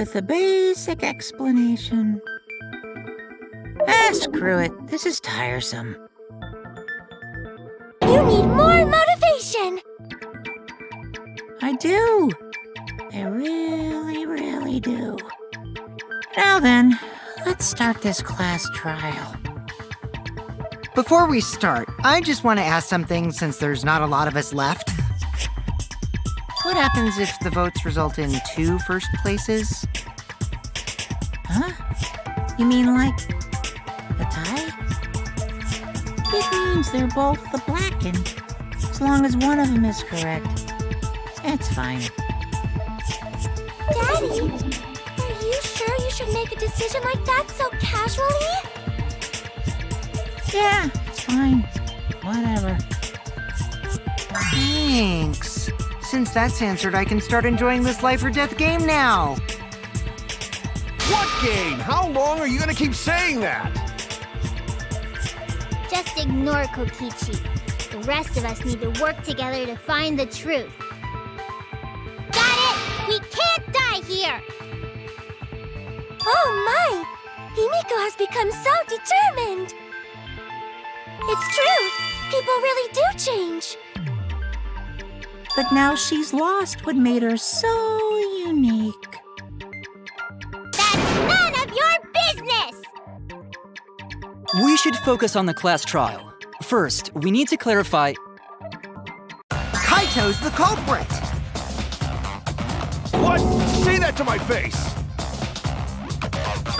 with a basic explanation. Screw it. This is tiresome. You need more motivation! I do. I really, really do. Now then, let's start this class trial. Before we start, I just want to ask something since there's not a lot of us left. What happens if the votes result in 2 first places? Huh? You mean like a tie? It means they're both the blackened, as long as one of them is correct. It's fine. Daddy, are you sure you should make a decision like that so casually? Yeah, it's fine. Whatever. Thanks. Since that's answered, I can start enjoying this life or death game now. What game? How long are you gonna keep saying that? Just ignore Kokichi. The rest of us need to work together to find the truth. Got it! We can't die here! Oh my! Himiko has become so determined! It's true! People really do change! But now she's lost what made her so unique. That's none of your business! We should focus on the class trial. First, we need to clarify... Kaito's the culprit! What? Say that to my face!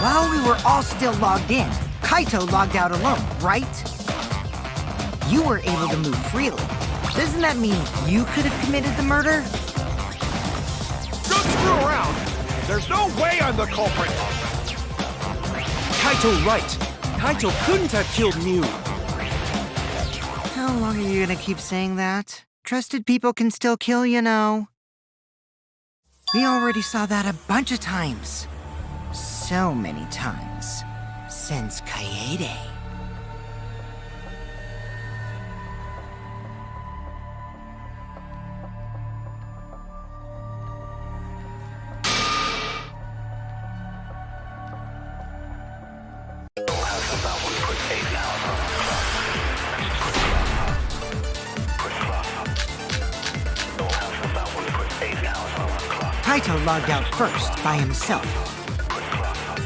While we were all still logged in, Kaito logged out alone, right? You were able to move freely. Doesn't that mean you could have committed the murder? Don't screw around! There's no way I'm the culprit! Kaito right. Kaito couldn't have killed Mew. How long are you gonna keep saying that? Trusted people can still kill, you know. We already saw that a bunch of times. So many times. Since Kaede. Kaito logged out first, by himself.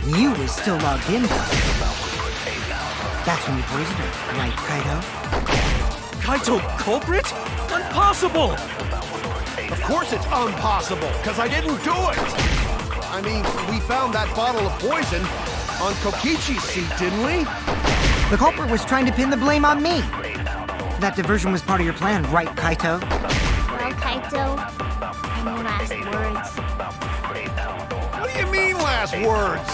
Mew was still logged in, though. That's when you poisoned her, right, Kaito? Kaito culprit? Impossible! Of course it's impossible, because I didn't do it! I mean, we found that bottle of poison on Kokichi's seat, didn't we? The culprit was trying to pin the blame on me. That diversion was part of your plan, right, Kaito? Well, Kaito, any last words? What do you mean, last words?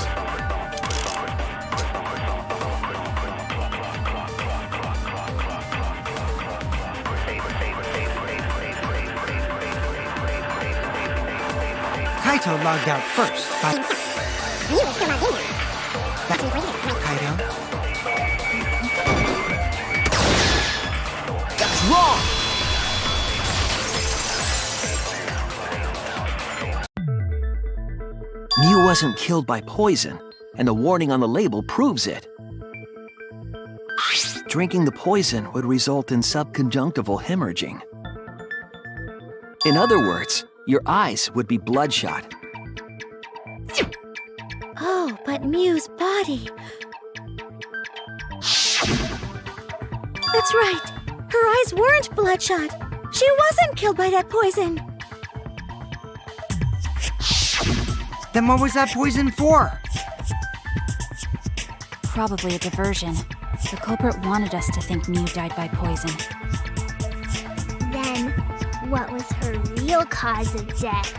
Kaito logged out first, by... Kaito? That's wrong! Mew wasn't killed by poison, and the warning on the label proves it. Drinking the poison would result in subconjunctival hemorrhaging. In other words, your eyes would be bloodshot. Oh, but Mew's body... That's right. Her eyes weren't bloodshot. She wasn't killed by that poison. Then what was that poison for? Probably a diversion. The culprit wanted us to think Mew died by poison. Then, what was her real cause of death?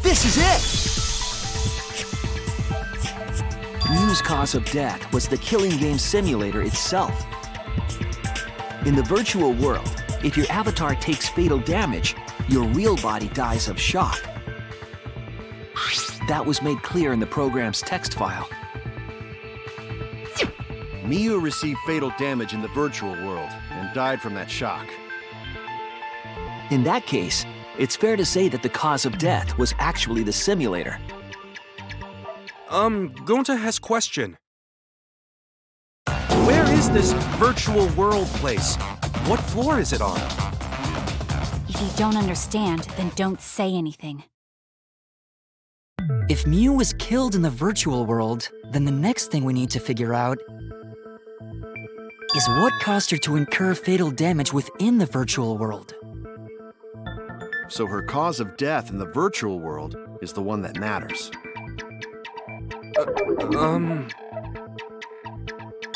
This is it! Mew's cause of death was the killing game simulator itself. In the virtual world, if your avatar takes fatal damage, your real body dies of shock. That was made clear in the program's text file. Miu received fatal damage in the virtual world and died from that shock. In that case, it's fair to say that the cause of death was actually the simulator. Gonta has question. Where is this virtual world place? What floor is it on? If you don't understand, then don't say anything. If Miu was killed in the virtual world, then the next thing we need to figure out is what caused her to incur fatal damage within the virtual world. So her cause of death in the virtual world is the one that matters.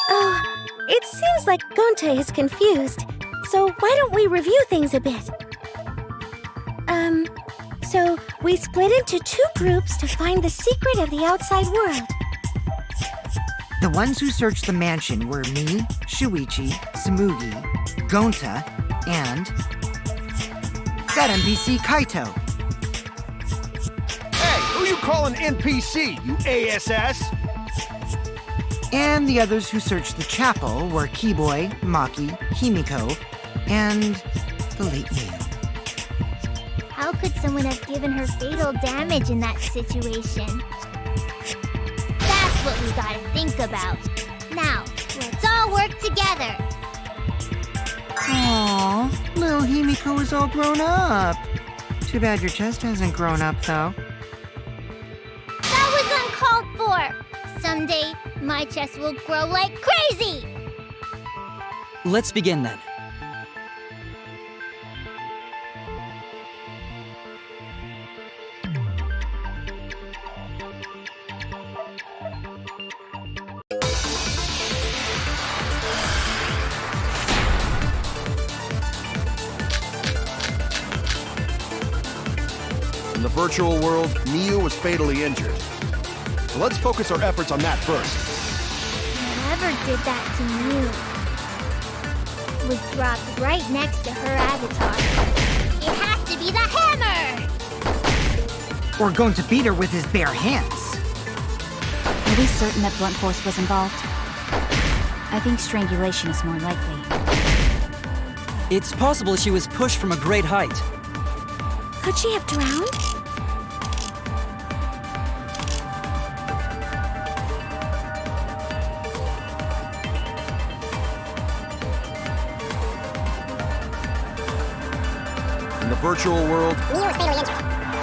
Oh, it seems like Gonta is confused. So why don't we review things a bit? So we split into 2 groups to find the secret of the outside world. The ones who searched the mansion were me, Shuichi, Tsumugi, Gonta, and that NPC Kaito. Hey, who you calling NPC, you ASS? And the others who searched the chapel were Keyboy, Maki, Himiko, and the late Miu. How could someone have given her fatal damage in that situation? That's what we gotta think about. Now, let's all work together. Aww, little Himiko is all grown up. Too bad your chest hasn't grown up, though. That was uncalled for. Someday, my chest will grow like crazy. Let's begin then. In the virtual world, Miu was fatally injured. So let's focus our efforts on that first. Whoever did that to Miu was dropped right next to her avatar. It has to be the hammer! Or going to beat her with his bare hands. Are we certain that blunt force was involved? I think strangulation is more likely. It's possible she was pushed from a great height. Could she have drowned? In the virtual world, Miu was fatally injured.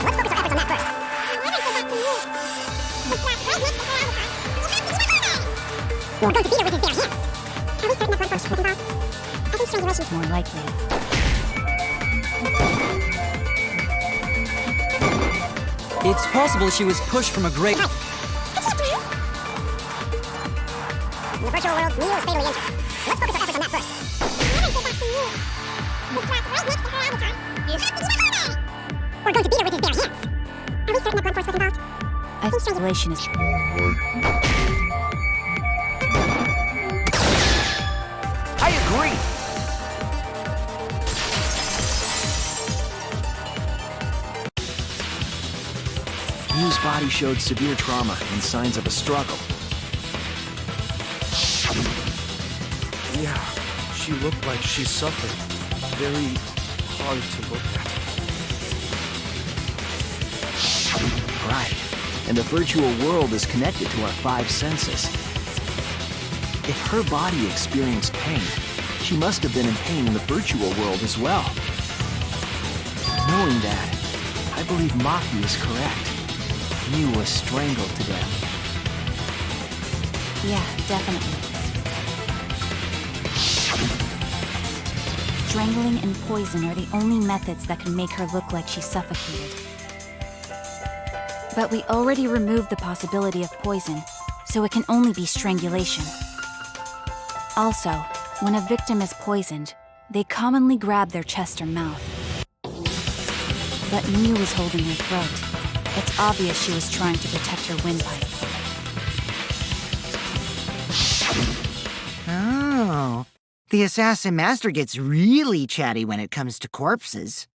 Let's focus our efforts on that first. We're going to beat her with his bare hands. Are we certain that blunt force was involved? I think strangulation is More likely. It's possible she was pushed from a great... In the virtual world, Miu was fatally injured. Let's focus our efforts on that first. We're going to beat her with his bare hands. Are we certain that blunt force was involved? I think strangulation is... I agree. Miu's body showed severe trauma and signs of a struggle. Yeah, she looked like she suffered. Very hard to look at. Right. And the virtual world is connected to our 5 senses. If her body experienced pain, she must have been in pain in the virtual world as well. Knowing that, I believe Maki is correct. Miu was strangled to death. Yeah, definitely. Strangling and poison are the only methods that can make her look like she's suffocated. But we already removed the possibility of poison, so it can only be strangulation. Also, when a victim is poisoned, they commonly grab their chest or mouth. But Miu was holding her throat. It's obvious she was trying to protect her windpipe. Oh, the assassin master gets really chatty when it comes to corpses.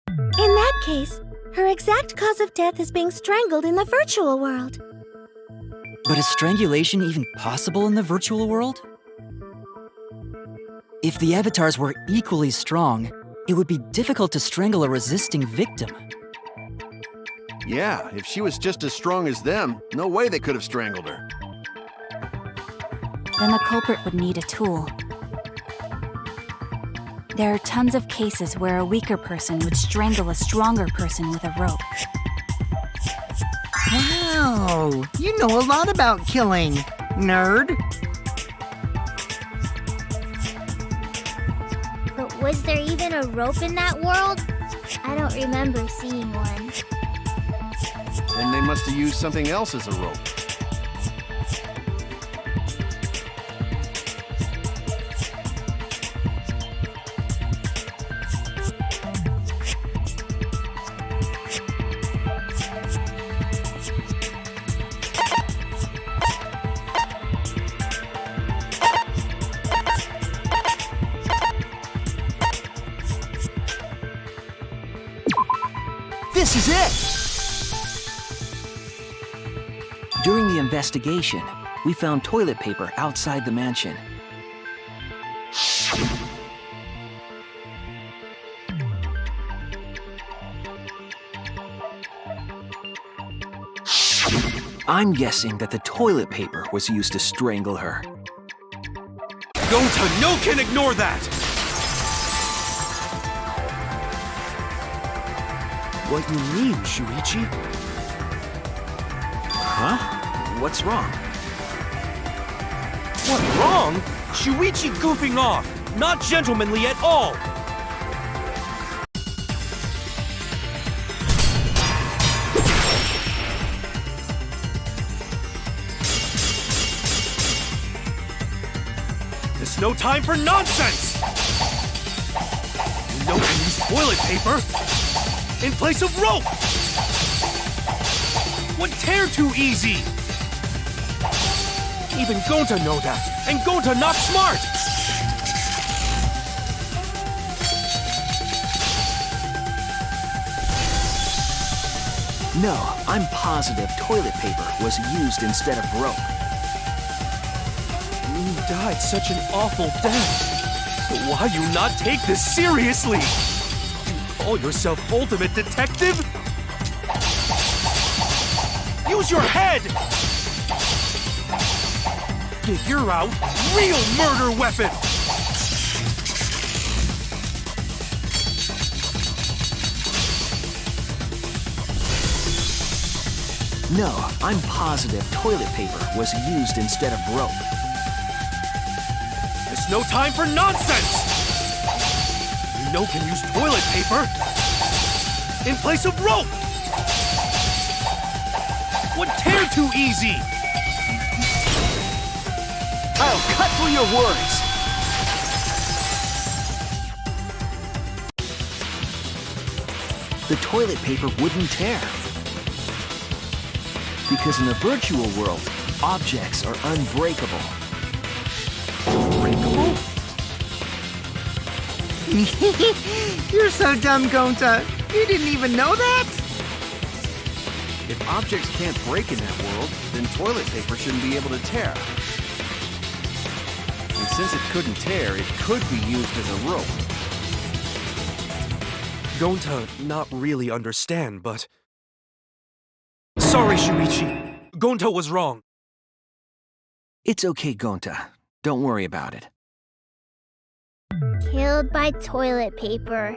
In that that case, her exact cause of death is being strangled in the virtual world. But is strangulation even possible in the virtual world? If the avatars were equally strong, it would be difficult to strangle a resisting victim. Yeah, if she was just as strong as them, no way they could have strangled her. Then the culprit would need a tool. There are tons of cases where a weaker person would strangle a stronger person with a rope. Wow, you know a lot about killing, nerd. But was there even a rope in that world? I don't remember seeing one. Then they must have used something else as a rope. This is it! During the investigation, we found toilet paper outside the mansion. I'm guessing that the toilet paper was used to strangle her. Gonta, no can ignore that! What you mean, Shuichi? Huh? What's wrong? What, wrong? Shuichi goofing off! Not gentlemanly at all! There's no time for nonsense! You know can use toilet paper in place of rope! Would tear too easy! Even Gonta know that, and Gonta not smart! No, I'm positive toilet paper was used instead of rope. You died such an awful death. But why you not take this seriously? You call yourself ultimate detective? Use your head! Figure out real murder weapon! No, I'm positive toilet paper was used instead of rope. There's no time for nonsense! You know can use toilet paper in place of rope! Would tear too easy! I'll cut through your words! The toilet paper wouldn't tear. Because in the virtual world, objects are unbreakable. Unbreakable? You're so dumb, Gonta. You didn't even know that? If objects can't break in that world, then toilet paper shouldn't be able to tear. And since it couldn't tear, it could be used as a rope. Gonta not really understand, but... Sorry, Shuichi. Gonta was wrong. It's okay, Gonta. Don't worry about it. Killed by toilet paper.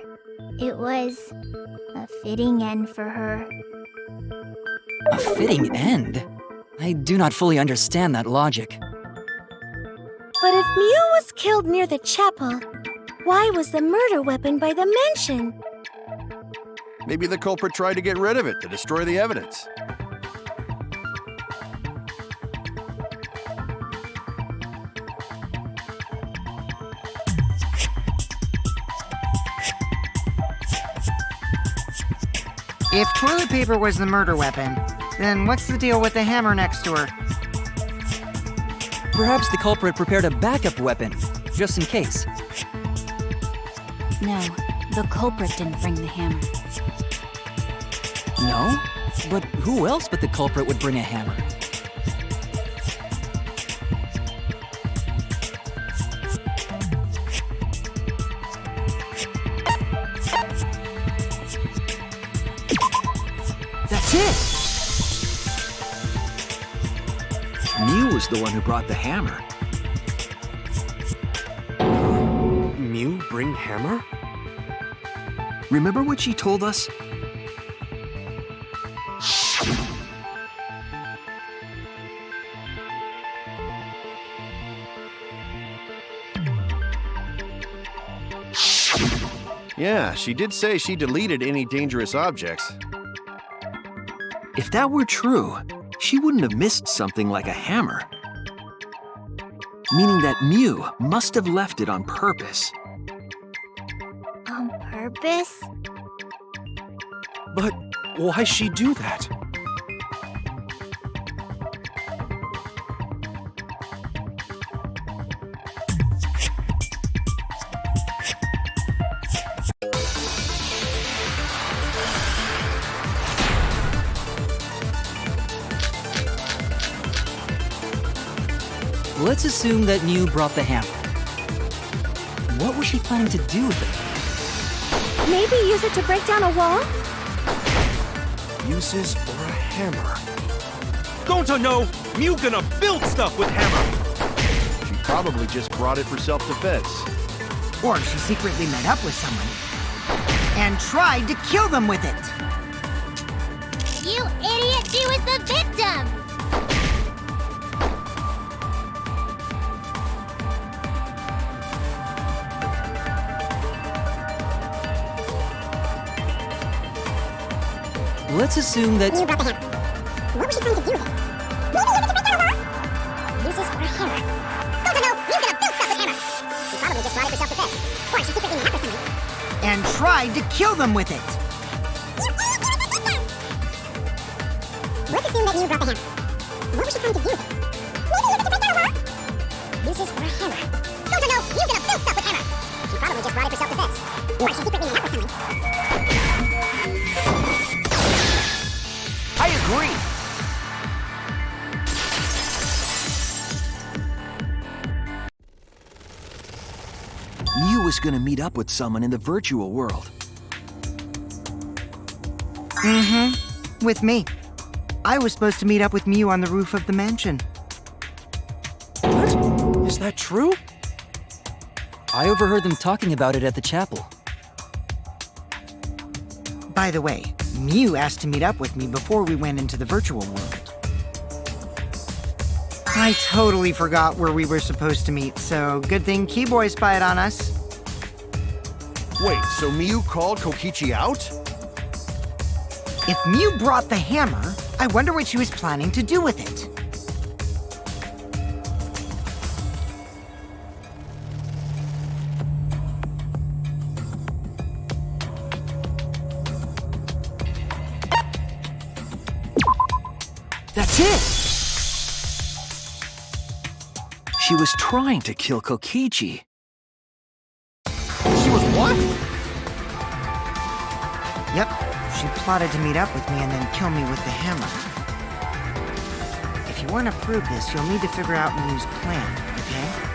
It was a fitting end for her. A fitting end? I do not fully understand that logic. But if Mew was killed near the chapel, why was the murder weapon by the mansion? Maybe the culprit tried to get rid of it to destroy the evidence. If toilet paper was the murder weapon, then what's the deal with the hammer next to her? Perhaps the culprit prepared a backup weapon, just in case. No, the culprit didn't bring the hammer. No? But who else but the culprit would bring a hammer? That's it! Mew was the one who brought the hammer. Mew bring hammer? Remember what she told us? Yeah, she did say she deleted any dangerous objects. If that were true, she wouldn't have missed something like a hammer. Meaning that Mew must have left it on purpose. On purpose? But why'd she do that? Let's assume that Mew brought the hammer. What was she planning to do with it? Maybe use it to break down a wall? Uses for a hammer. Don't I know? Mew gonna build stuff with hammer. She probably just brought it for self-defense. Or she secretly met up with someone and tried to kill them with it. You idiot! She was the victim! Let's assume that Mew brought the hammer. What was she trying to do with it? Maybe use it to break down a wall? Uses for a hammer. Don't I know? Mew's gonna build stuff with hammer. She probably just brought it for self-defense. Or she secretly met up with someone. And tried to kill them with it. Let's assume that Mew brought the hammer. What was she trying to do with it? Maybe use it to break down a wall? Uses for a hammer. Don't I know? Mew's gonna build stuff with hammer. She probably just brought it for self-defense. Or she secretly met up with someone. I agree. Mew was gonna meet up with someone in the virtual world. Mm-hmm. With me. I was supposed to meet up with Mew on the roof of the mansion. What? Is that true? I overheard them talking about it at the chapel. By the way, Mew asked to meet up with me before we went into the virtual world. I totally forgot where we were supposed to meet, so good thing Keyboy spied on us. Wait, so Mew called Kokichi out? If Mew brought the hammer, I wonder what she was planning to do with it. That's it! She was trying to kill Kokichi. She was what? Yep, she plotted to meet up with me and then kill me with the hammer. If you want to prove this, you'll need to figure out Mew's plan, okay?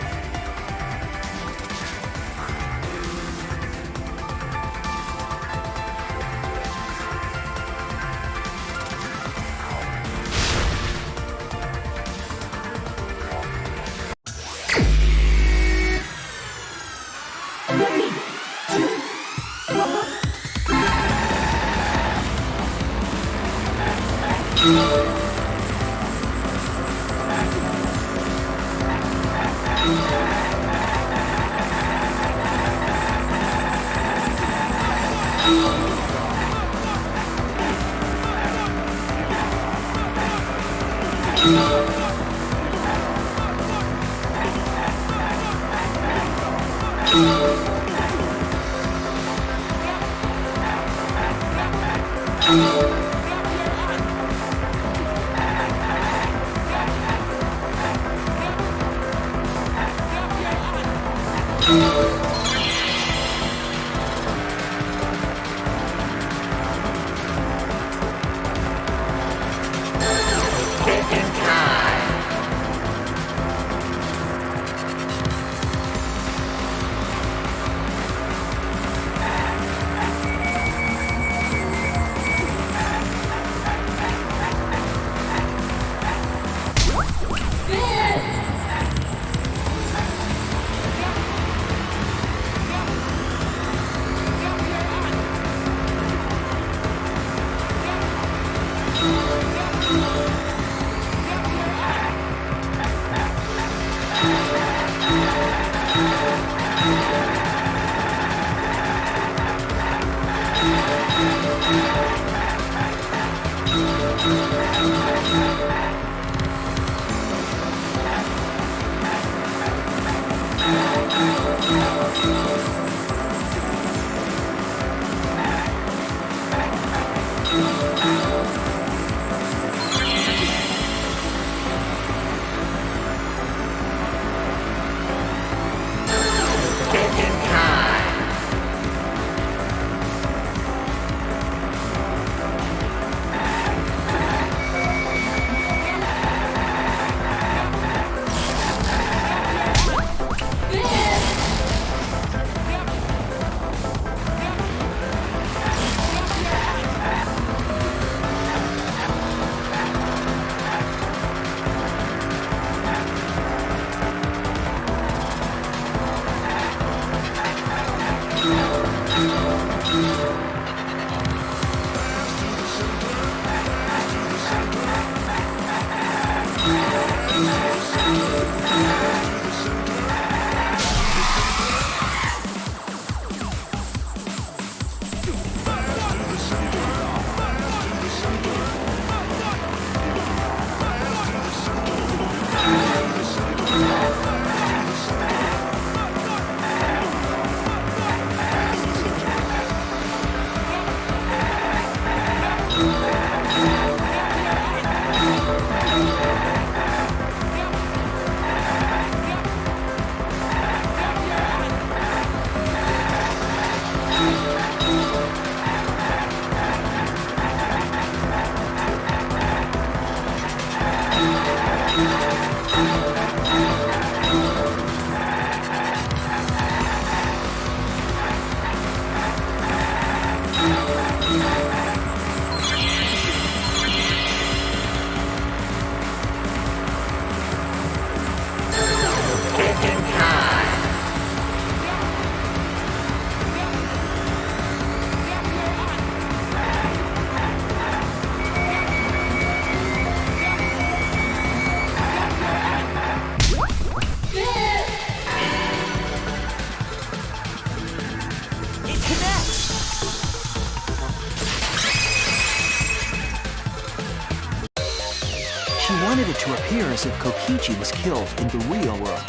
She wanted it to appear as if Kokichi was killed in the real world.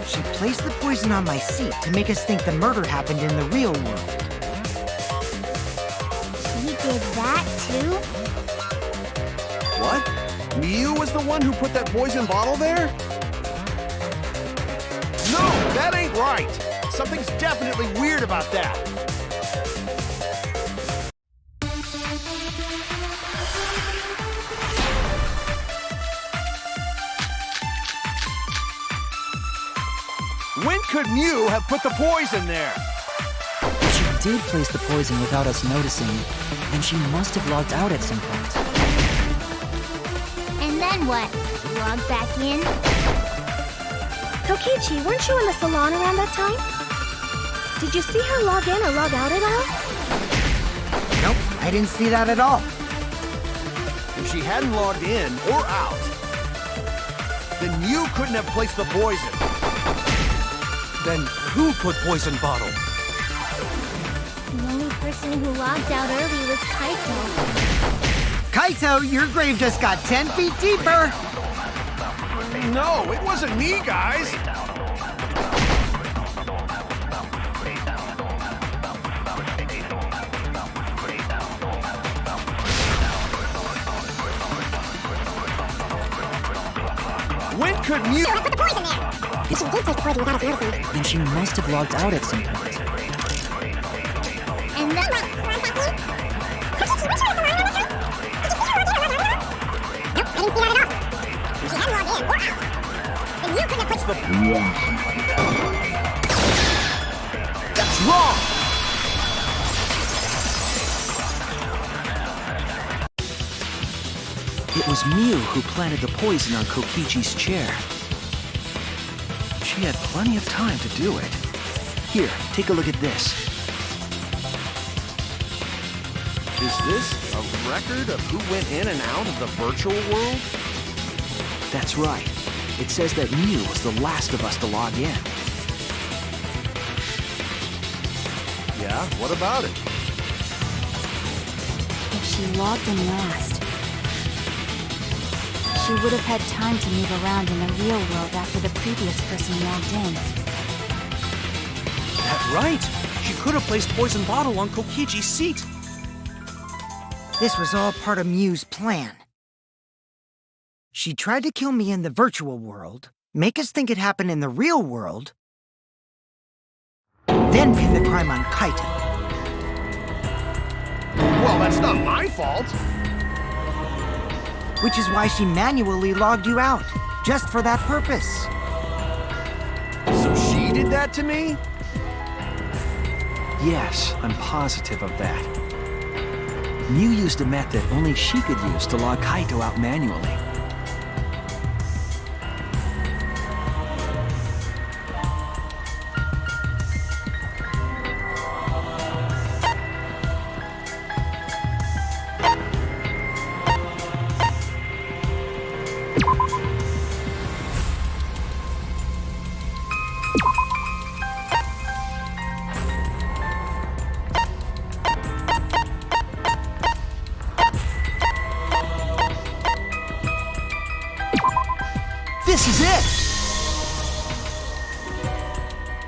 She placed the poison on my seat to make us think the murder happened in the real world. He did that too? What? Miu was the one who put that poison bottle there? No, that ain't right. Something's definitely weird about that. When could Miu have put the poison there? If she did place the poison without us noticing, then she must have logged out at some point. And then what? Log back in? Kokichi, weren't you in the salon around that time? Did you see her log in or log out at all? Nope, I didn't see that at all. If she hadn't logged in or out, then Miu couldn't have placed the poison. Then who put poison bottle? The only person who logged out early was Kaito. Kaito, your grave just got 10 feet deeper! No, it wasn't me, guys! When could Miu put the poison there? If she did place the poison without us noticing. Then she must have logged out at some point. And then That's wrong! It was Miu who planted the poison on Kokichi's chair. She had plenty of time to do it. Here, take a look at this. Is this a record of who went in and out of the virtual world? That's right. It says that Miu was the last of us to log in. Yeah, what about it? If she logged in last, she would have had time to move around in the real world after the previous person logged in. That's right. She could have placed poison bottle on Kokichi's seat. This was all part of Miu's plan. She tried to kill me in the virtual world, make us think it happened in the real world, then pin the crime on Kaito. Well, that's not my fault. Which is why she manually logged you out, just for that purpose. So she did that to me? Yes, I'm positive of that. Miu used a method only she could use to log Kaito out manually. This is it!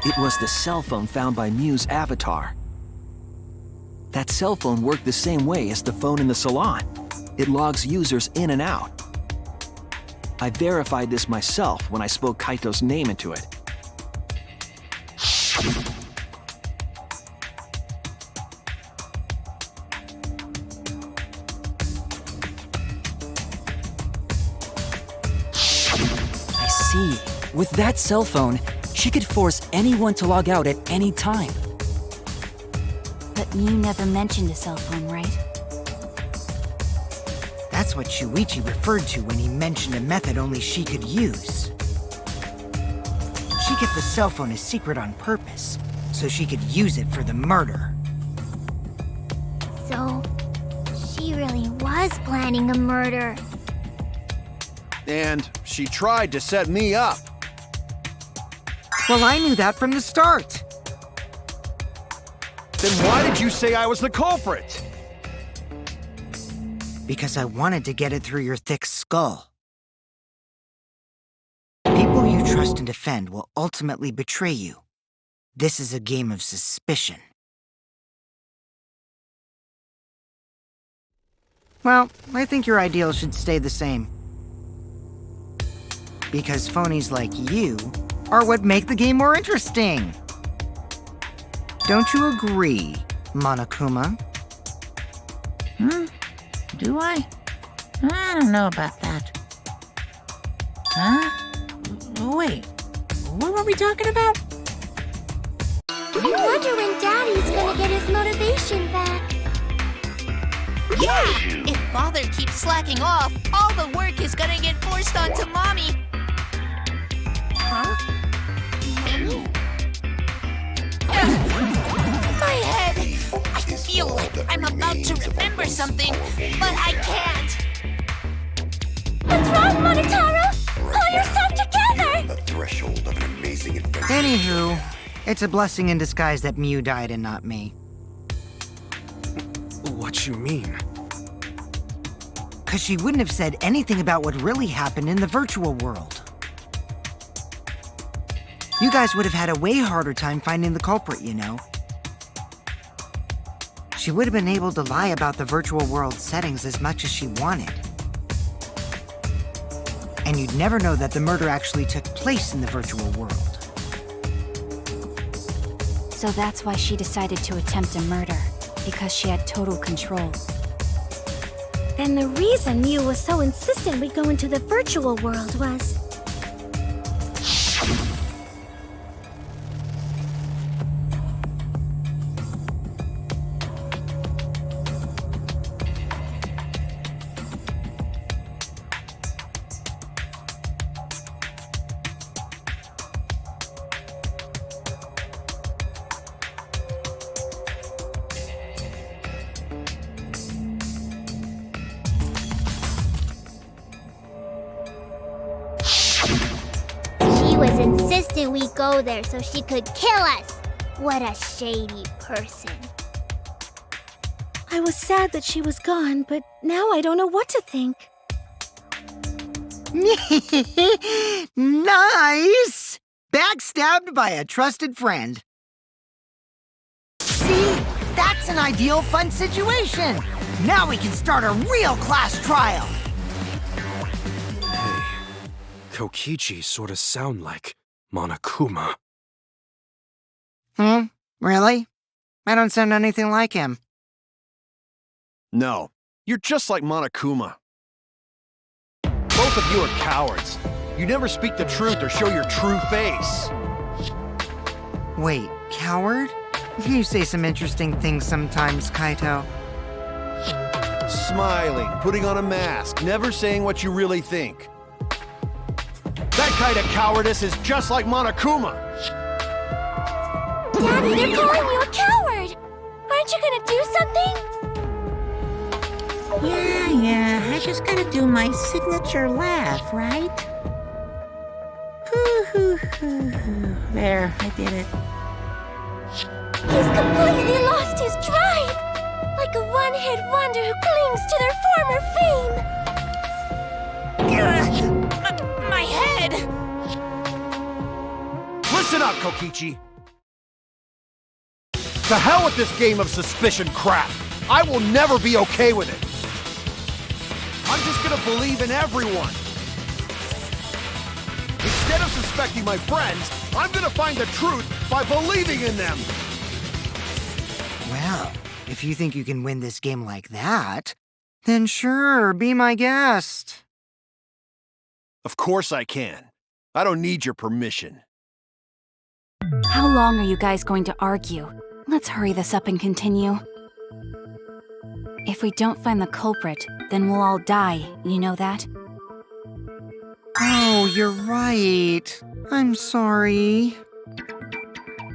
It was the cell phone found by Miu's avatar. That cell phone worked the same way as the phone in the salon. It logs users in and out. I verified this myself when I spoke Kaito's name into it. With that cell phone, she could force anyone to log out at any time. But Miu never mentioned a cell phone, right? That's what Shuichi referred to when he mentioned a method only she could use. She kept the cell phone a secret on purpose, so she could use it for the murder. So, she really was planning a murder. And she tried to set me up. Well, I knew that from the start. Then why did you say I was the culprit? because I wanted to get it through your thick skull. People you trust and defend will ultimately betray you. This is a game of suspicion. Well, I think your ideals should stay the same. Because phonies like you are what make the game more interesting. Don't you agree, Monokuma? Do I? I don't know about that. Huh? Wait, what were we talking about? I wonder when Daddy's gonna get his motivation back. Yeah! If Father keeps slacking off, all the work is gonna get forced onto Mommy. Huh? My head! I feel like I'm about to remember something, but I can't. What's wrong, Monotaro? Pull yourself together! The threshold of an amazing adventure. Anywho, it's a blessing in disguise that Mew died and not me. What you mean? 'Cause she wouldn't have said anything about what really happened in the virtual world. You guys would have had a way harder time finding the culprit, you know. She would have been able to lie about the virtual world settings as much as she wanted. And you'd never know that the murder actually took place in the virtual world. So that's why she decided to attempt a murder, because she had total control. And the reason Mew was so insistent we go into the virtual world was... She was insistent we go there so she could kill us. What a shady person. I was sad that she was gone, but now I don't know what to think. Nice! Backstabbed by a trusted friend. See? That's an ideal fun situation! Now we can start a real class trial! Hey, Kokichi sort of sound like Monokuma. Really? I don't sound anything like him. No, you're just like Monokuma. Both of you are cowards. You never speak the truth or show your true face. Wait, coward? You say some interesting things sometimes, Kaito. Smiling, putting on a mask, never saying what you really think. That kind of cowardice is just like Monokuma. Daddy, they're calling you a coward! Aren't you gonna do something? Yeah, I just gotta do my signature laugh, right? There, I did it. He's completely lost his drive! Like a one-hit wonder who clings to their former fame! My head! Listen up, Kokichi. To hell with this game of suspicion crap. I will never be okay with it. I'm just gonna believe in everyone. Instead of suspecting my friends, I'm gonna find the truth by believing in them. Well, if you think you can win this game like that, then sure, be my guest. Of course I can. I don't need your permission. How long are you guys going to argue? Let's hurry this up and continue. If we don't find the culprit, then we'll all die, you know that? Oh, you're right. I'm sorry.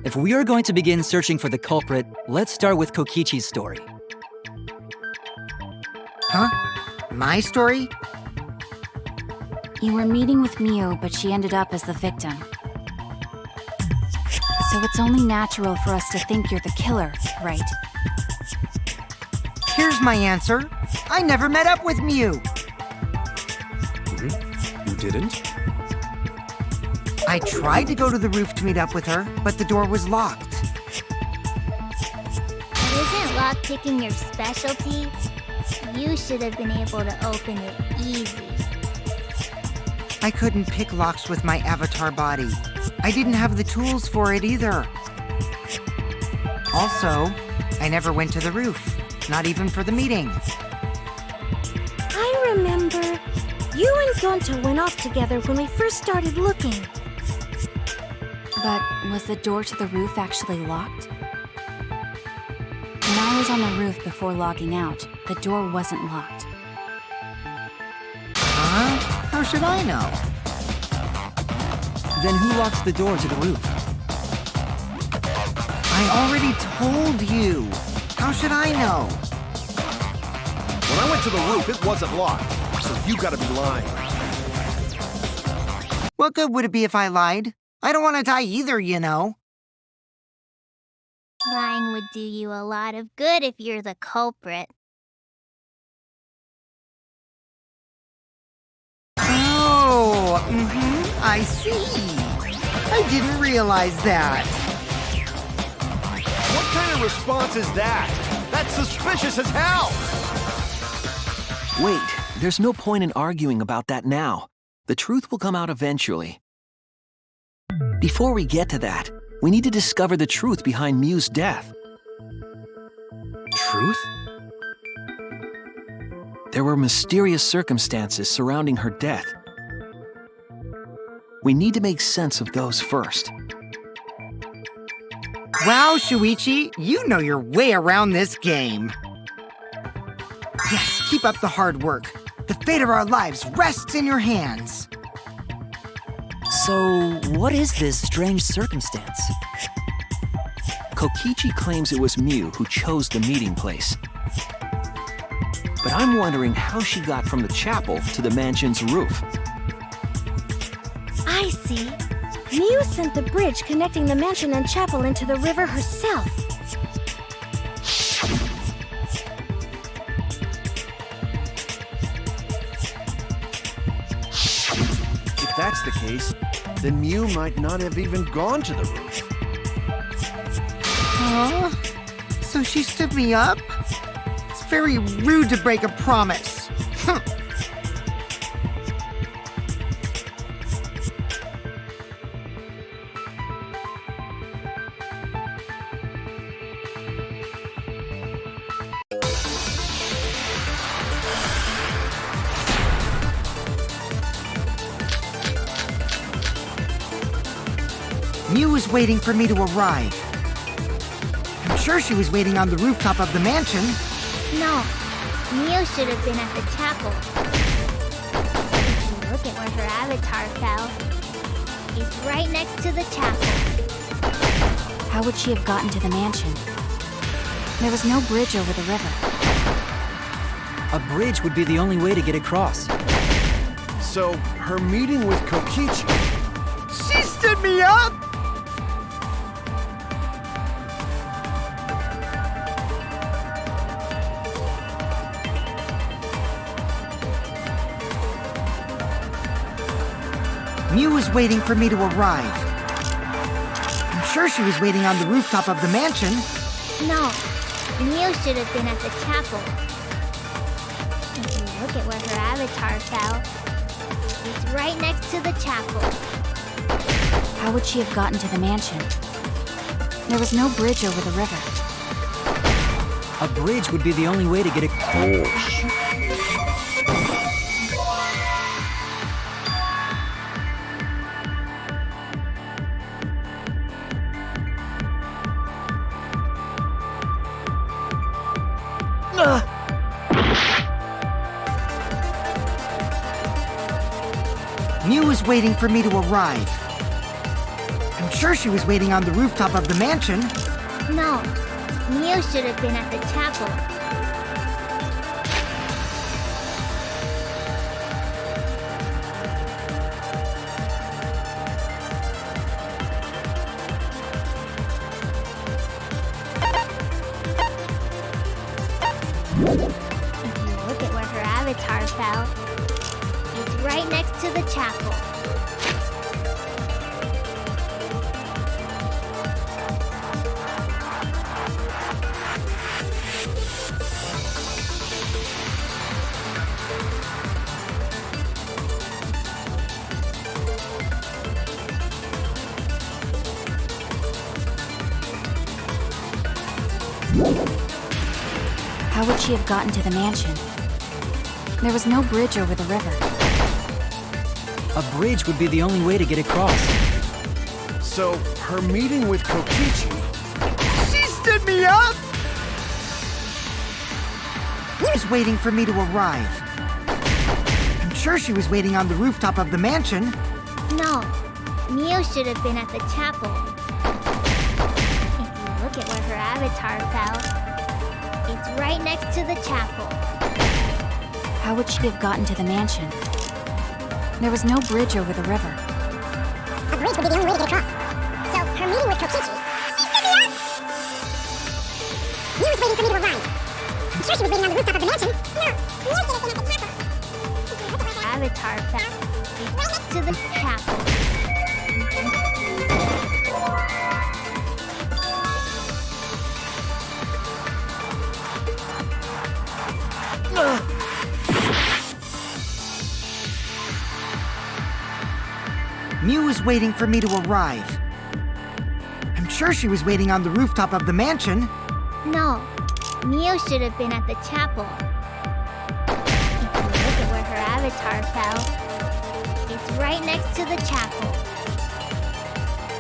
If we are going to begin searching for the culprit, let's start with Kokichi's story. Huh? My story? You were meeting with Mew, but she ended up as the victim. So it's only natural for us to think you're the killer, right? Here's my answer. I never met up with Mew. You didn't? I tried to go to the roof to meet up with her, but the door was locked. Isn't lockpicking your specialty? You should have been able to open it easy. I couldn't pick locks with my avatar body. I didn't have the tools for it either. Also, I never went to the roof, not even for the meeting. I remember you and Gonta went off together when we first started looking. But was the door to the roof actually locked? When I was on the roof before logging out, the door wasn't locked. Huh? How should I know? Then who locks the door to the roof? I already told you. How should I know? When I went to the roof, it wasn't locked, so you gotta be lying. What good would it be if I lied? I don't want to die either, you know. Lying would do you a lot of good if you're the culprit. Oh, I see. I didn't realize that. What kind of response is that? That's suspicious as hell! Wait, there's no point in arguing about that now. The truth will come out eventually. Before we get to that, we need to discover the truth behind Mew's death. Truth? There were mysterious circumstances surrounding her death. We need to make sense of those first. Wow, Shuichi, you know your way around this game. Yes, keep up the hard work. The fate of our lives rests in your hands. So, what is this strange circumstance? Kokichi claims it was Mew who chose the meeting place. But I'm wondering how she got from the chapel to the mansion's roof. I see. Mew sent the bridge connecting the mansion and chapel into the river herself. If that's the case, then Mew might not have even gone to the roof. Huh? So she stood me up? It's very rude to break a promise. Mew was waiting for me to arrive. I'm sure she was waiting on the rooftop of the mansion. No, Mew should have been at the chapel. If you look at where her avatar fell, it's right next to the chapel. How would she have gotten to the mansion? There was no bridge over the river. A bridge would be the only way to get across. So, her meeting with Kokichi. She stood me up! Mew was waiting for me to arrive. I'm sure she was waiting on the rooftop of the mansion. No, Mew should have been at the chapel. If you look at where her avatar fell, it's right next to the chapel. How would she have gotten to the mansion? There was no bridge over the river. A bridge would be the only way to get across. Mew was waiting for me to arrive. I'm sure she was waiting on the rooftop of the mansion. No, Mew should have been at the chapel. next to the chapel. How would she have gotten to the mansion? There was no bridge over the river. A bridge would be the only way to get across. So, her meeting with Kokichi... She stood me up! She was waiting for me to arrive. I'm sure she was waiting on the rooftop of the mansion. No, Mio should have been at the chapel. If you look at where her avatar fell, it's right next to the chapel. How would she have gotten to the mansion? There was no bridge over the river. A bridge would be the only way to get across. So, her meeting with Kokichi... She stood me up! Mio was waiting for me to arrive. I'm sure she was waiting on the rooftop of the mansion. No, Mio should have been at the chapel. Avatar fell. It's right next to the chapel. Mew was waiting for me to arrive. I'm sure she was waiting on the rooftop of the mansion. No, Mio should have been at the chapel. If you look at where her avatar fell, it's right next to the chapel.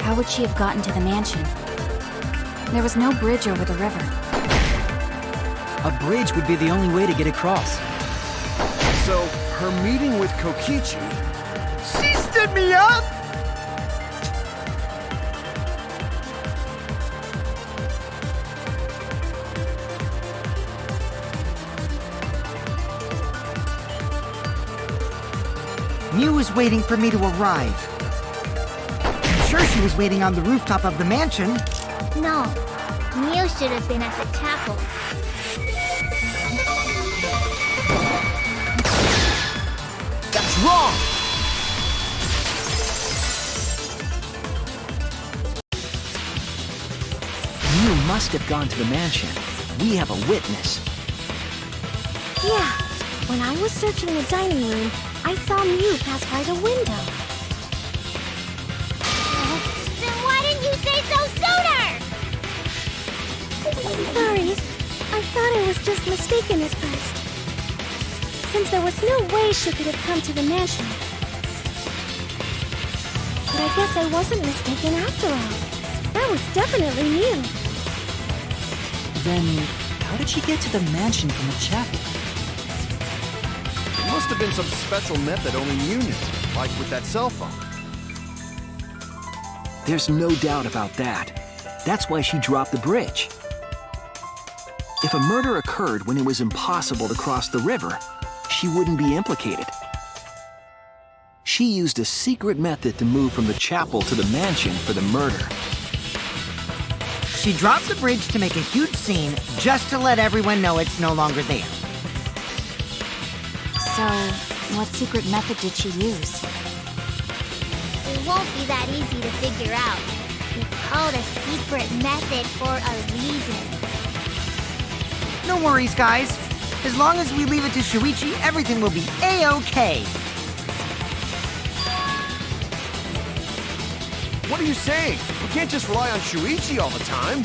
How would she have gotten to the mansion? There was no bridge over the river. A bridge would be the only way to get across. So, her meeting with Kokichi... She stood me up! Mew was waiting for me to arrive. I'm sure she was waiting on the rooftop of the mansion. No, Mio should have been at the chapel. That's wrong! Mew must have gone to the mansion. We have a witness. Yeah, when I was searching the dining room, I saw Mew pass by the window. Then why didn't you say so sooner? Sorry, I thought I was just mistaken at first. Since there was no way she could have come to the mansion. But I guess I wasn't mistaken after all. That was definitely Mew. Then, how did she get to the mansion from the chapel? It must have been some special method only you knew, like with that cell phone. There's no doubt about that. That's why she dropped the bridge. If a murder occurred when it was impossible to cross the river, she wouldn't be implicated. She used a secret method to move from the chapel to the mansion for the murder. She dropped the bridge to make a huge scene just to let everyone know it's no longer there. So, what secret method did she use? It won't be that easy to figure out. It's called a secret method for a reason. No worries, guys. As long as we leave it to Shuichi, everything will be A-OK. What are you saying? We can't just rely on Shuichi all the time.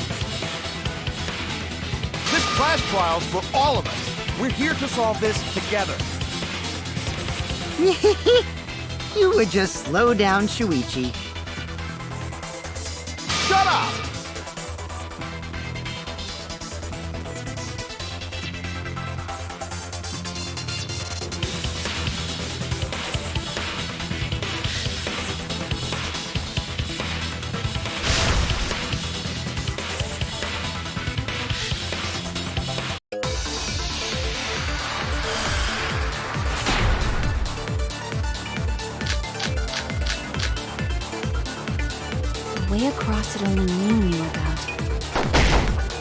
This class trial's for all of us. We're here to solve this together. You would just slow down Shuichi. Shut up! Way across it only Mew knew about.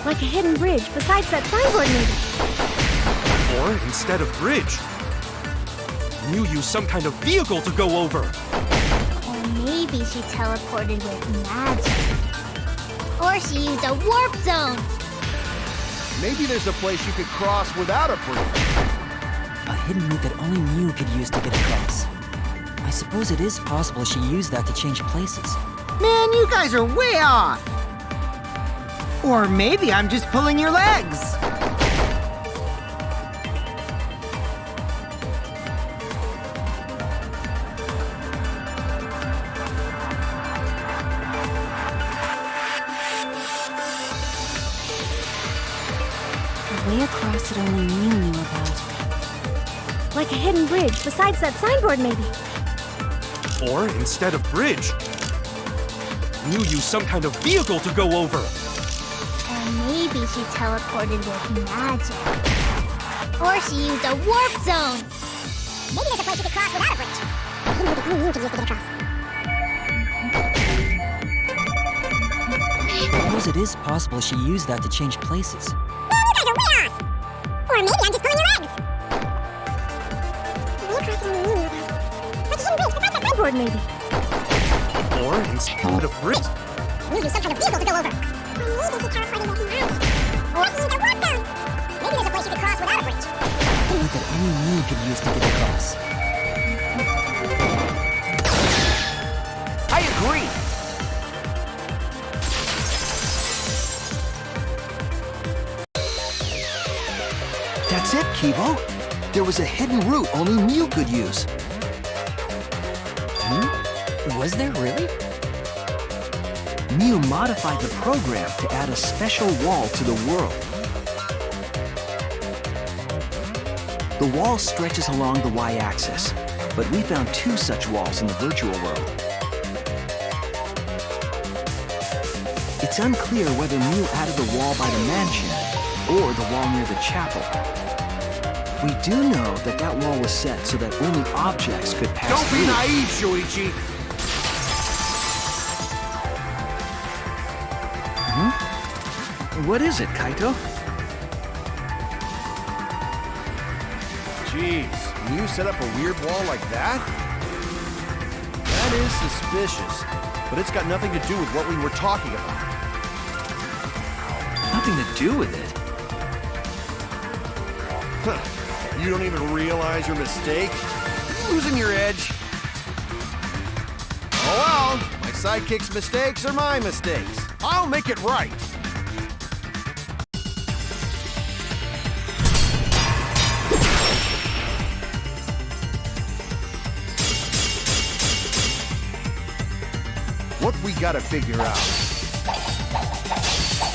Like a hidden bridge besides that signboard maybe. Or instead of bridge, Mew used some kind of vehicle to go over. Or maybe she teleported with magic. Or she used a warp zone. Maybe there's a place you could cross without a bridge. A hidden route that only Mew could use to get across. I suppose it is possible she used that to change places. Man, you guys are way off! Or maybe I'm just pulling your legs! The way across that only Mew knew about. Like a hidden bridge besides that signboard, maybe. Or instead of bridge, Mew used some kind of vehicle to go over. Or maybe she teleported with magic. Or she used a warp zone. Maybe there's a place you could cross without a bridge. A hidden route that only you could use to get across. I suppose it is possible she used that to change places. Man, you guys are way off! Or maybe I'm just pulling your legs. The way across it only you knew about. Like a hidden bridge besides that signboard, maybe. Or instead of bridge, Mew used some kind of vehicle to go over. Or maybe she teleported with magic. Or she used a warp zone. Maybe there's a place you could cross without a bridge. A route that only Mew could use to get across. I agree. That's it, Kibo. There was a hidden route only Mew could use. Was there really? Mew modified the program to add a special wall to the world. The wall stretches along the y-axis, but we found 2 such walls in the virtual world. It's unclear whether Mew added the wall by the mansion or the wall near the chapel. We do know that that wall was set so that only objects could pass Don't through. be naive, Shuichi. What is it, Kaito? Jeez, Mew set up a weird wall like that? That is suspicious, but it's got nothing to do with what we were talking about. Nothing to do with it. Huh. You don't even realize your mistake? Losing your edge? Oh well, my sidekick's mistakes are my mistakes. I'll make it right. What we gotta figure out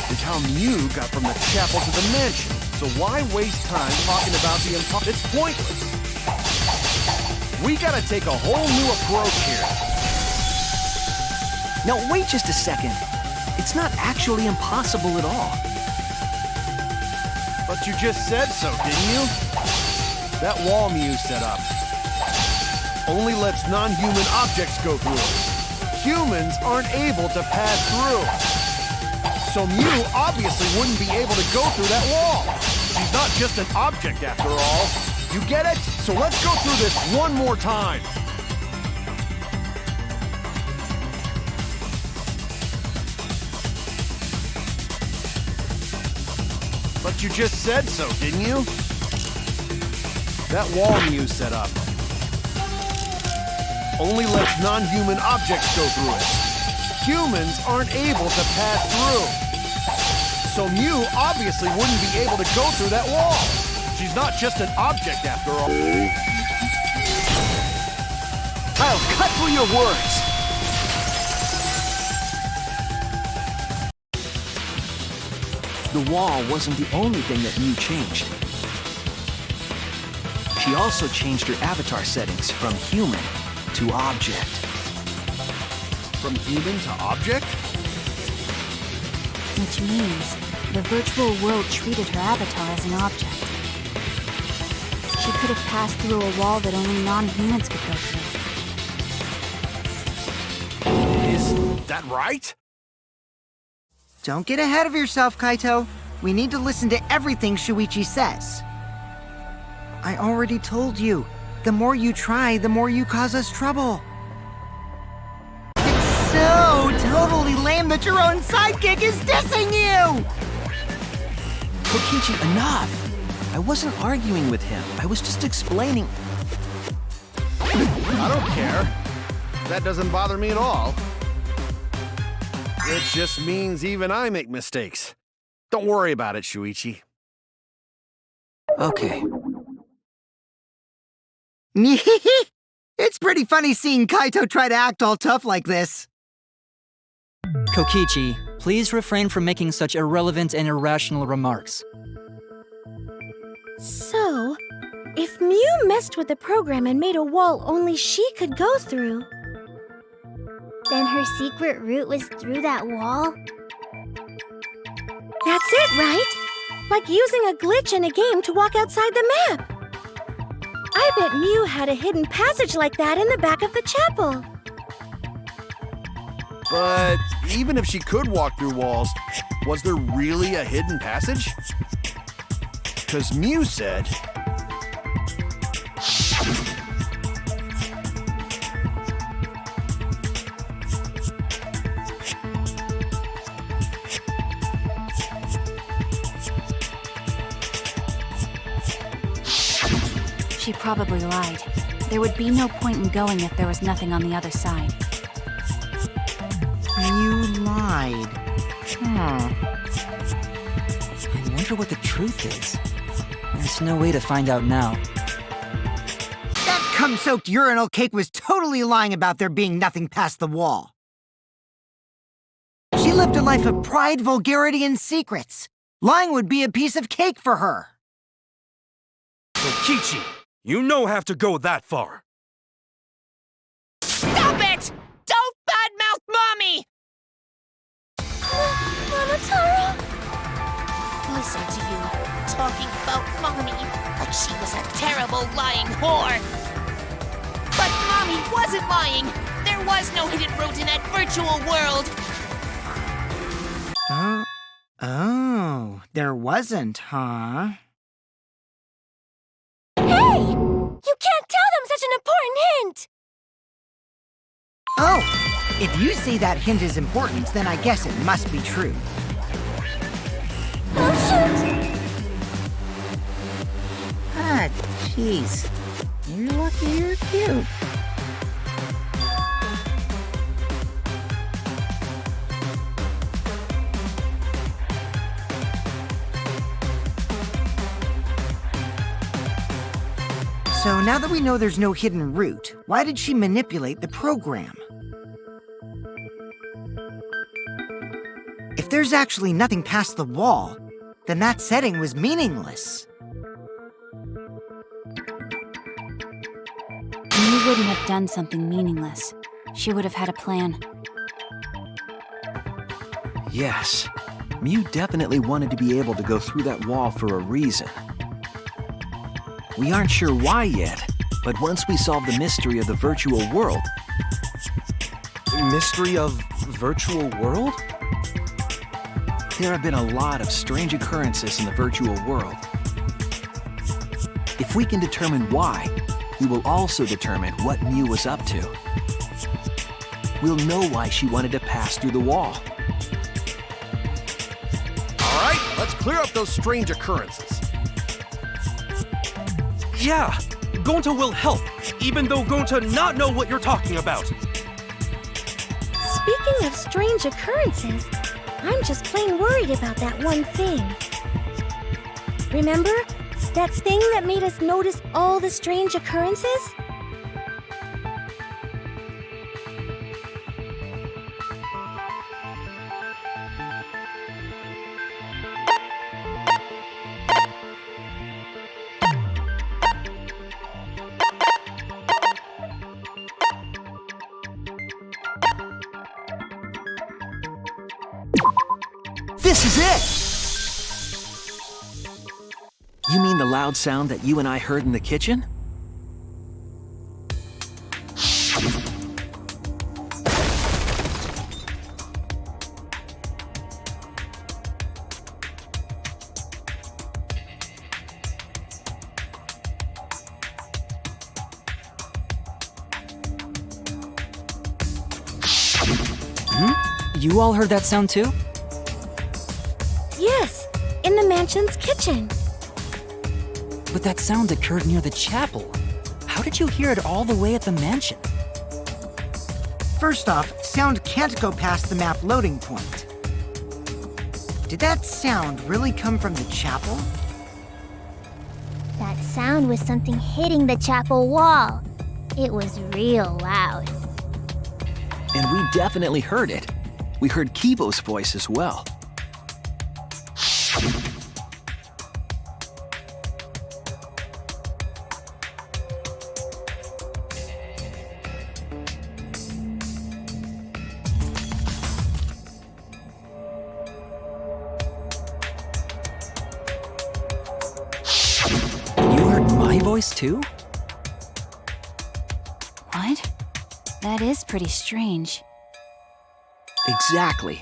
is how Mew got from the chapel to the mansion. So why waste time talking about the impossible? It's pointless. We gotta take a whole new approach here. Now wait just a second. It's not actually impossible at all. But you just said so, didn't you? That wall Mew set up only lets non-human objects go through it. Humans aren't able to pass through. So Mew obviously wouldn't be able to go through that wall. She's not just an object after all. You get it? So let's go through this one more time. But you just said so, didn't you? That wall Mew set up only lets non-human objects go through it. Humans aren't able to pass through. So Mew obviously wouldn't be able to go through that wall. She's not just an object after all. I'll cut through your words. The wall wasn't the only thing that Mew changed. She also changed her avatar settings from human to object. From human to object? Which means the virtual world treated her avatar as an object. She could have passed through a wall that only non-humans could go through. Is that right? Don't get ahead of yourself, Kaito. We need to listen to everything Shuichi says. I already told you. The more you try, the more you cause us trouble. It's so totally lame that your own sidekick is dissing you! Kokichi, enough! I wasn't arguing with him. I was just explaining. I don't care. That doesn't bother me at all. It just means even I make mistakes. Don't worry about it, Shuichi. Okay. It's pretty funny seeing Kaito try to act all tough like this. Kokichi, please refrain from making such irrelevant and irrational remarks. So, if Mew messed with the program and made a wall only she could go through, Then her secret route was through that wall? that's it, right? Like using a glitch in a game to walk outside the map. I bet Mew had a hidden passage like that in the back of the chapel. But even if she could walk through walls, was there really a hidden passage? Because Mew said... She probably lied. There would be no point in going if there was nothing on the other side. You lied. I wonder what the truth is. There's no way to find out now. That cum-soaked urinal cake was totally lying about there being nothing past the wall. She lived a life of pride, vulgarity, and secrets. Lying would be a piece of cake for her. Kokichi, you no have to go that far. Stop it! Don't badmouth Mommy! Mama Taro? Listen to you, talking about Mommy like she was a terrible lying whore. But Mommy wasn't lying. There was no hidden route in that virtual world. Oh, there wasn't, huh? Hey! You can't tell them such an important hint! Oh, if you say that hint is important, then I guess it must be true. Oh, shoot! Ah, jeez. You're lucky you're cute. So now that we know there's no hidden route, why did she manipulate the program? If there's actually nothing past the wall, then that setting was meaningless. Mew wouldn't have done something meaningless. She would have had a plan. Yes. Mew definitely wanted to be able to go through that wall for a reason. We aren't sure why yet, but once we solve the mystery of the virtual world... Mystery of virtual world? There have been a lot of strange occurrences in the virtual world. If we can determine why, we will also determine what Mew was up to. We'll know why she wanted to pass through the wall. All right, let's clear up those strange occurrences. Yeah, Gonta will help, even though Gonta not know what you're talking about. Speaking of strange occurrences, I'm just plain worried about that one thing. Remember? That thing that made us notice all the strange occurrences? This is it! You mean the loud sound that you and I heard in the kitchen? You all heard that sound too? Yes, in the mansion's kitchen. But that sound occurred near the chapel. How did you hear it all the way at the mansion? First off, sound can't go past the map loading point. Did that sound really come from the chapel? That sound was something hitting the chapel wall. It was real loud. And we definitely heard it. We heard Kibo's voice as well. You heard my voice too? What? That is pretty strange. Exactly.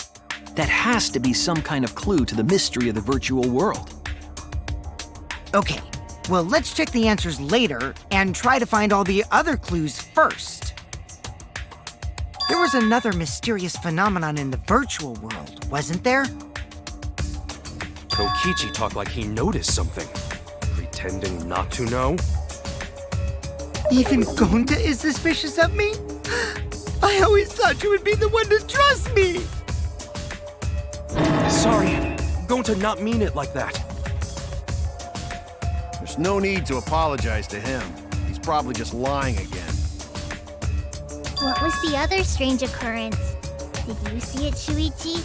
That has to be some kind of clue to the mystery of the virtual world. Okay, well, let's check the answers later and try to find all the other clues first. There was another mysterious phenomenon in the virtual world, wasn't there? Kokichi talked like he noticed something, pretending not to know. Even Gonta is suspicious of me? I always thought you would be the one to trust me! Sorry, going to not mean it like that. There's no need to apologize to him. He's probably just lying again. What was the other strange occurrence? Did you see it, Shuichi?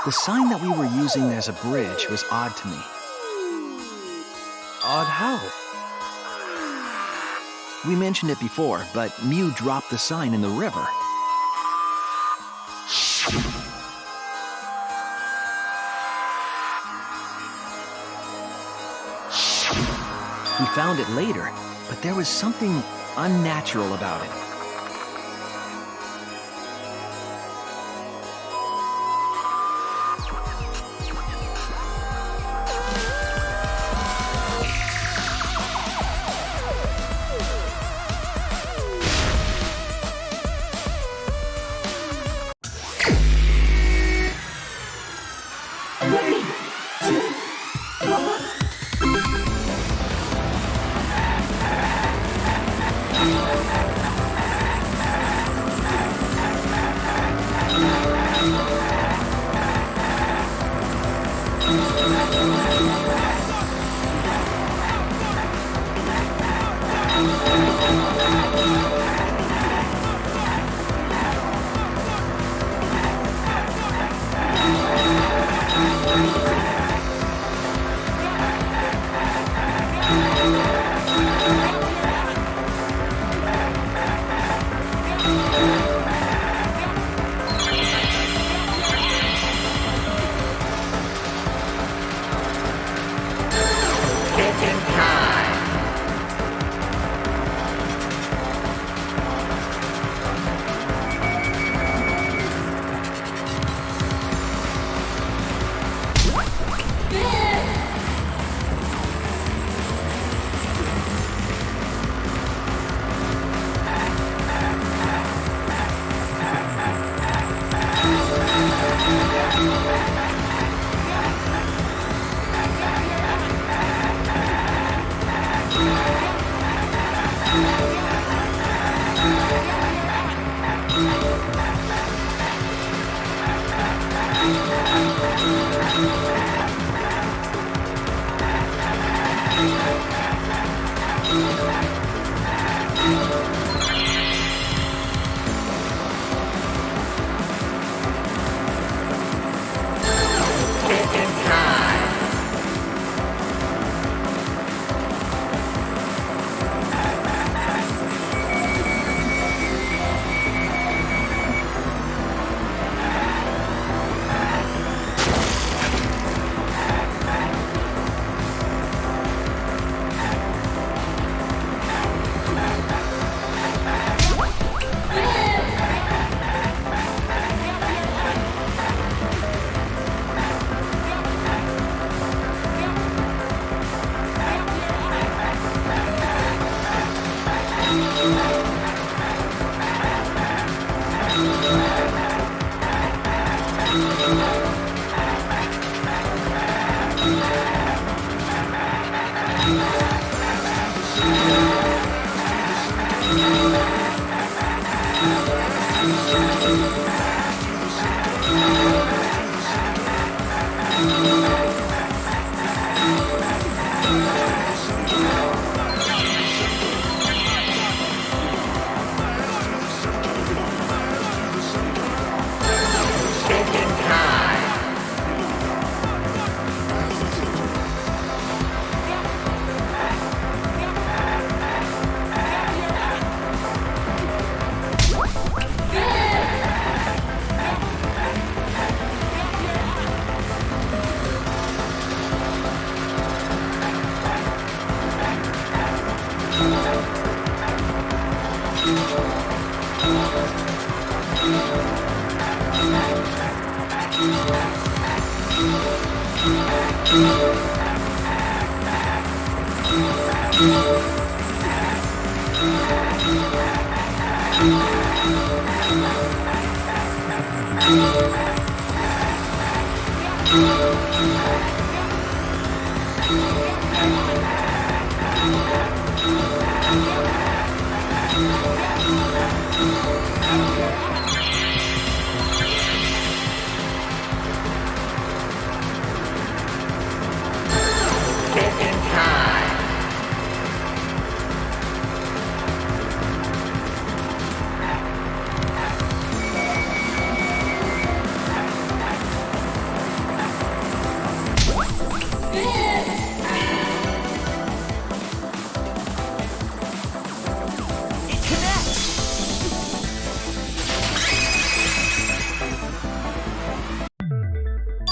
The sign that we were using as a bridge was odd to me. Odd how? We mentioned it before, but Mew dropped the sign in the river. We found it later, but there was something unnatural about it.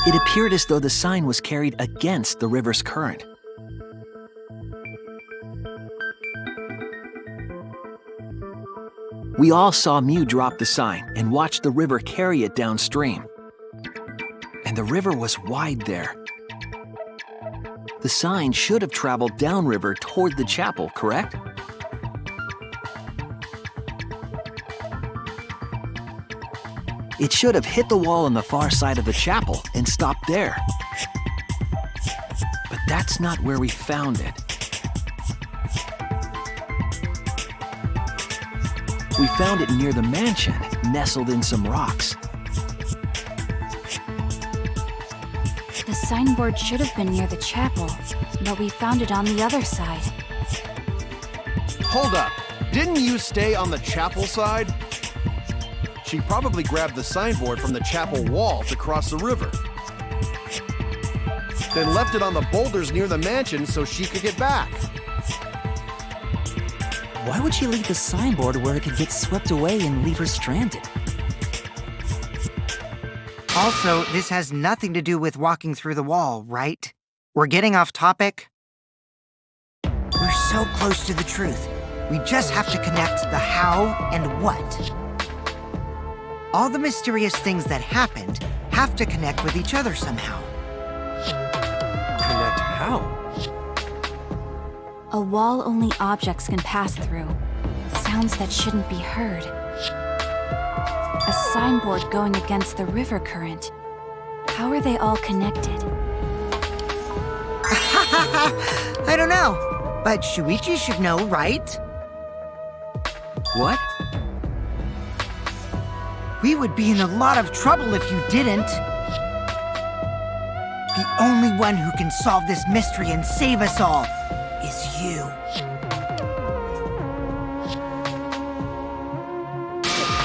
It appeared as though the sign was carried against the river's current. We all saw Mew drop the sign and watch the river carry it downstream. And the river was wide there. The sign should have traveled downriver toward the chapel, correct? It should have hit the wall on the far side of the chapel and stopped there. But that's not where we found it. We found it near the mansion, nestled in some rocks. The signboard should have been near the chapel, but we found it on the other side. Hold up. Didn't you stay on the chapel side? She probably grabbed the signboard from the chapel wall to cross the river. Then left it on the boulders near the mansion so she could get back. Why would she leave the signboard where it could get swept away and leave her stranded? Also, this has nothing to do with walking through the wall, right? We're getting off topic. We're so close to the truth. We just have to connect the how and what. All the mysterious things that happened have to connect with each other somehow. Connect how? A wall only objects can pass through. Sounds that shouldn't be heard. A signboard going against the river current. How are they all connected? I don't know, but Shuichi should know, right? What? We would be in a lot of trouble if you didn't. The only one who can solve this mystery and save us all is you.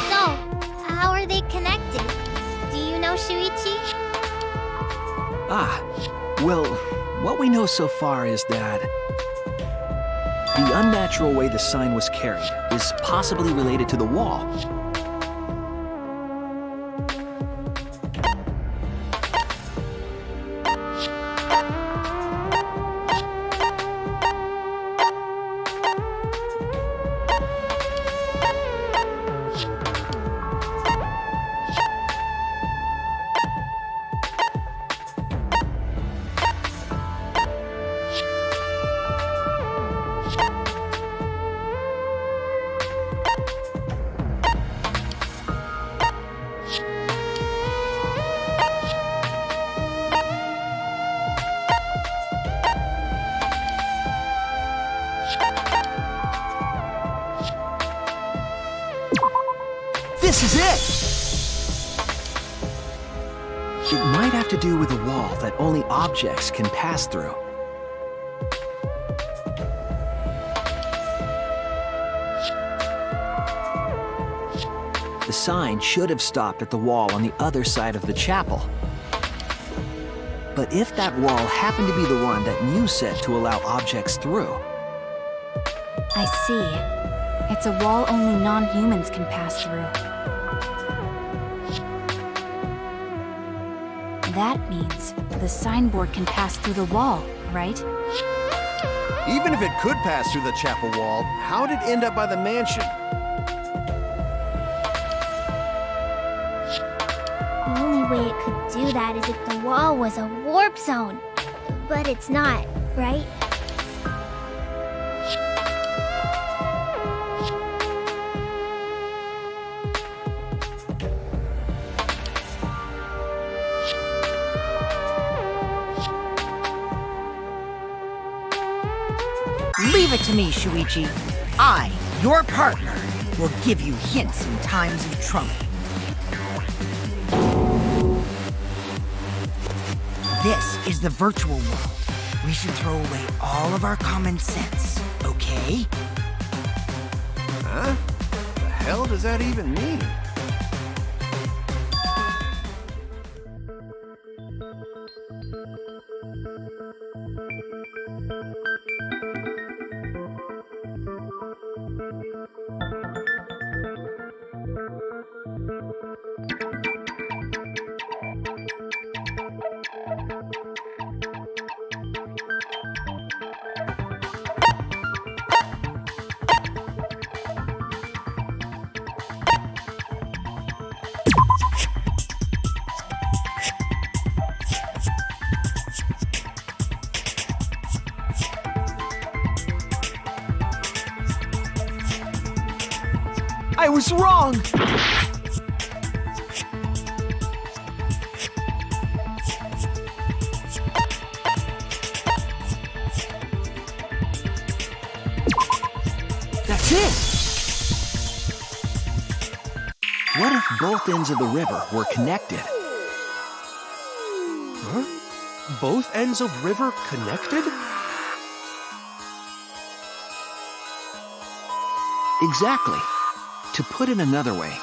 So, how are they connected? Do you know, Shuichi? Well, what we know so far is that the unnatural way the sign was carried is possibly related to the wall. This is it! It might have to do with a wall that only objects can pass through. The sign should have stopped at the wall on the other side of the chapel. But if that wall happened to be the one that Mew set to allow objects through... I see. It's a wall only non-humans can pass through. That means the signboard can pass through the wall, right? Even if it could pass through the chapel wall, how did it end up by the mansion? The only way it could do that is if the wall was a warp zone. But it's not, right? Leave it to me, Shuichi. I, your partner, will give you hints in times of trouble. This is the virtual world. We should throw away all of our common sense, okay? Huh? The hell does that even mean? I was wrong! That's it! What if both ends of the river were connected? Huh? Both ends of river connected? Exactly. To put it another way,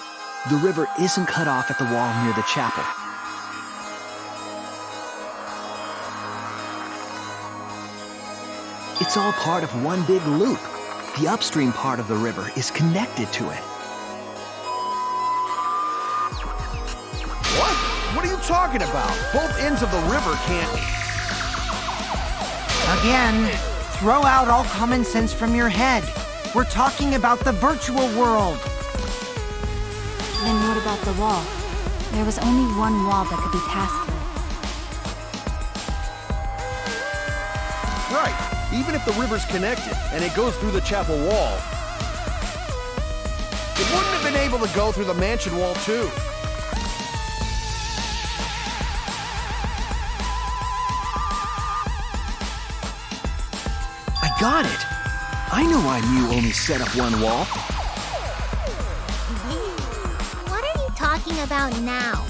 the river isn't cut off at the wall near the chapel. It's all part of one big loop. The upstream part of the river is connected to it. What? What are you talking about? Both ends of the river can't... Again, throw out all common sense from your head. We're talking about the virtual world. Then what about the wall? There was only one wall that could be passed through. Right. Even if the river's connected and it goes through the chapel wall, it wouldn't have been able to go through the mansion wall too. I got it! I know why Mew only set up one wall. What are you talking about now?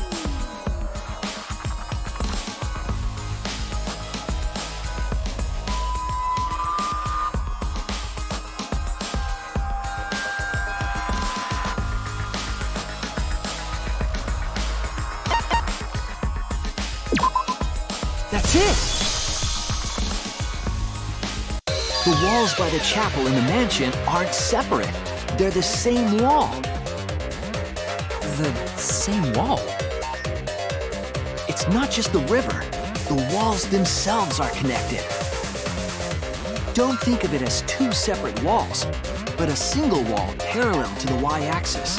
That's it! The walls by the chapel and the mansion aren't separate. They're the same wall. The same wall? It's not just the river. The walls themselves are connected. Don't think of it as two separate walls, but a single wall parallel to the y-axis.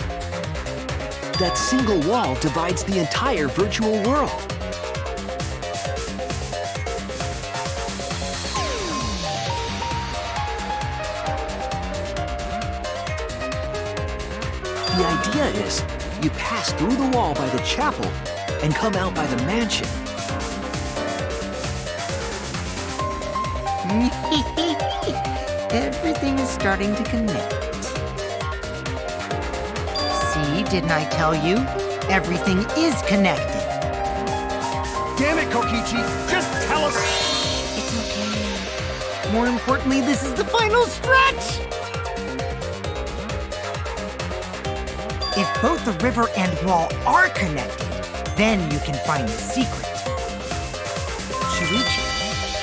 That single wall divides the entire virtual world. The idea is, you pass through the wall by the chapel and come out by the mansion. Everything is starting to connect. See, Didn't I tell you? Everything is connected. Damn it, Kokichi! Just tell us! It's okay. More importantly, this is the final stretch! If both the river and wall are connected, then you can find the secret. Shuichi,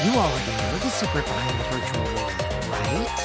you already know the secret behind the virtual world, right?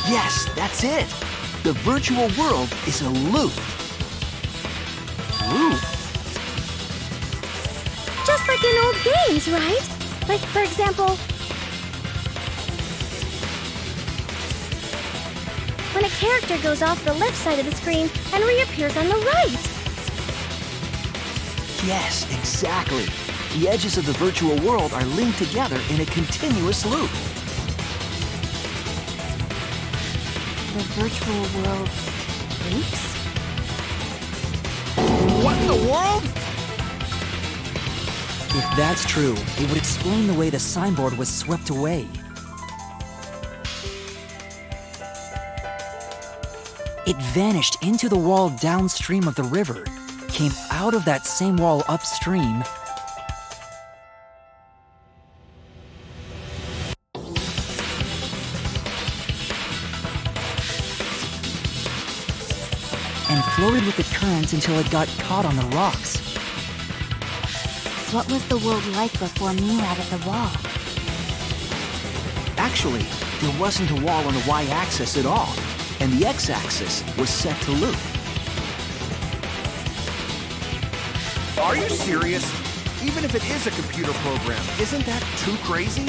Yes, that's it. The virtual world is a loop. Loop? Just like in old games, right? Like, for example, when a character goes off the left side of the screen and reappears on the right. Yes, exactly. The edges of the virtual world are linked together in a continuous loop. The virtual world loops? What in the world? If that's true, it would explain the way the signboard was swept away. It vanished into the wall downstream of the river, came out of that same wall upstream, and floated with the current until it got caught on the rocks. What was the world like before Mew added the wall? Actually, there wasn't a wall on the y-axis at all, and the x-axis was set to loop. Are you serious? Even if it is a computer program, isn't that too crazy?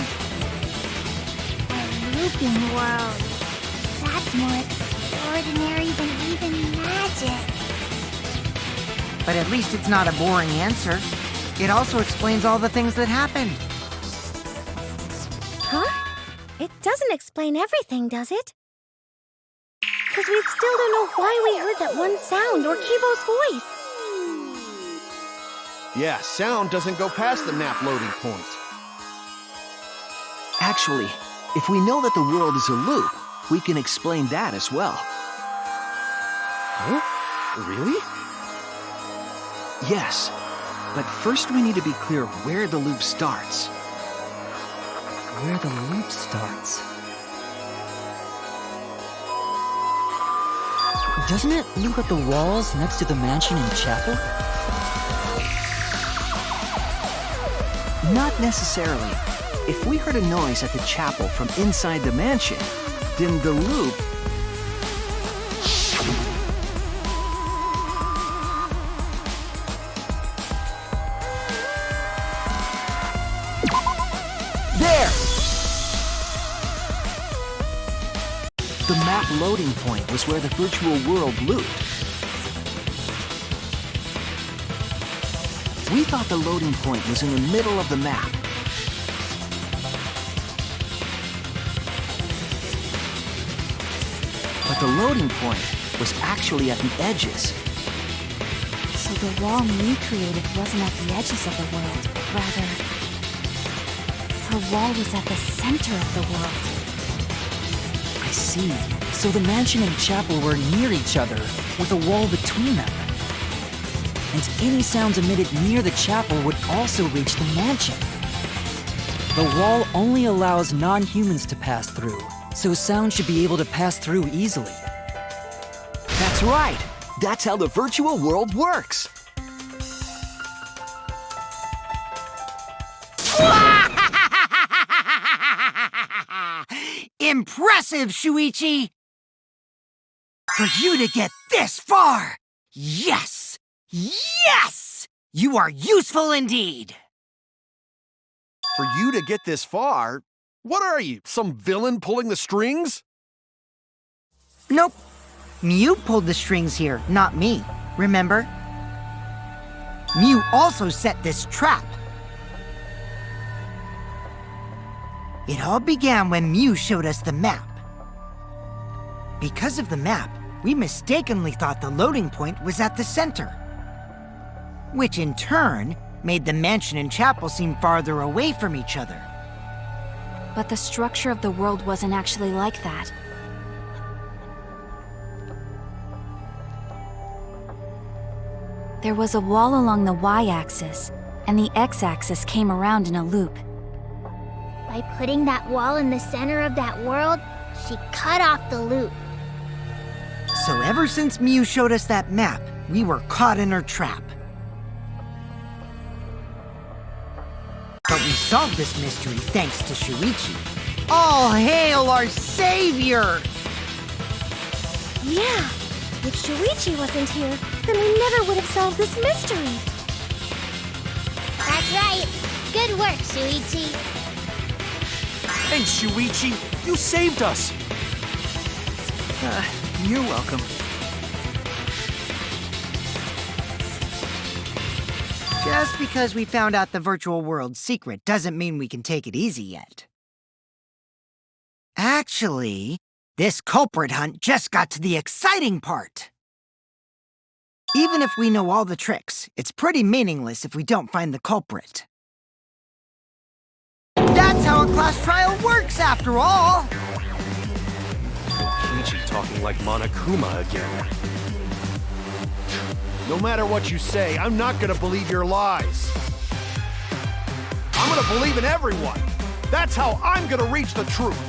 A looping world. That's more extraordinary than even magic. But at least it's not a boring answer. It also explains all the things that happened. Huh? It doesn't explain everything, does it? Because we still don't know why we heard that one sound or Kivo's voice. Yeah, sound doesn't go past the map loading point. Actually, if we know that the world is a loop, we can explain that as well. Huh? Really? Yes, but first we need to be clear where the loop starts. Where the loop starts. Doesn't it loop at the walls next to the mansion and chapel? Not necessarily. If we heard a noise at the chapel from inside the mansion, then the loop... There! The map loading point was where the virtual world looped. We thought the loading point was in the middle of the map. But the loading point was actually at the edges. So the wall Mew created wasn't at the edges of the world. Rather, her wall was at the center of the world. I see. So the mansion and chapel were near each other, with a wall between them. And any sounds emitted near the chapel would also reach the mansion. The wall only allows non-humans to pass through, so sound should be able to pass through easily. That's right! That's how the virtual world works! Impressive, Shuichi! For you to get this far! Yes! Yes! You are useful indeed! For you to get this far? What are you, some villain pulling the strings? Nope. Mew pulled the strings here, not me. Remember? Mew also set this trap. It all began when Mew showed us the map. Because of the map, we mistakenly thought the loading point was at the center, which in turn made the mansion and chapel seem farther away from each other. But the structure of the world wasn't actually like that. There was a wall along the y-axis, and the x-axis came around in a loop. By putting that wall in the center of that world, she cut off the loop. So ever since Mew showed us that map, we were caught in her trap. But we solved this mystery thanks to Shuichi. All hail our savior! Yeah, if Shuichi wasn't here, then we never would have solved this mystery. That's right. Good work, Shuichi. Thanks, Shuichi. You saved us. You're welcome. Just because we found out the virtual world's secret doesn't mean we can take it easy yet. Actually, this culprit hunt just got to the exciting part. Even if we know all the tricks, it's pretty meaningless if we don't find the culprit. That's how a class trial works, after all! Kiichi talking like Monokuma again. No matter what you say, I'm not gonna believe your lies. I'm gonna believe in everyone. That's how I'm gonna reach the truth.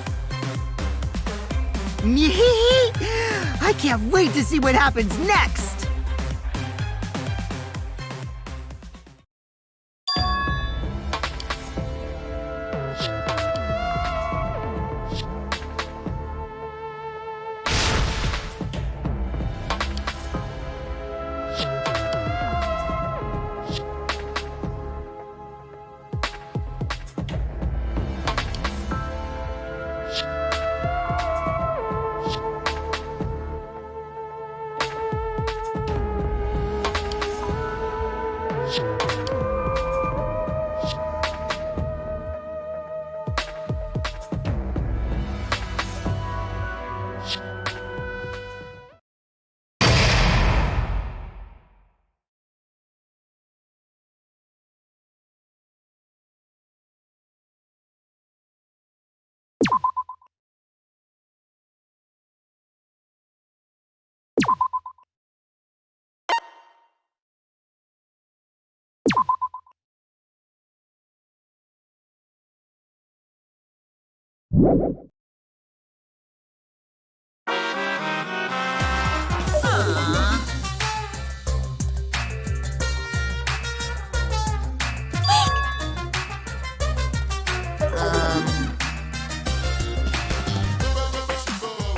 I can't wait to see what happens next!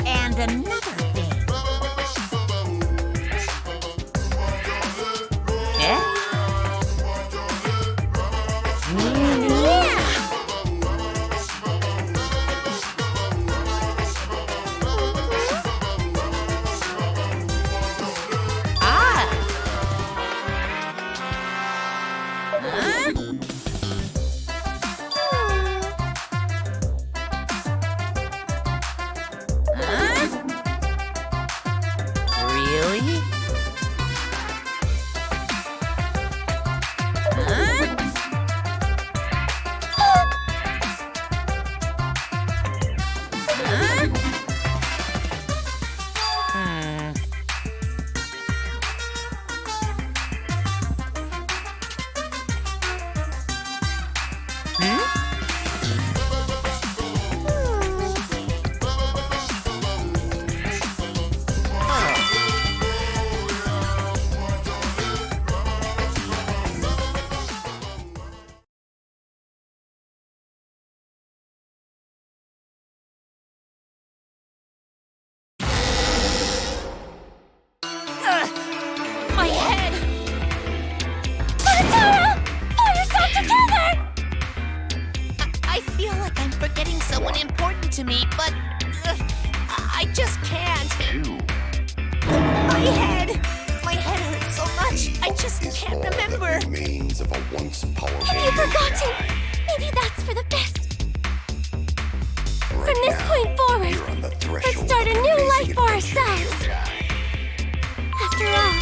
And another thing. Yeah? Really? My head! Pull yourself together! I feel like I'm forgetting someone important to me, but I just can't. My head! My head hurts so much. I just can't remember. The remains of a once powerful. Have you forgotten? Maybe that's for the best. From this point forward, You're on the let's threshold start a of new amazing life for adventure. ourselves. After all,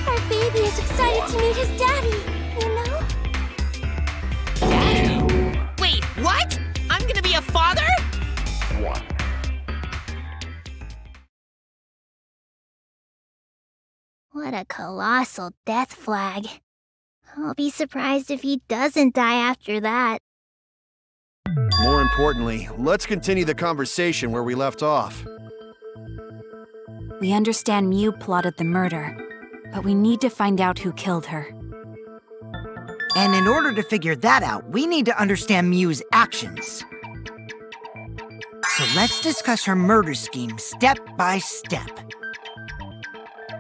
our baby is excited to meet his daddy, you know? Daddy? Wait, what? I'm gonna be a father? What a colossal death flag. I'll be surprised if he doesn't die after that. More importantly, let's continue the conversation where we left off. We understand Mew plotted the murder, but we need to find out who killed her. And in order to figure that out, we need to understand Mew's actions. So let's discuss her murder scheme step by step.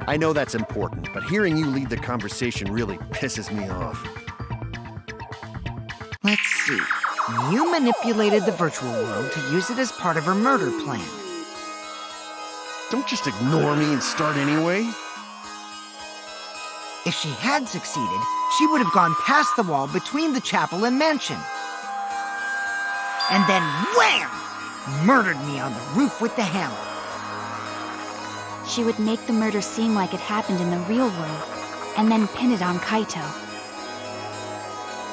I know that's important, but hearing you lead the conversation really pisses me off. Let's see. Mew manipulated the virtual world to use it as part of her murder plan. Don't just ignore me and start anyway. If she had succeeded, she would have gone past the wall between the chapel and mansion. And then wham! Murdered me on the roof with the hammer. She would make the murder seem like it happened in the real world, and then pin it on Kaito.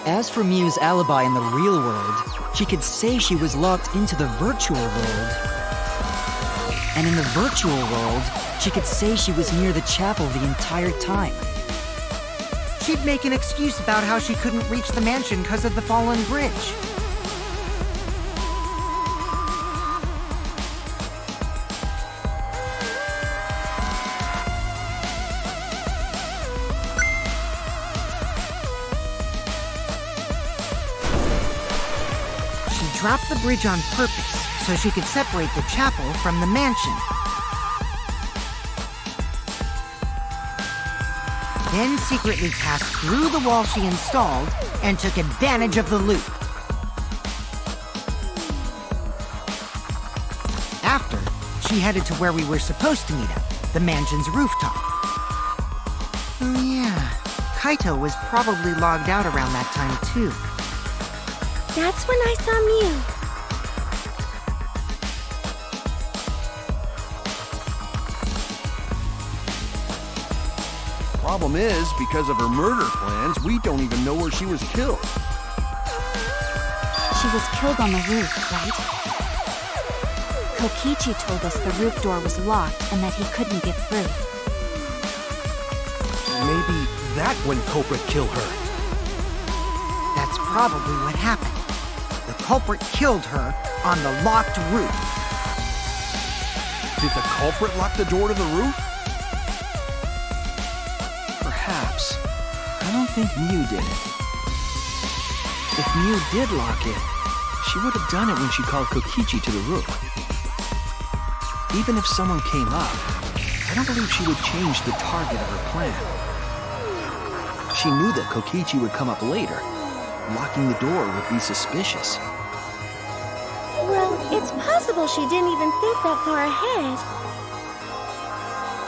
As for Mew's alibi in the real world, she could say she was locked into the virtual world. And in the virtual world, she could say she was near the chapel the entire time. She'd make an excuse about how she couldn't reach the mansion because of the fallen bridge. She dropped the bridge on purpose so she could separate the chapel from the mansion. Then secretly passed through the wall she installed and took advantage of the loop. After, she headed to where we were supposed to meet up, the mansion's rooftop. Oh yeah, Kaito was probably logged out around that time too. That's when I saw Mew. Problem is, because of her murder plans, we don't even know where she was killed. She was killed on the roof, right? Kokichi told us the roof door was locked and that he couldn't get through. Maybe that when culprit killed her. That's probably what happened. The culprit killed her on the locked roof. Did the culprit lock the door to the roof? Perhaps. I don't think Mew did it. If Mew did lock it, she would have done it when she called Kokichi to the roof. Even if someone came up, I don't believe she would change the target of her plan. She knew that Kokichi would come up later. Locking the door would be suspicious. Well, it's possible she didn't even think that far ahead.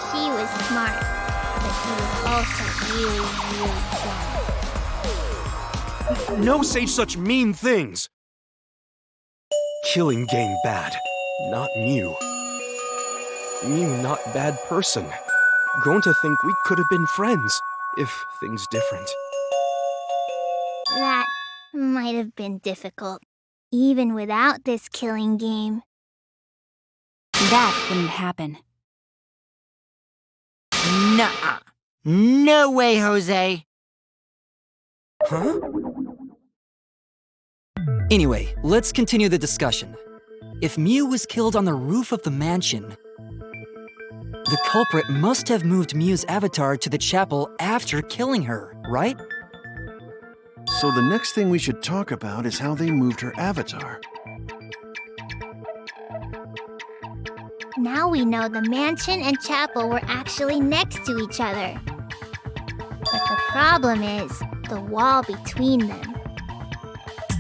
She was smart, but she was also really, really dumb. No say such mean things! Killing game bad, not Mew. Mew not bad person. Going to think we could have been friends, if things different. That might have been difficult, even without this killing game. That wouldn't happen. Nuh-uh. No way, Jose. Huh? Anyway, let's continue the discussion. If Mew was killed on the roof of the mansion, the culprit must have moved Mew's avatar to the chapel after killing her, right? So the next thing we should talk about is how they moved her avatar. Now we know the mansion and chapel were actually next to each other. But the problem is the wall between them.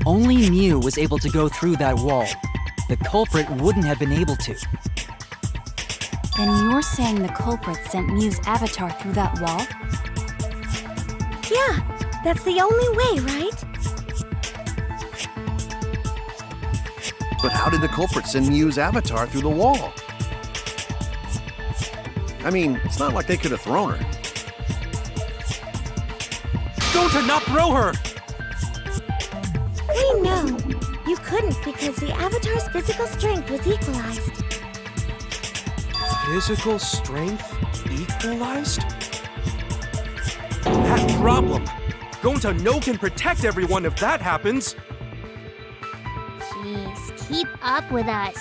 Only Mew was able to go through that wall. The culprit wouldn't have been able to. Then you're saying the culprit sent Mew's avatar through that wall? Yeah, that's the only way, right? But how did the culprit send Mew's avatar through the wall? I mean, it's not like they could have thrown her. Don't not throw her! We know. You couldn't because the avatar's physical strength was equalized. Physical strength equalized? That problem! Gonta no can protect everyone if that happens! Jeez, keep up with us.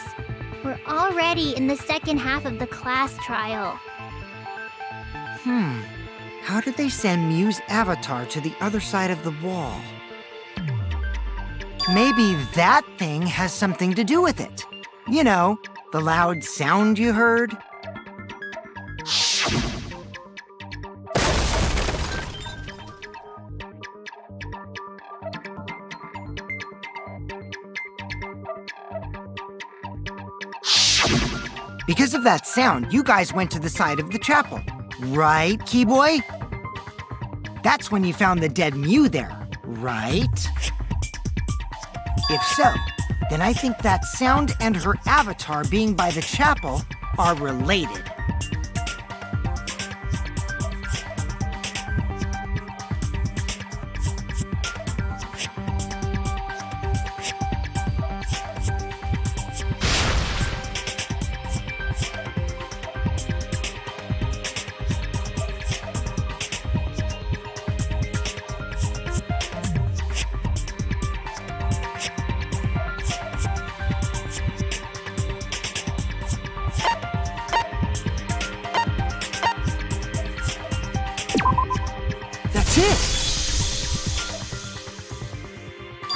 We're already in the second half of the class trial. How did they send Mew's avatar to the other side of the wall? Maybe that thing has something to do with it. You know, the loud sound you heard. Because of that sound, you guys went to the side of the chapel. Right, Keyboy? That's when you found the dead Mew there, right? If so, then I think that sound and her avatar being by the chapel are related.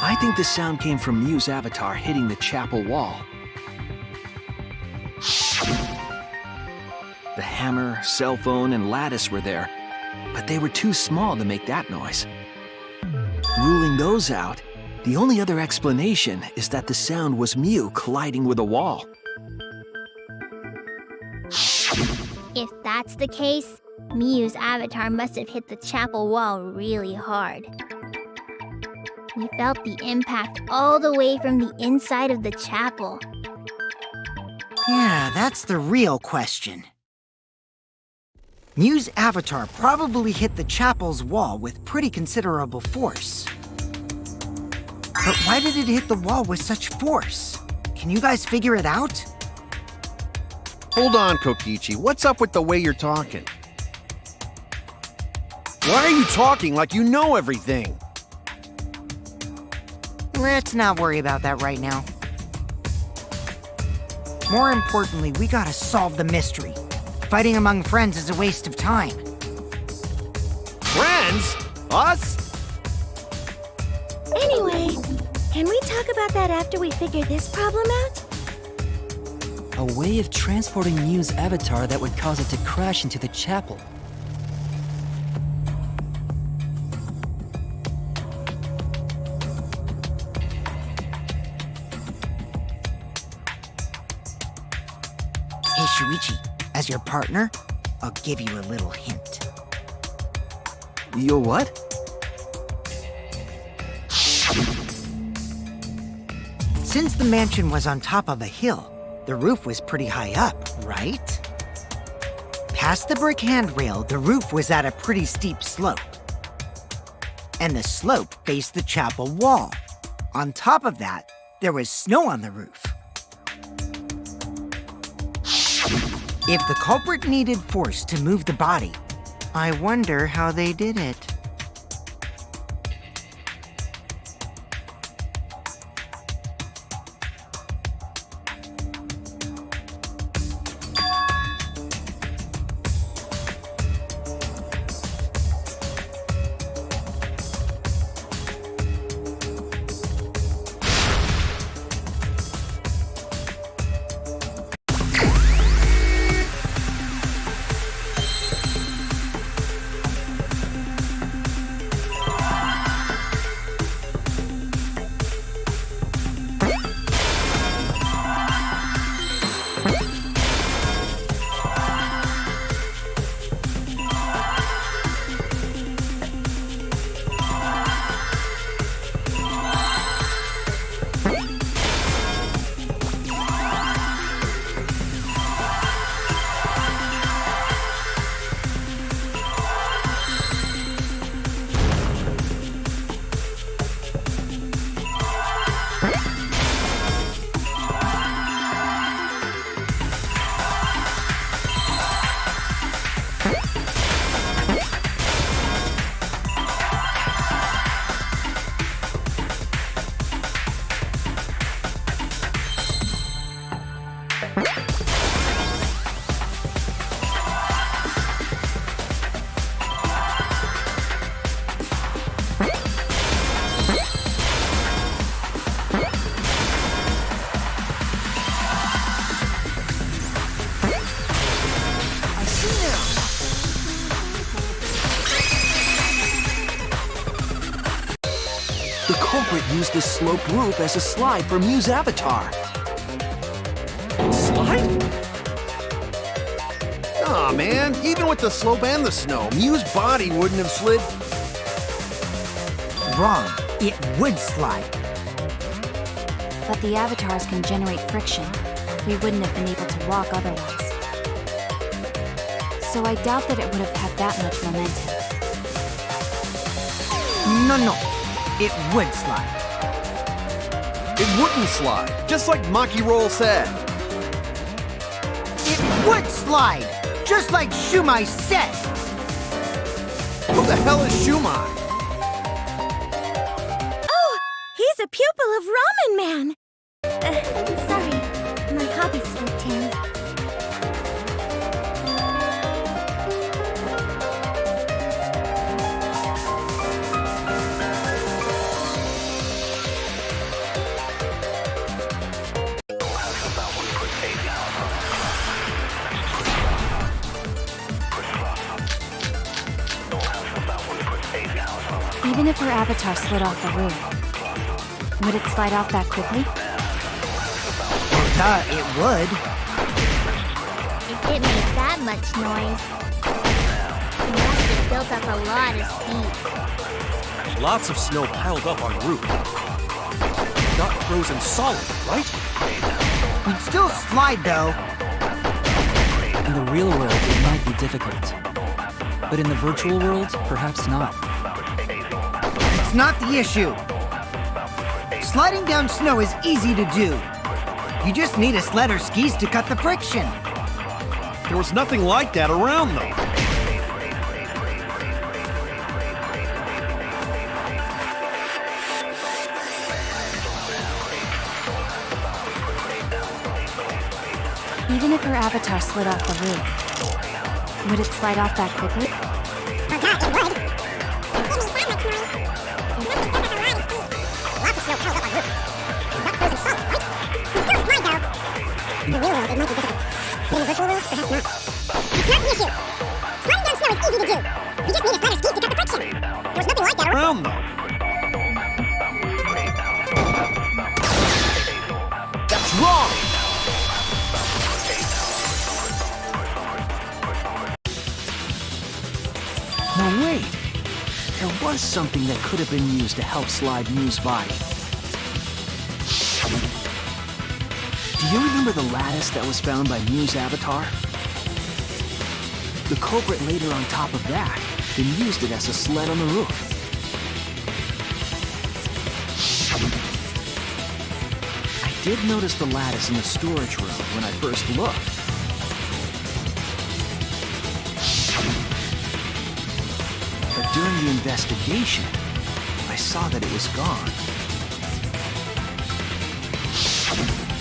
I think the sound came from Mew's avatar hitting the chapel wall. The hammer, cell phone, and lattice were there, but they were too small to make that noise. Ruling those out, the only other explanation is that the sound was Mew colliding with a wall. If that's the case, Mew's avatar must have hit the chapel wall really hard. We felt the impact all the way from the inside of the chapel. Yeah, that's the real question. Mew's avatar probably hit the chapel's wall with pretty considerable force. But why did it hit the wall with such force? Can you guys figure it out? Hold on, Kokichi. What's up with the way you're talking? Why are you talking like you know everything? Let's not worry about that right now. More importantly, we gotta solve the mystery. Fighting among friends is a waste of time. Friends? Us? Anyway, can we talk about that after we figure this problem out? A way of transporting Miu's avatar that would cause it to crash into the chapel. Hey, Shuichi, as your partner, I'll give you a little hint. Your what? Since the mansion was on top of a hill, the roof was pretty high up, right? Past the brick handrail, the roof was at a pretty steep slope. And the slope faced the chapel wall. On top of that, there was snow on the roof. If the culprit needed force to move the body, I wonder how they did it. The culprit used the sloped roof as a slide for Miu's avatar. Slide? Aw, man. Even with the slope and the snow, Miu's body wouldn't have slid. Wrong. It would slide. But the avatars can generate friction. We wouldn't have been able to walk otherwise. So I doubt that it would have had that much momentum. No. It would slide. It wouldn't slide, just like Maki Roll said. It would slide, just like Shumai said. Who the hell is Shumai? Oh, he's a pupil of Ramen Man. Sorry, my hobby slipped in. Even if her avatar slid off the roof, would it slide off that quickly? It would. It didn't make that much noise. It must have built up a lot of speed. Lots of snow piled up on the roof. Not frozen solid, right? We'd still slide, though. In the real world, it might be difficult. But in the virtual world, perhaps not. It's not the issue. Sliding down snow is easy to do. You just need a sled or skis to cut the friction. There was nothing like that around, though. her avatar slid off the roof, would it slide off that quickly? Oh god, it would. Give me that much noise. Lots of snow piled up on roof. Rock frozen solid, right? It still slide though. In the real world, it might be difficult. But in the virtual world, perhaps not. It's not the issue. Sliding down snow is easy to do. You just need a slider ski to cut the friction. There's nothing like that Around though. That's wrong! Now wait! There was something that could have been used to help slide Miu's body. Do you remember the lattice that was found by Miu's avatar? The culprit laid her on top of that, then used it as a sled on the roof. I did notice the lattice in the storage room when I first looked. But during the investigation, I saw that it was gone.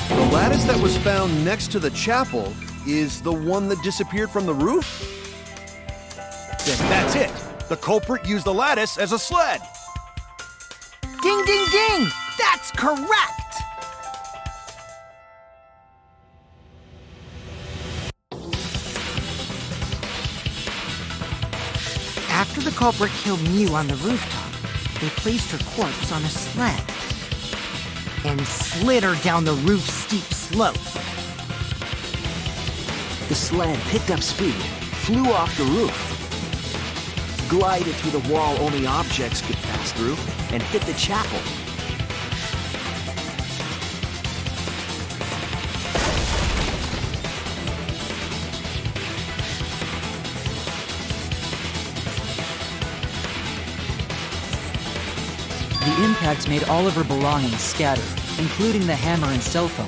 The lattice that was found next to the chapel is the one that disappeared from the roof? Then that's it. The culprit used the lattice as a sled. Ding, ding, ding! That's correct! After the culprit killed Miu on the rooftop, they placed her corpse on a sled and slid her down the roof's steep slope. The sled picked up speed, flew off the roof, glided through the wall only objects could pass through, and hit the chapel. The impact made all of her belongings scatter, including the hammer and cell phone.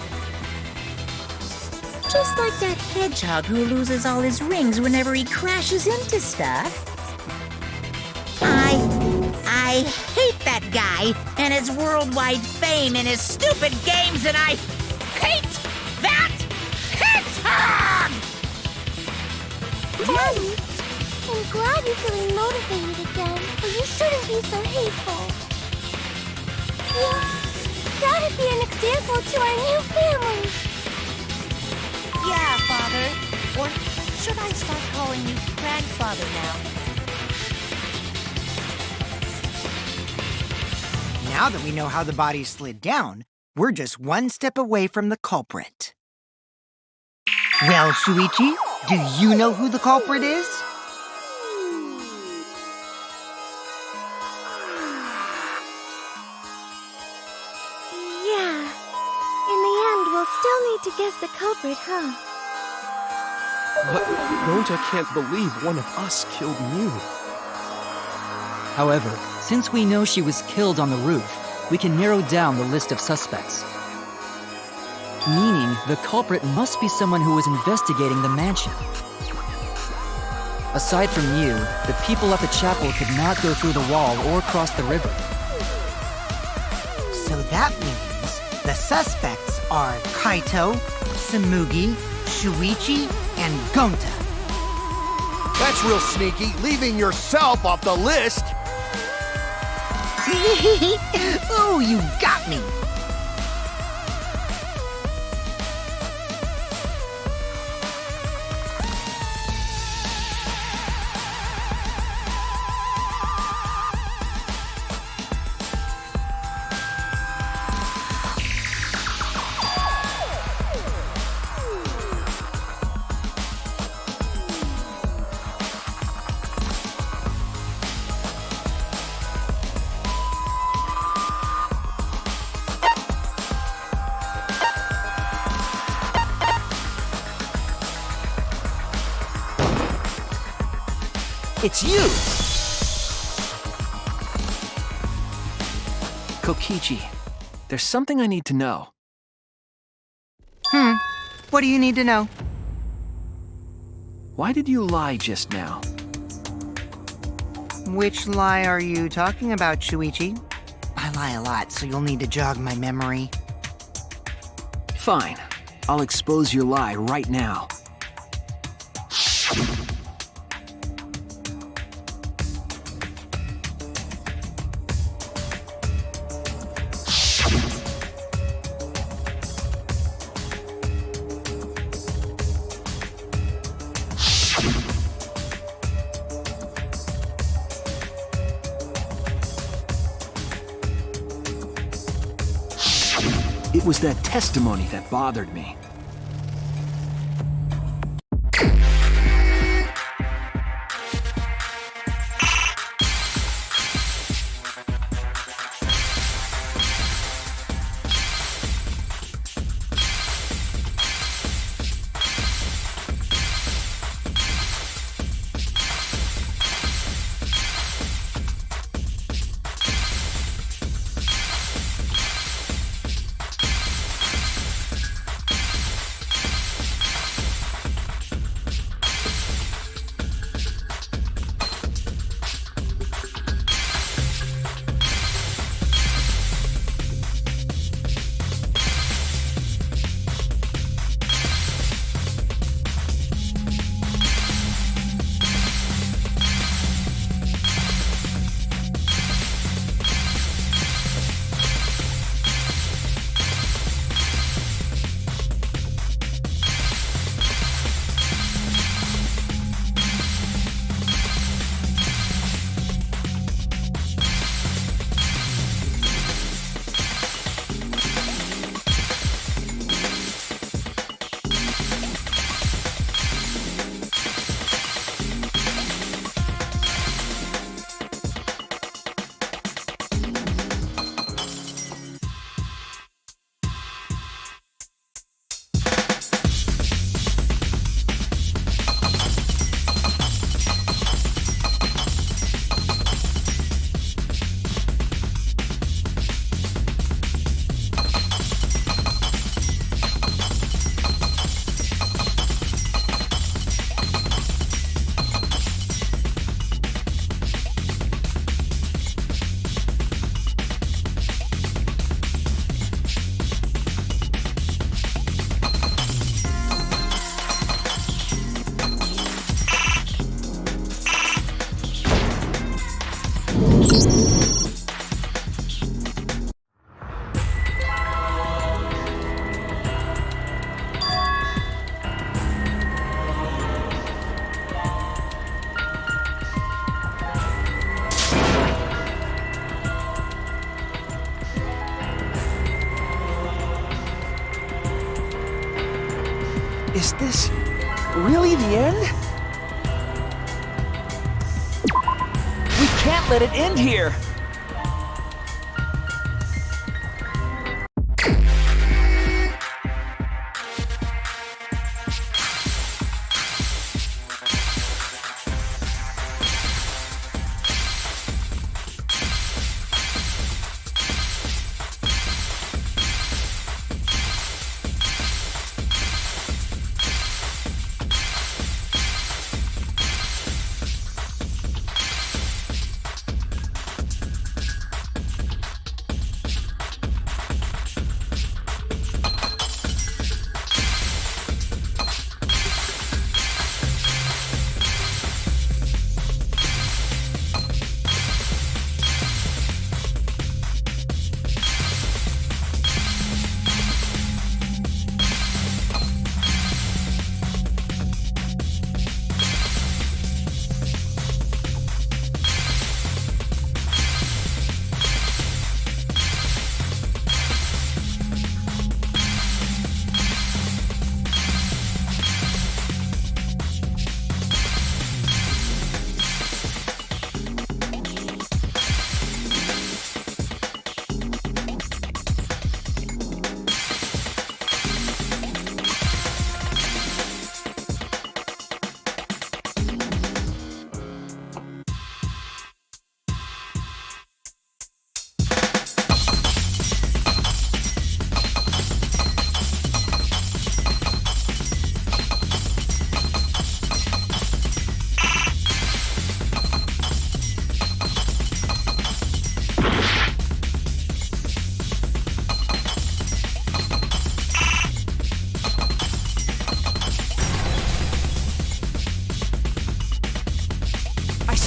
Just like that hedgehog who loses all his rings whenever he crashes into stuff. I hate that guy and his worldwide fame and his stupid games, and I hate that hedgehog! Daddy, I'm glad you're feeling motivated again, but you shouldn't be so hateful. Yeah, that'd be an example to our new family. Yeah, Father. Or should I start calling you grandfather now? Now that we know how the body slid down, we're just one step away from the culprit. Well, Shuichi, do you know who the culprit is? Yeah. In the end, we'll still need to guess the culprit, huh? But Gonta can't believe one of us killed Miu. However, since we know she was killed on the roof, we can narrow down the list of suspects. Meaning, the culprit must be someone who was investigating the mansion. Aside from you, the people at the chapel could not go through the wall or cross the river. So that means the suspects are Kaito, Samugi, Shuichi, and Gonta. That's real sneaky, leaving yourself off the list. Ooh, you got me! It's you! Kokichi, there's something I need to know. What do you need to know? Why did you lie just now? Which lie are you talking about, Shuichi? I lie a lot, so you'll need to jog my memory. Fine. I'll expose your lie right now. It was that testimony that bothered me. Is this really the end? We can't let it end here!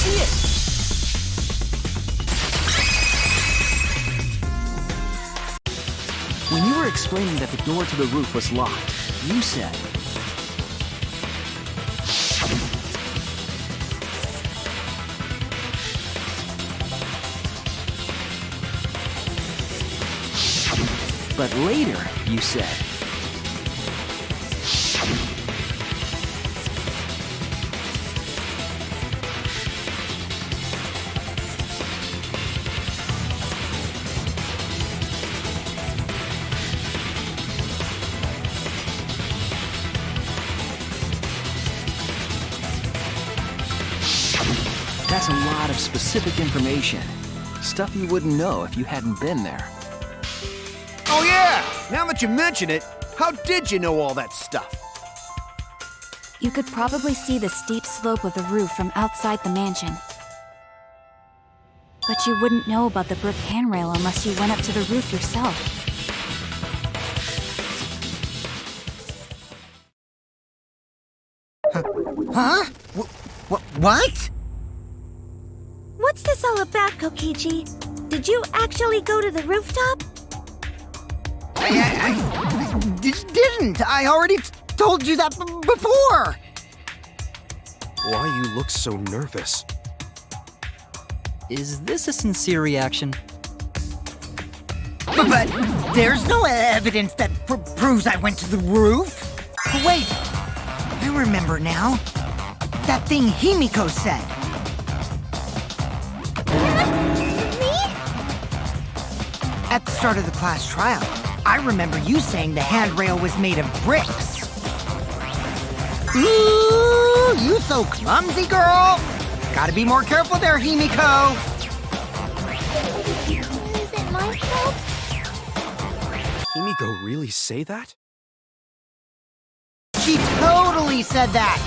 see it! When you were explaining that the door to the roof was locked, you said... But later, you said... That's a lot of specific information. Stuff you wouldn't know if you hadn't been there. Oh yeah! Now that you mention it, how did you know all that stuff? You could probably see the steep slope of the roof from outside the mansion. But you wouldn't know about the brick handrail unless you went up to the roof yourself. Huh? What? What's this all about, Kokichi? Did you actually go to the rooftop? I didn't. I already told you that before. Why you look so nervous? Is this a sincere reaction? But there's no evidence that proves I went to the roof. Wait, I remember now. That thing Himiko said. At the start of the class trial, I remember you saying the handrail was made of bricks. Ooh, you so clumsy, girl. Gotta be more careful there, Himiko. Is it my fault? Himiko really say that? She totally said that.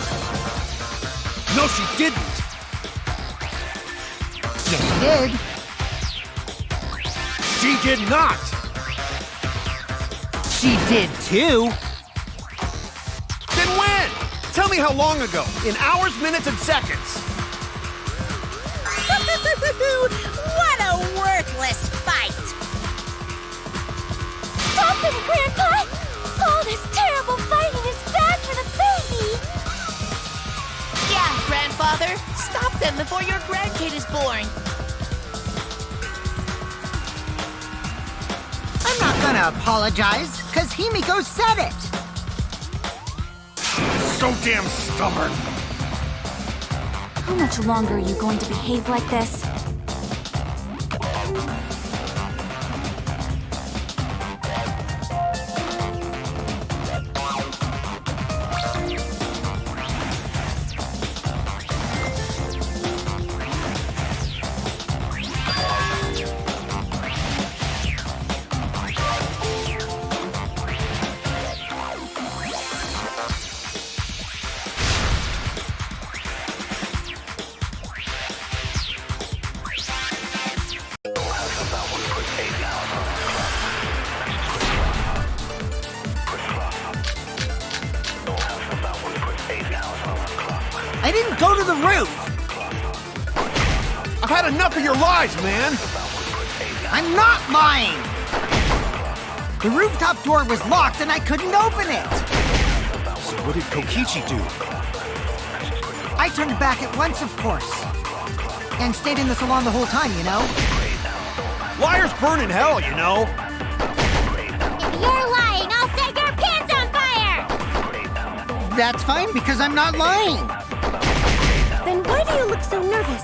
No, she didn't! Yes, she did. She did not! She did too. Then when? Tell me how long ago. In hours, minutes, and seconds. What a worthless fight! Stop him, Grandpa! All this terrible fighting is bad for the baby! Yeah, Grandfather! Stop them before your grandkid is born! I'm not gonna apologize, because Himiko said it. So damn stubborn. How much longer are you going to behave like this? I didn't go to the roof. I've had enough of your lies, man! I'm not lying. The rooftop door was locked and I couldn't open it. So what did Kokichi do? I turned back at once, of course. And stayed in the salon the whole time, you know? Liars burn in hell, you know? If you're lying, I'll set your pants on fire! That's fine, because I'm not lying. Then why do you look so nervous?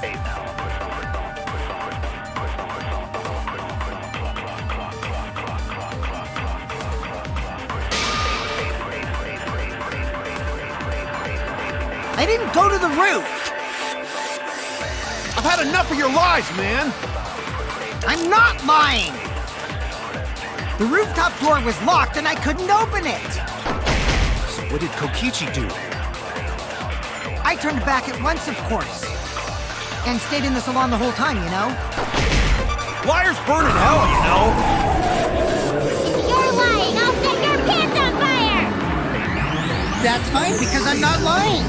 I didn't go to the roof. I've had enough of your lies, man! I'm not lying. The rooftop door was locked and I couldn't open it. So what did Kokichi do? I turned back at once, of course. And stayed in the salon the whole time, you know? Liars burn in hell, you know? If you're lying, I'll set your pants on fire! That's fine, because I'm not lying.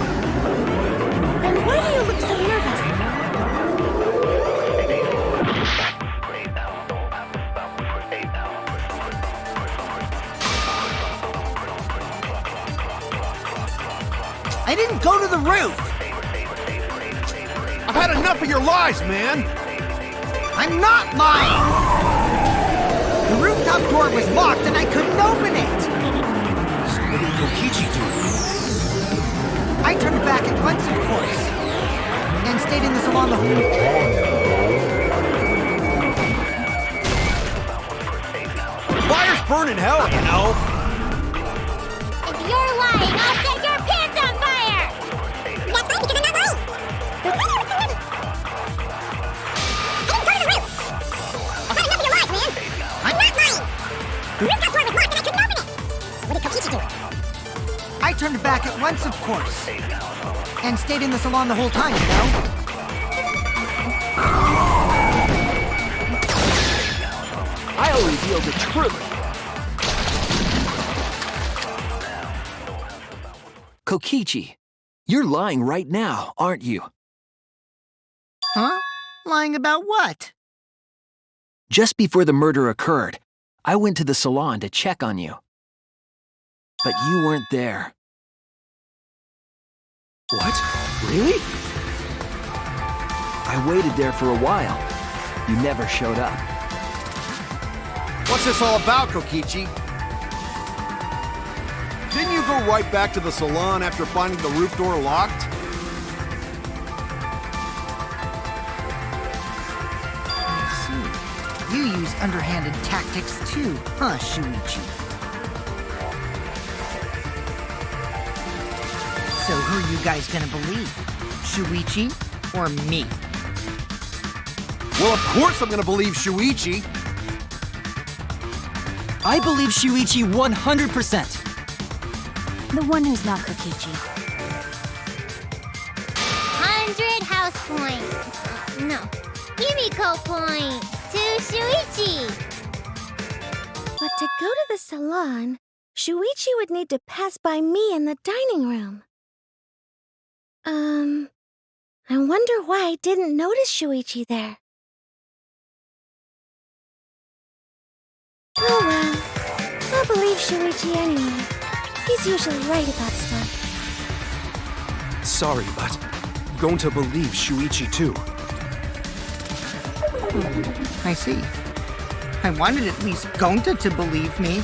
Then why do you look so nervous? go to the roof! I've had enough of your lies, man! I'm not lying! The rooftop door was locked and I couldn't open it! So what did Kokichi do? I turned back at once, of course, and stayed in the salon the whole time. Fire's burning hell, you know? If you're lying, I'll set your pants on fire! That's fine because I'm not lying. But why are you so ready? I didn't go to the roof. I've had enough of your lies, man. I'm not lying. The rooftop door was locked and I couldn't open it. So what did Kokichi do? I turned back at once, of course, and stayed in the salon the whole time, you know? I'll reveal the truth. Kokichi, you're lying right now, aren't you? Huh? Lying about what? Just before the murder occurred, I went to the salon to check on you. But you weren't there. What? Really? I waited there for a while. You never showed up. What's this all about, Kokichi? Didn't you go right back to the salon after finding the roof door locked? I see. You use underhanded tactics too, huh, Shuichi? So who are you guys gonna believe? Shuichi or me? Well, of course I'm gonna believe Shuichi. I believe Shuichi 100%. The one who's not Kokichi. 100 house points. No, Himiko points to Shuichi. But to go to the salon, Shuichi would need to pass by me in the dining room. I wonder why I didn't notice Shuichi there. Oh well, I'll believe Shuichi anyway. He's usually right about stuff. Sorry, but I'm going to believe Shuichi too. I see. I wanted at least Gonta to believe me.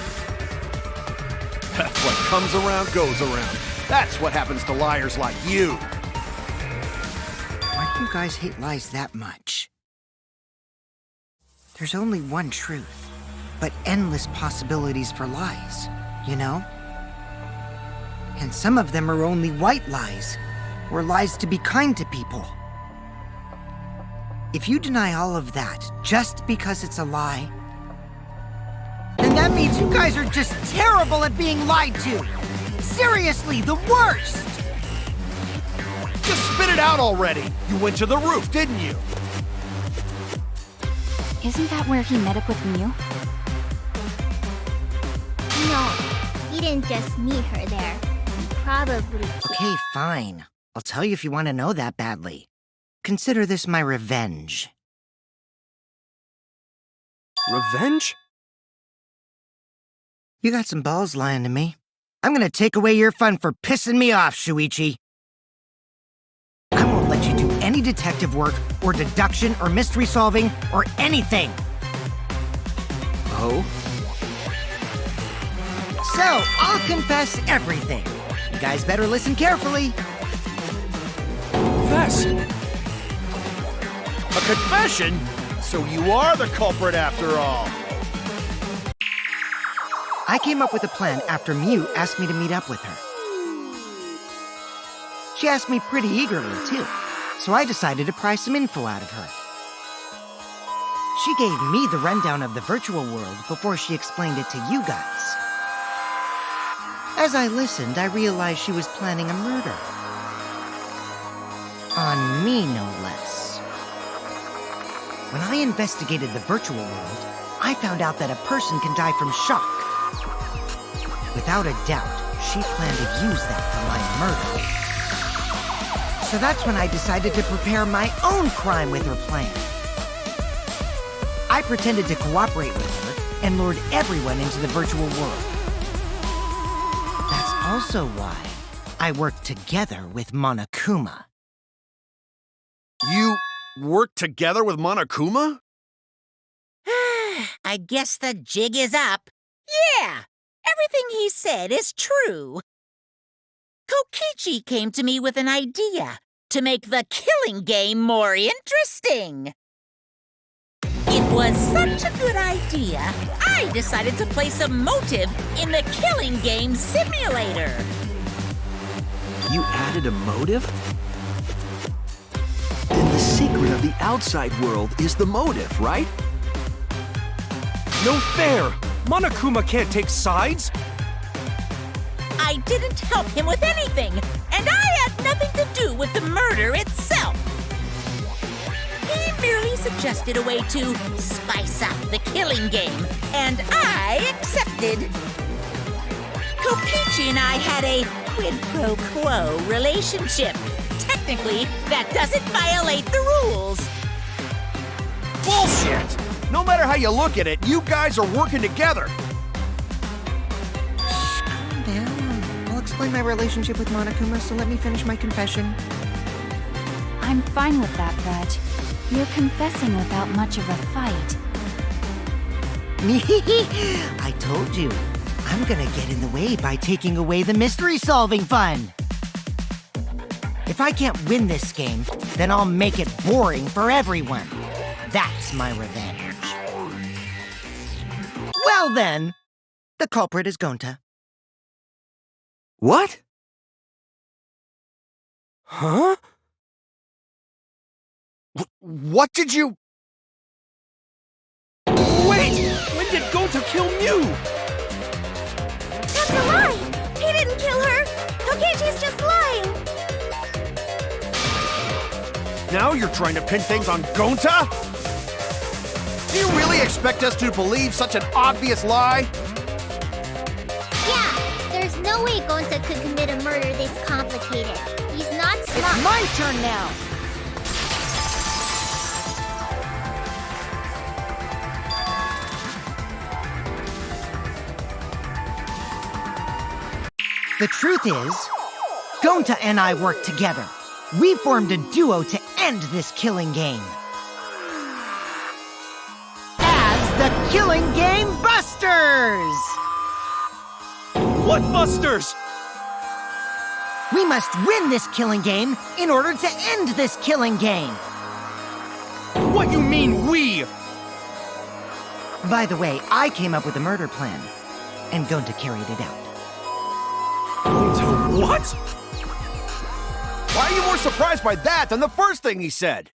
What comes around goes around. That's what happens to liars like you. Why do you guys hate lies that much? There's only one truth, but endless possibilities for lies, you know? And some of them are only white lies, or lies to be kind to people. If you deny all of that just because it's a lie, then that means you guys are just terrible at being lied to. Seriously, the worst! Just spit it out already. You went to the roof, didn't you? Isn't that where he met up with Mew? No, he didn't just meet her there. He probably... Okay, fine. I'll tell you if you want to know that badly. Consider this my revenge. Revenge? You got some balls lying to me. I'm gonna take away your fun for pissing me off, Shuichi. I won't let you do any detective work, or deduction, or mystery solving, or anything. Oh? So, I'll confess everything. You guys better listen carefully. Confess. A confession? So you are the culprit after all. I came up with a plan after Mew asked me to meet up with her. She asked me pretty eagerly, too, so I decided to pry some info out of her. She gave me the rundown of the virtual world before she explained it to you guys. As I listened, I realized she was planning a murder. On me, no less. When I investigated the virtual world, I found out that a person can die from shock. Without a doubt, she planned to use that for my murder. So that's when I decided to prepare my own crime with her plan. I pretended to cooperate with her and lured everyone into the virtual world. That's also why I worked together with Monokuma. You work together with Monokuma? I guess the jig is up. Yeah, everything he said is true. Kokichi came to me with an idea to make the killing game more interesting. It was such a good idea, I decided to place a motive in the killing game simulator. You added a motive? Then the secret of the outside world is the motive, right? No fair! Monokuma can't take sides! I didn't help him with anything, and I had nothing to do with the murder itself. He merely suggested a way to spice up the killing game, and I accepted. Kokichi and I had a quid pro quo relationship. Technically, that doesn't violate the rules. Bullshit! No matter how you look at it, you guys are working together. Calm down. I'll explain my relationship with Monokuma, so let me finish my confession. I'm fine with that, but you're confessing without much of a fight. I told you. I'm gonna get in the way by taking away the mystery-solving fun. If I can't win this game, then I'll make it boring for everyone. That's my revenge. Well then, the culprit is Gonta. What? Huh? What did you... Wait! When did Gonta kill Mew? That's a lie! He didn't kill her! Kokichi's just lying! Now you're trying to pin things on Gonta? Do you really expect us to believe such an obvious lie? Yeah, there's no way Gonta could commit a murder this complicated. He's not smart. It's my turn now. The truth is, Gonta and I worked together. We formed a duo to end this killing game. As the Killing Game Busters! What busters? We must win this killing game in order to end this killing game. What you mean, we? By the way, I came up with a murder plan, and Gonta carried it out. Gonta what? Why are you more surprised by that than the first thing he said?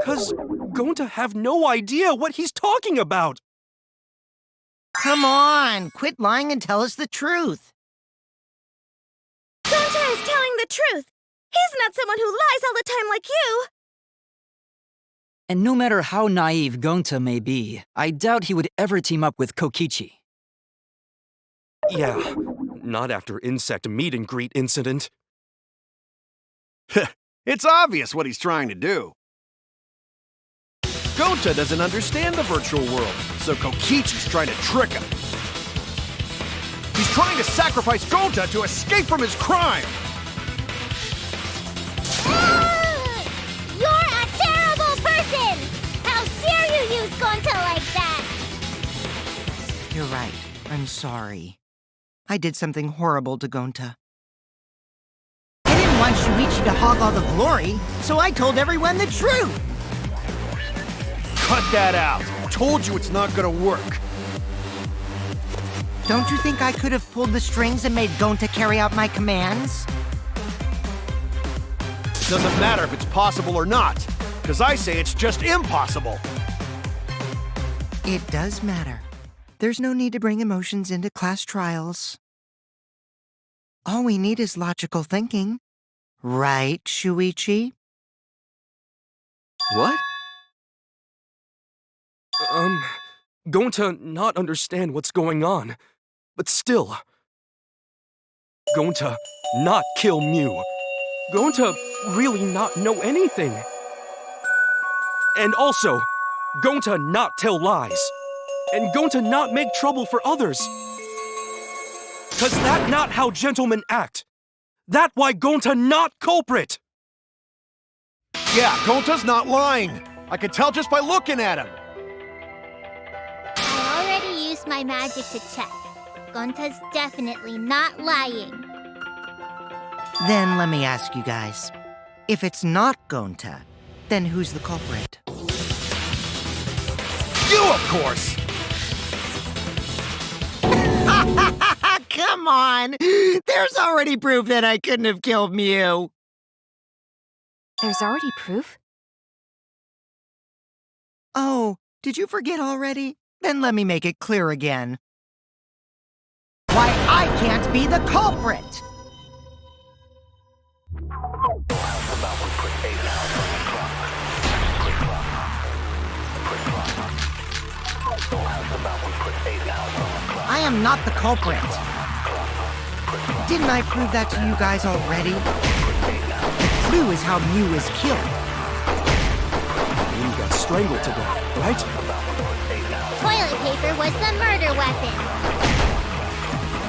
'Cause Gonta have no idea what he's talking about. Come on, quit lying and tell us the truth. Gonta is telling the truth! He's not someone who lies all the time like you! And no matter how naive Gonta may be, I doubt he would ever team up with Kokichi. Yeah, not after insect meet and greet incident. It's obvious what he's trying to do. Gonta doesn't understand the virtual world, so Kokichi's trying to trick him. He's trying to sacrifice Gonta to escape from his crime. You're a terrible person! How dare you use Gonta like that? You're right. I'm sorry. I did something horrible to Gonta. I didn't want Shuichi to hog all the glory, so I told everyone the truth! Cut that out. Told you it's not gonna work. Don't you think I could have pulled the strings and made Gonta carry out my commands? Doesn't matter if it's possible or not, because I say it's just impossible. It does matter. There's no need to bring emotions into class trials. All we need is logical thinking. Right, Shuichi? What? Gonta not understand what's going on, but still. Gonta not kill Mew. Gonta really not know anything. And also, Gonta not tell lies. And Gonta not make trouble for others. 'Cause that not how gentlemen act. That why Gonta not culprit. Yeah, Gonta's not lying. I can tell just by looking at him. I already used my magic to check. Gonta's definitely not lying. Then let me ask you guys. If it's not Gonta, then who's the culprit? You, of course! Come on! There's already proof that I couldn't have killed Mew. There's already proof? Oh, did you forget already? Then let me make it clear again. Why I can't be the culprit! I am not the culprit. Didn't I prove that to you guys already? The clue is how Mew is killed. Mew got strangled to death, right? Toilet paper was the murder weapon.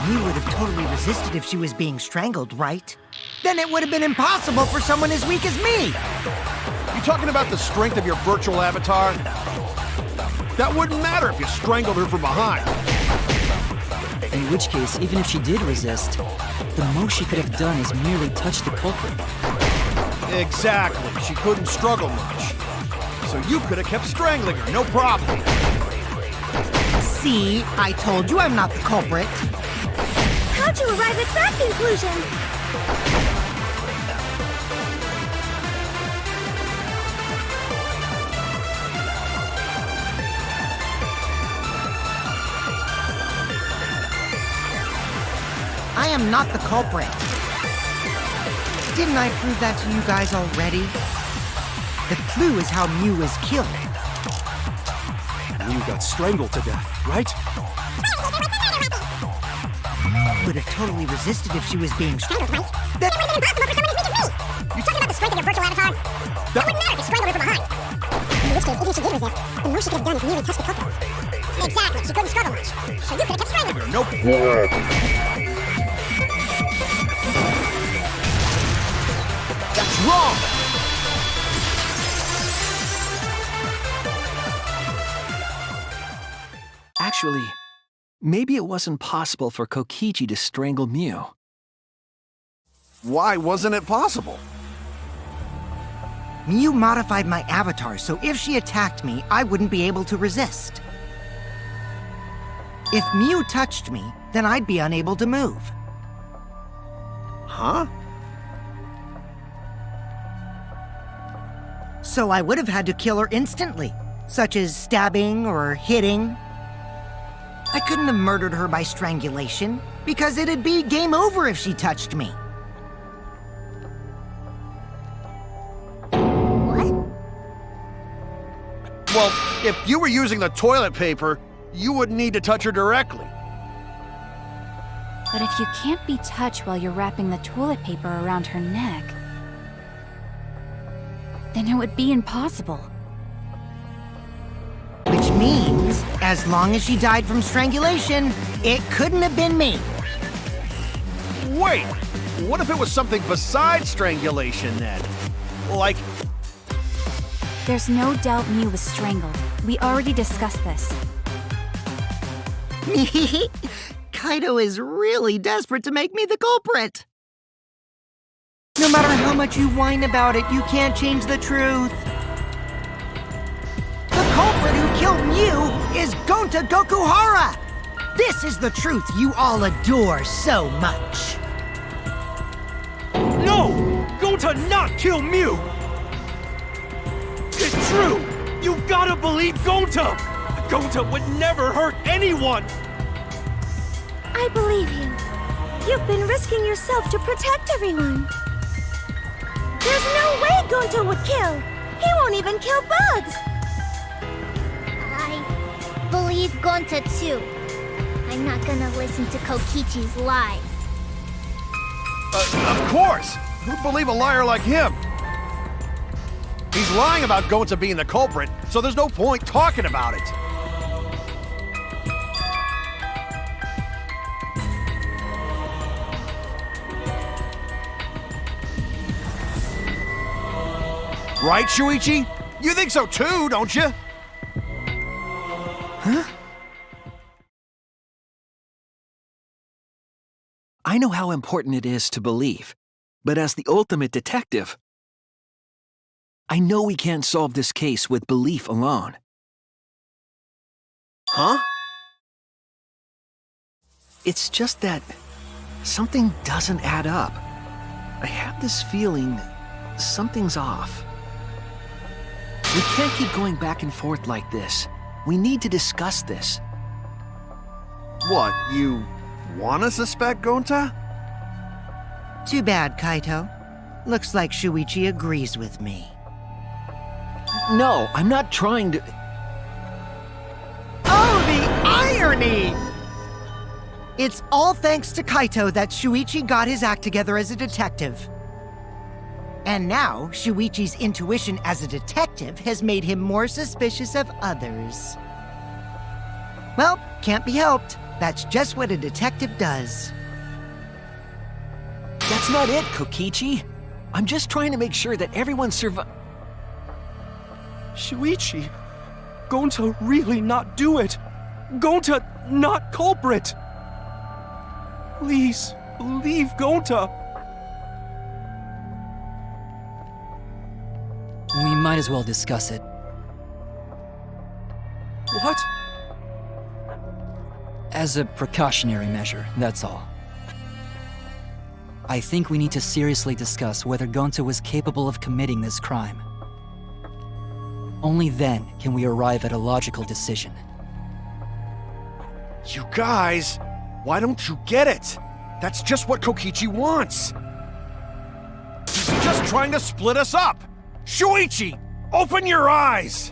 Mew would have totally resisted if she was being strangled, right? Then it would have been impossible for someone as weak as me! You talking about the strength of your virtual avatar? That wouldn't matter if you strangled her from behind. In which case, even if she did resist, the most she could have done is merely touch the culprit. Exactly. She couldn't struggle much. So you could have kept strangling her, no problem. See, I told you I'm not the culprit. How'd you arrive at that conclusion? I am not the culprit. Didn't I prove that to you guys already? The clue is how Mew is killed. Mew got strangled to death, right? Would have totally resisted if she was being strangled, right? That would have been impossible for someone as weak as me! You talking about the strength of your virtual avatar? That wouldn't matter if you strangled her from behind. In which case, even if she did resist, the most she could have done is merely touch the culprit. Exactly, she couldn't struggle much. So you could have kept strangling her. Nope. That's wrong! Actually, maybe it wasn't possible for Kokichi to strangle Mew. Why wasn't it possible? Mew modified my avatar, so if she attacked me, I wouldn't be able to resist. If Mew touched me, then I'd be unable to move. Huh? So I would have had to kill her instantly, such as stabbing or hitting. I couldn't have murdered her by strangulation, because it'd be game over if she touched me. What? Well, if you were using the toilet paper, you wouldn't need to touch her directly. But if you can't be touched while you're wrapping the toilet paper around her neck, then it would be impossible. Which means, as long as she died from strangulation, it couldn't have been me. Wait! What if it was something besides strangulation then? Like, There's no doubt Mew was strangled. We already discussed this. Kaido is really desperate to make me the culprit. No matter how much you whine about it, you can't change the truth. The culprit who killed Mew is Gonta Gokuhara! This is the truth you all adore so much. No! Gonta not kill Mew! It's true! You gotta believe Gonta! Gonta would never hurt anyone! I believe you. You've been risking yourself to protect everyone. There's no way Gonta would kill. He won't even kill bugs. I believe Gonta too. I'm not gonna listen to Kokichi's lies. of course! Who'd believe a liar like him? He's lying about Gonta being the culprit, so there's no point talking about it. Right, Shuichi? You think so too, don't you? Huh? I know how important it is to believe, but as the ultimate detective, I know we can't solve this case with belief alone. Huh? It's just that something doesn't add up. I have this feeling something's off. We can't keep going back and forth like this. We need to discuss this. What, you wanna suspect Gonta? Too bad, Kaito. Looks like Shuichi agrees with me. No, I'm not trying to... Oh, the irony! It's all thanks to Kaito that Shuichi got his act together as a detective. And now, Shuichi's intuition as a detective has made him more suspicious of others. Well, can't be helped. That's just what a detective does. That's not it, Kokichi. I'm just trying to make sure that everyone Shuichi, Gonta really not do it. Gonta not culprit. Please, believe Gonta. We might as well discuss it. What? As a precautionary measure, that's all. I think we need to seriously discuss whether Gonta was capable of committing this crime. Only then can we arrive at a logical decision. You guys, why don't you get it? That's just what Kokichi wants. He's just trying to split us up. Shuichi, open your eyes!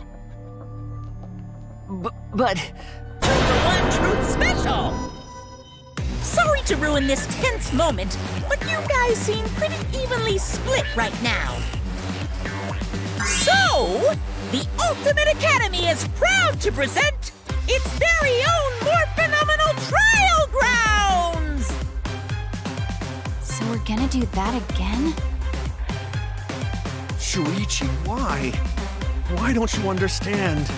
But... Two for one truth special! Sorry to ruin this tense moment, but you guys seem pretty evenly split right now. So, the Ultimate Academy is proud to present its very own more phenomenal trial grounds! So we're gonna do that again? Shuichi, why? Why don't you understand?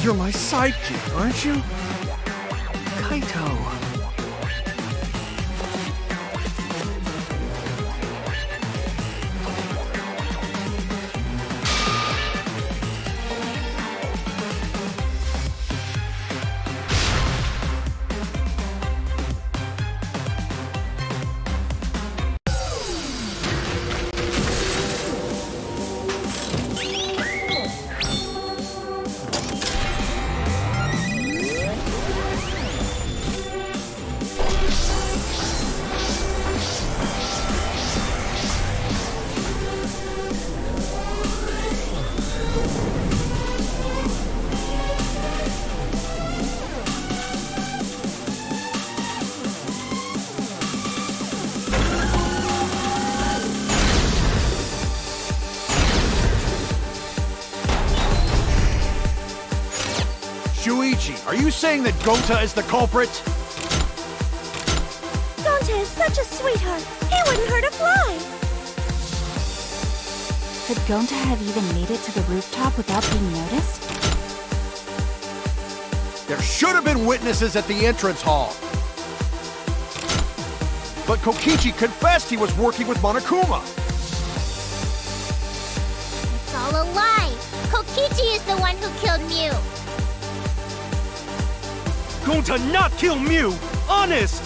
You're my sidekick, aren't you? Kaito... Shuichi, are you saying that Gonta is the culprit? Gonta is such a sweetheart. He wouldn't hurt a fly. Could Gonta have even made it to the rooftop without being noticed? There should have been witnesses at the entrance hall. But Kokichi confessed he was working with Monokuma. It's all a lie. Kokichi is the one who killed Mew. Gonta not kill Mew! Honest!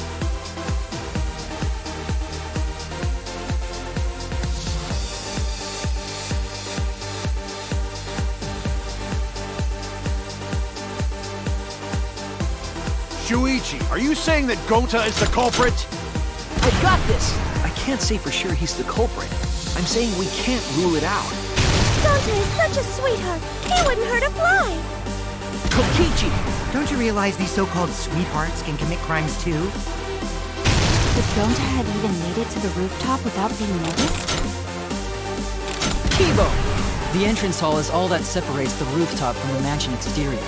Shuichi, are you saying that Gonta is the culprit? I got this! I can't say for sure he's the culprit. I'm saying we can't rule it out. Gonta is such a sweetheart. He wouldn't hurt a fly. Kokichi! Don't you realize these so-called sweethearts can commit crimes too? Could Gonta have even made it to the rooftop without being noticed? Kibo! The entrance hall is all that separates the rooftop from the mansion exterior.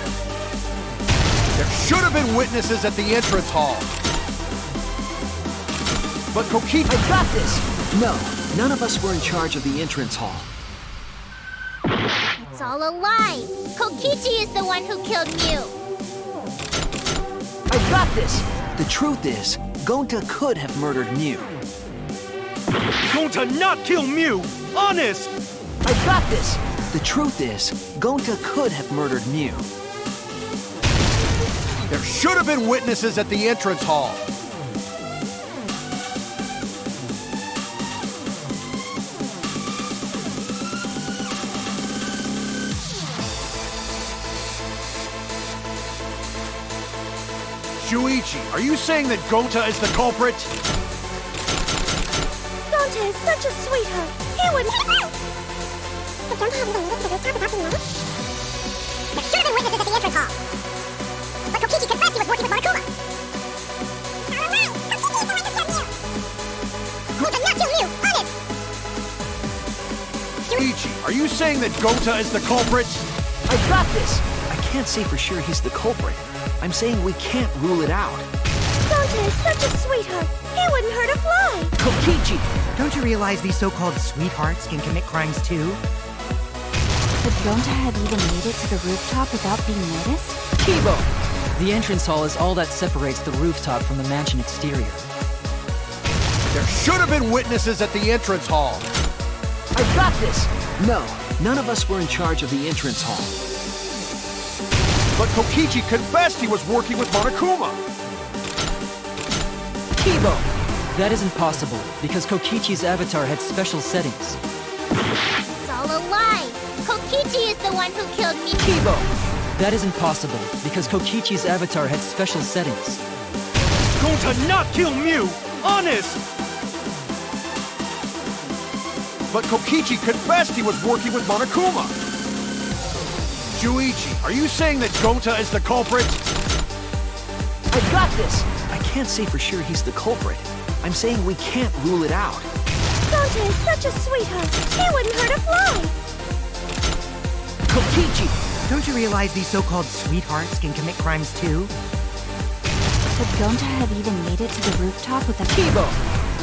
There should have been witnesses at the entrance hall. But Kokichi... I got this! No, none of us were in charge of the entrance hall. It's all a lie. Kokichi is the one who killed Mew. I got this! The truth is, Gonta could have murdered Mew. Gonta not kill Mew! Honest! I got this! The truth is, Gonta could have murdered Mew. There should have been witnesses at the entrance hall. Shuichi, are you saying that Gonta is the culprit? Gonta is such a sweetheart. He wouldn't... But don't have even needed to talk about being noticed? There should have been witnesses at the entrance hall. But Kokichi confessed he was working with Monokuma. Alright, Kokichi is the one who killed Mew. Gonta not kill Mew, honest! Shuichi, are you saying that Gonta is the culprit? I got this! I can't say for sure he's the culprit. I'm saying we can't rule it out. Gonta is such a sweetheart. He wouldn't hurt a fly. Kokichi! Don't you realize these so-called sweethearts can commit crimes too? Could Gonta have even made it to the rooftop without being noticed? Kibo! The entrance hall is all that separates the rooftop from the mansion exterior. There should have been witnesses at the entrance hall. I got this! No, none of us were in charge of the entrance hall. But Kokichi confessed he was working with Monokuma. Kibo! That isn't possible, because Kokichi's avatar had special settings. It's all a lie. Kokichi is the one who killed me. Kibo! That isn't possible, because Kokichi's avatar had special settings. Gonta not kill Mew! Honest! But Kokichi confessed he was working with Monokuma. Shuichi, are you saying that Gonta is the culprit? I got this! I can't say for sure he's the culprit. I'm saying we can't rule it out. Gonta is such a sweetheart. He wouldn't hurt a fly. Kokichi! Don't you realize these so-called sweethearts can commit crimes too? Could Gonta have even made it to the rooftop without... Kibo!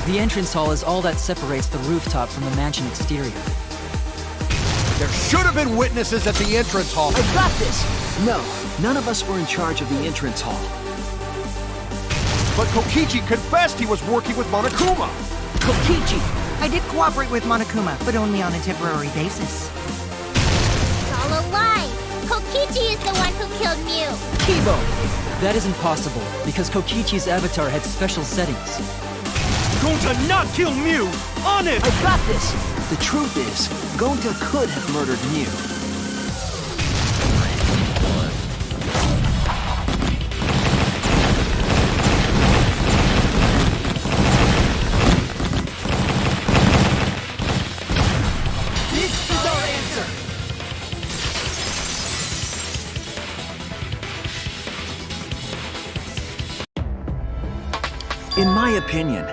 The entrance hall is all that separates the rooftop from the mansion exterior. There should have been witnesses at the entrance hall. I got this! No, none of us were in charge of the entrance hall. But Kokichi confessed he was working with Monokuma. Kokichi! I did cooperate with Monokuma, but only on a temporary basis. It's all a lie. Kokichi is the one who killed Mew. Kibo! That isn't possible, because Kokichi's avatar had special settings. Gonta not kill Mew! Honest! I got this! The truth is, Gonta could have murdered Mew. This is our answer! In my opinion,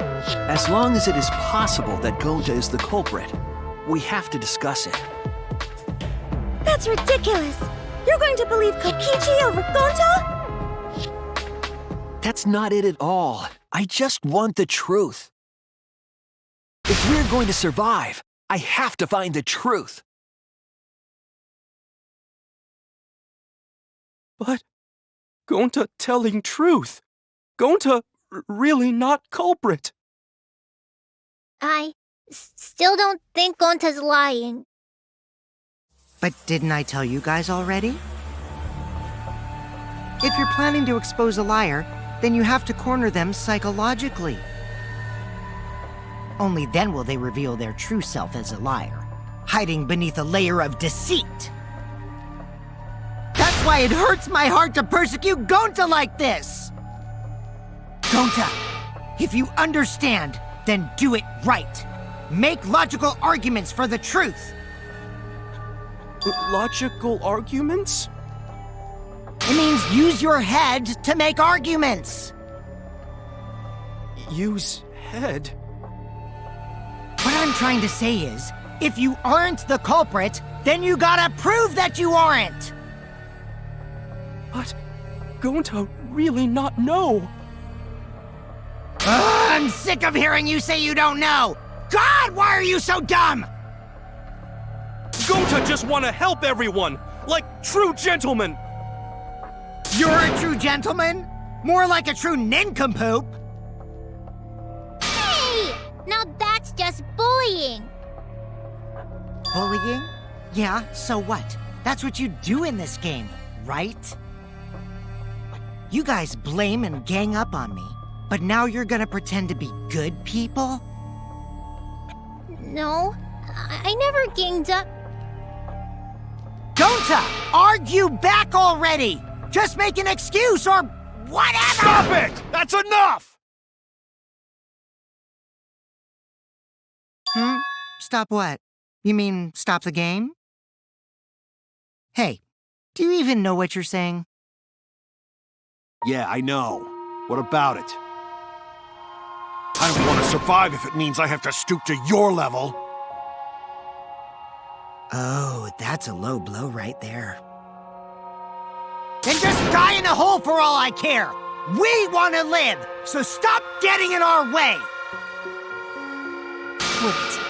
as long as it is possible that Gonta is the culprit, we have to discuss it. That's ridiculous. You're going to believe Kokichi over Gonta? That's not it at all. I just want the truth. If we're going to survive, I have to find the truth. But Gonta telling truth. Gonta really not culprit. I still don't think Gonta's lying. But didn't I tell you guys already? If you're planning to expose a liar, then you have to corner them psychologically. Only then will they reveal their true self as a liar, hiding beneath a layer of deceit. That's why it hurts my heart to persecute Gonta like this! Gonta, if you understand, then do it right. Make logical arguments for the truth. Logical arguments? It means use your head to make arguments. Use head? What I'm trying to say is, if you aren't the culprit, then you gotta prove that you aren't! But Gonta really not know. I'm sick of hearing you say you don't know! God, why are you so dumb? Gonta just want to help everyone, like true gentlemen. You're a true gentleman? More like a true nincompoop. Hey! Now that's just bullying. Bullying? Yeah, so what? That's what you do in this game, right? You guys blame and gang up on me, but now you're gonna pretend to be good people? No, I never ganged up. Gonta, argue back already! Just make an excuse or whatever! Stop it! That's enough! Stop what? You mean stop the game? Hey, do you even know what you're saying? Yeah, I know. What about it? I don't want to survive if it means I have to stoop to your level. Oh, that's a low blow right there. Then just die in a hole for all I care! We want to live, so stop getting in our way! Wait.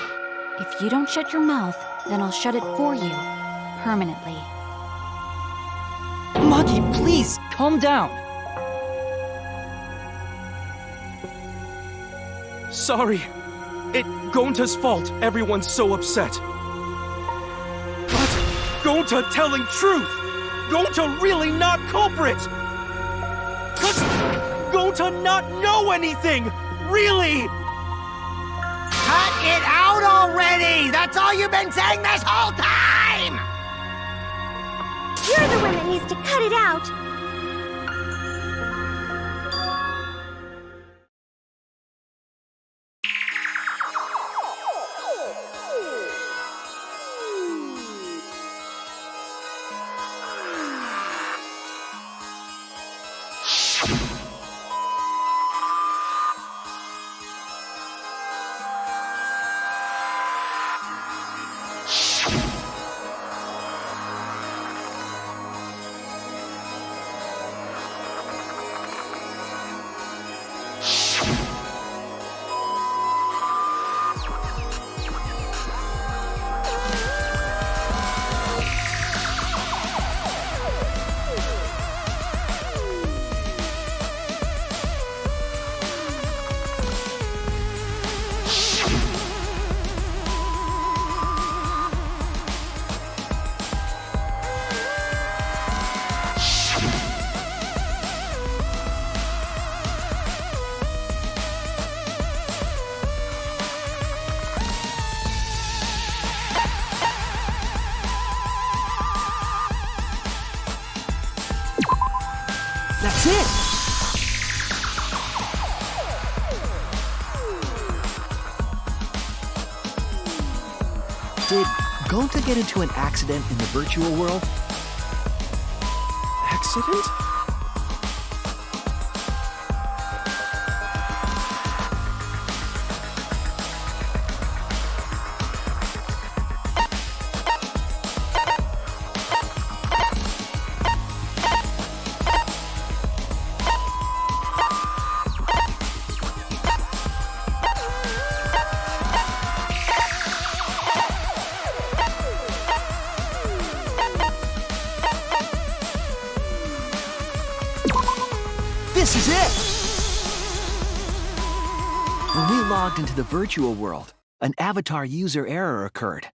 If you don't shut your mouth, then I'll shut it for you. Permanently. Maki, please, calm down. Sorry. It's Gonta's fault everyone's so upset. But Gonta telling truth! Gonta really not culprit! Cause Gonta not know anything! Really! Cut it out already! That's all you've been saying this whole time! You're the one that needs to cut it out. That's it! Did Gonta get into an accident in the virtual world? Accident? This is it! When we logged into the virtual world, an avatar user error occurred.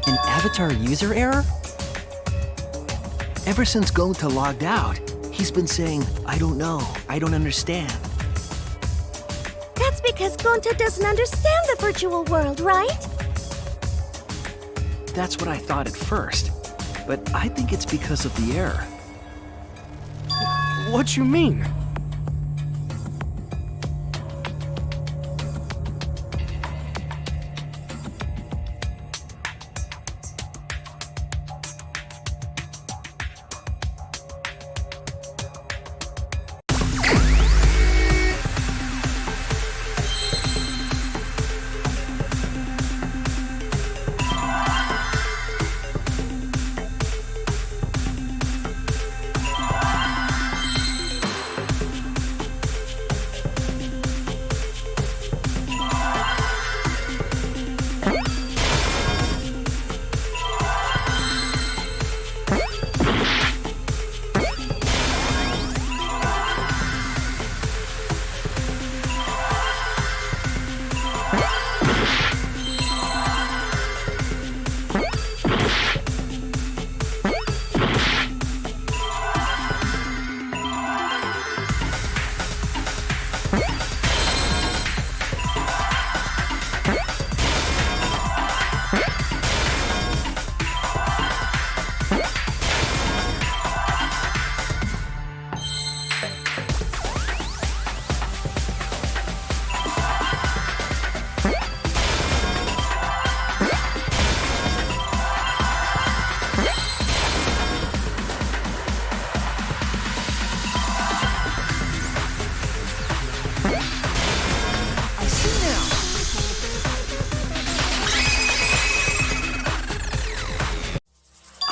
An avatar user error? Ever since Gonta logged out, he's been saying, I don't know, I don't understand. That's because Gonta doesn't understand the virtual world, right? That's what I thought at first, but I think it's because of the error. What you mean?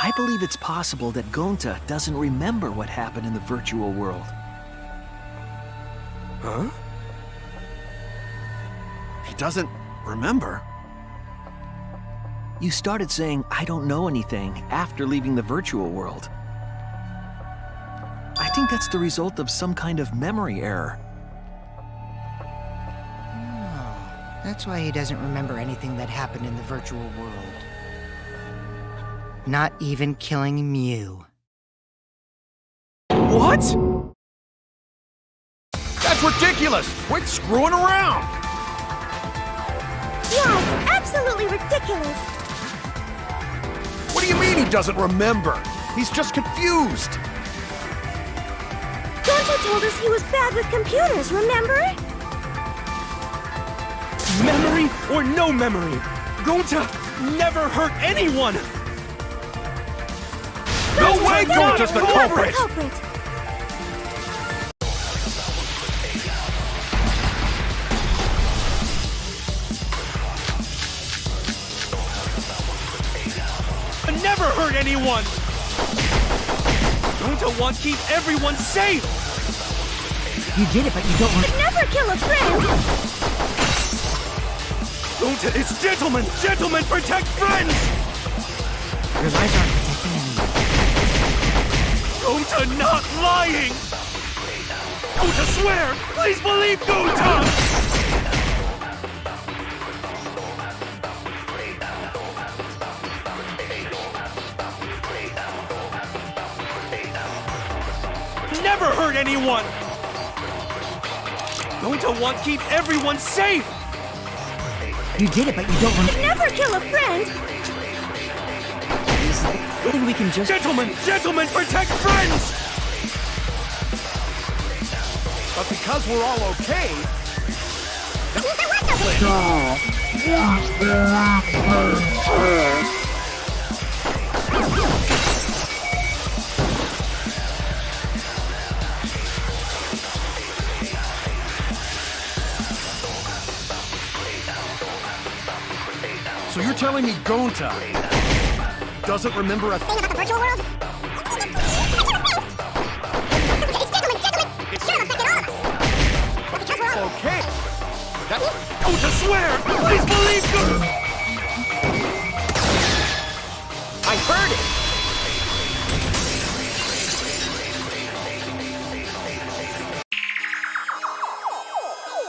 I believe it's possible that Gonta doesn't remember what happened in the virtual world. Huh? He doesn't remember? You started saying, I don't know anything, after leaving the virtual world. I think that's the result of some kind of memory error. Oh, that's why he doesn't remember anything that happened in the virtual world. Not even killing Mew. What? That's ridiculous! Quit screwing around! Yeah, it's absolutely ridiculous. What do you mean he doesn't remember? He's just confused! Gonta told us he was bad with computers, remember? Memory or no memory, Gonta never hurt anyone! No way Gonta's the culprit! I never hurt anyone! Gonta wants to keep everyone safe! You did it, but you don't want... But never kill a friend! Gonta is gentlemen! Gentlemen protect friends! Your lies aren't protecting anyone. Gonta not lying! Gonta swear! Please believe Gonta! Never hurt anyone! Gonta wants to keep everyone safe! You did it, but you don't want... But never kill a friend! I think we can just... Gentlemen! Gentlemen protect friends! But because we're all okay... So you're telling me Gonta doesn't remember a Thing about the virtual world? It's gentlemen! It should have affected all of us! But because we're all... okay? That's... Gonta swear! Please believe Gonta! I heard it!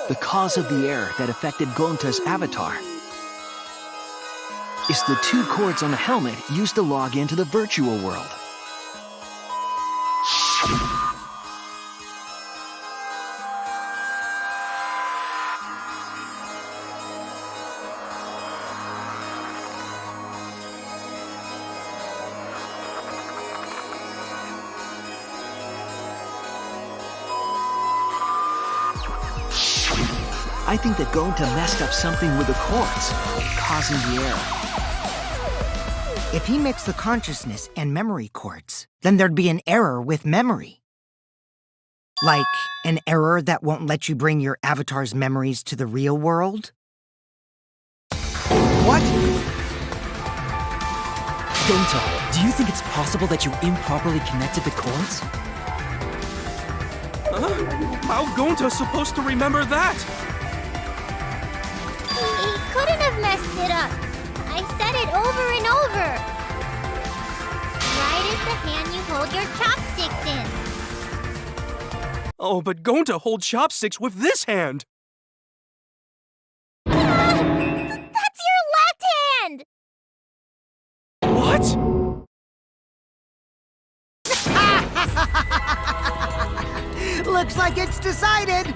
The cause of the error that affected Gonta's avatar is the 2 cords on the helmet used to log into the virtual world. I think that Gonta messed up something with the cords, causing the error. If he mixed the consciousness and memory cords, then there'd be an error with memory. Like an error that won't let you bring your avatar's memories to the real world? What? Gonta, do you think it's possible that you improperly connected the cords? How Gonta's supposed to remember that? He couldn't have messed it up. I said it over and over. Right is the hand you hold your chopsticks in. Oh, but Gonta holds chopsticks with this hand! That's your left hand! What? Looks like it's decided!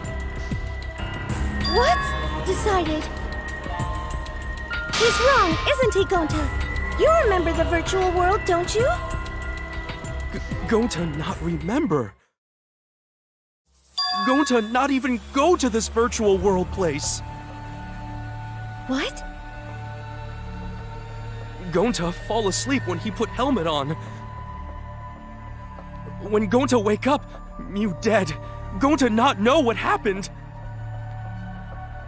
What? Decided. He's wrong, isn't he, Gonta? You remember the virtual world, don't you? Gonta not remember. Gonta not even go to this virtual world place. What? Gonta fall asleep when he put helmet on. When Gonta wake up, Mew dead. Gonta not know what happened.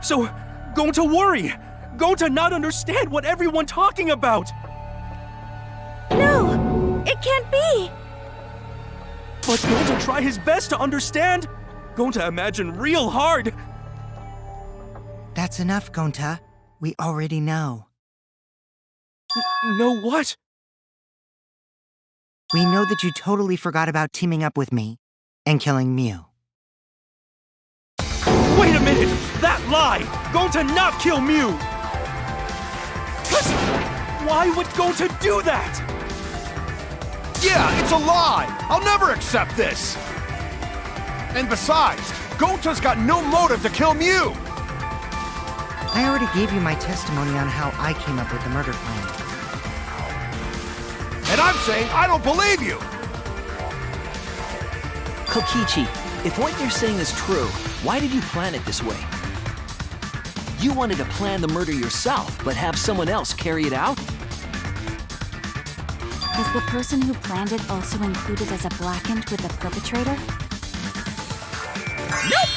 So, Gonta worry. Gonta not understand what everyone talking about. No! can't be! But Gonta tried his best to understand. Gonta imagined real hard. That's enough, Gonta. We already know. Know what? We know that you totally forgot about teaming up with me and killing Mew. Wait a minute! That lie! Gonta not kill Mew! Why would Gonta do that? Yeah, it's a lie! I'll never accept this! And besides, Gonta's got no motive to kill Mew! I already gave you my testimony on how I came up with the murder plan. And I'm saying I don't believe you! Kokichi, if what you're saying is true, why did you plan it this way? You wanted to plan the murder yourself, but have someone else carry it out? Is the person who planned it also included as a blackened with the perpetrator? Nope!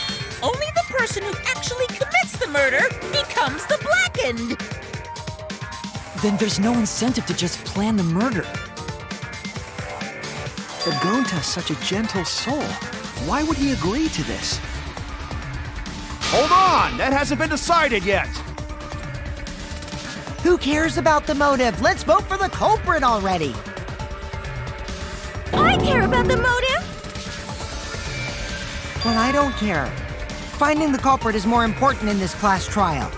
Only the person who actually commits the murder becomes the blackened! Then there's no incentive to just plan the murder. But Gonta's such a gentle soul. Why would he agree to this? Hold on! That hasn't been decided yet! Who cares about the motive? Let's vote for the culprit already! I care about the motive! Well, I don't care. Finding the culprit is more important in this class trial.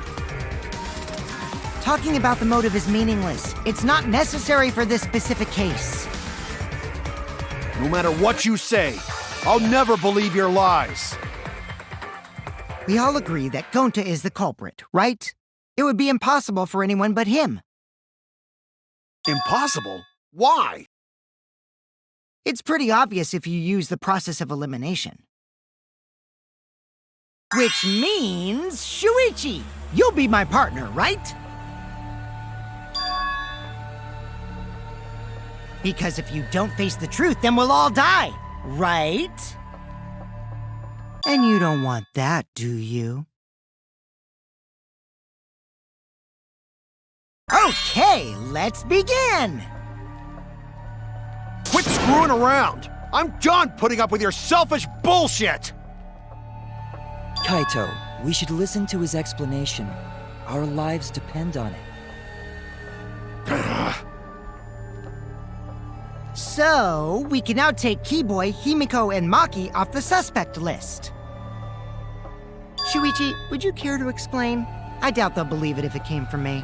Talking about the motive is meaningless. It's not necessary for this specific case. No matter what you say, I'll never believe your lies. We all agree that Gonta is the culprit, right? It would be impossible for anyone but him. Impossible? Why? It's pretty obvious if you use the process of elimination. Which means, Shuichi, you'll be my partner, right? Because if you don't face the truth, then we'll all die, right? And you don't want that, do you? Okay, let's begin! Quit screwing around! I'm done putting up with your selfish bullshit! Kaito, we should listen to his explanation. Our lives depend on it. So, we can now take Keyboy, Himiko, and Maki off the suspect list. Shuichi, would you care to explain? I doubt they'll believe it if it came from me.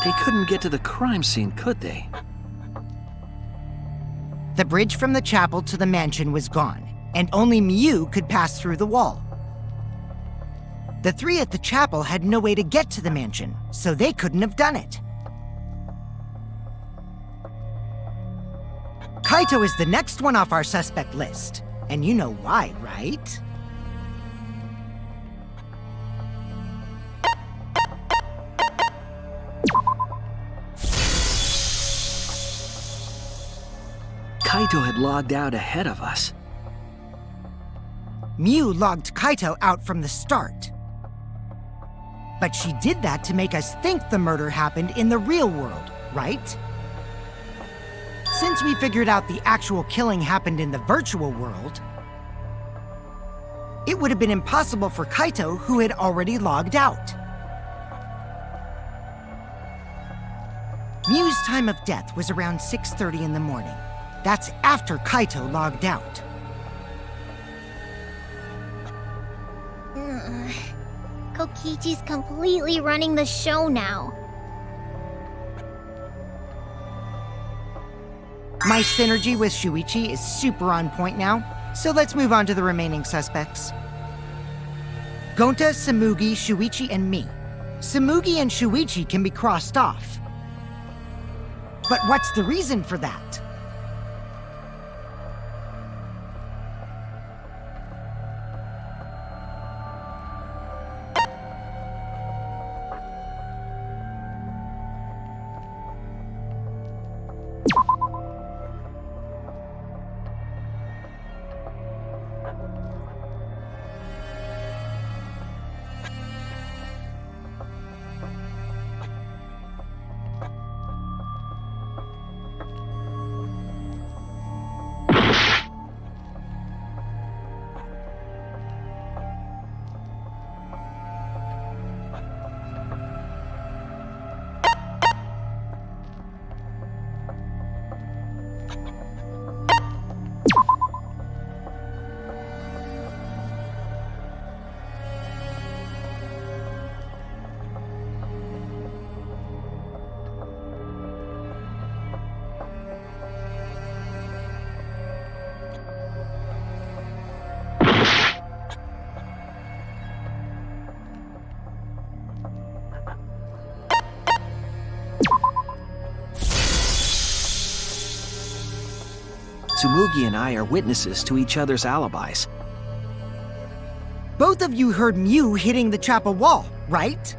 They couldn't get to the crime scene, could they? The bridge from the chapel to the mansion was gone, and only Mew could pass through the wall. The three at the chapel had no way to get to the mansion, so they couldn't have done it. Kaito is the next one off our suspect list, and you know why, right? Kaito had logged out ahead of us. Miu logged Kaito out from the start. But she did that to make us think the murder happened in the real world, right? Since we figured out the actual killing happened in the virtual world, it would have been impossible for Kaito, who had already logged out. Miu's time of death was around 6:30 in the morning. That's after Kaito logged out. Kokichi's completely running the show now. My synergy with Shuichi is super on point now, so let's move on to the remaining suspects. Gonta, Samugi, Shuichi, and me. Samugi and Shuichi can be crossed off. But what's the reason for that? Tsumugi and I are witnesses to each other's alibis. Both of you heard Miu hitting the chapel wall, right?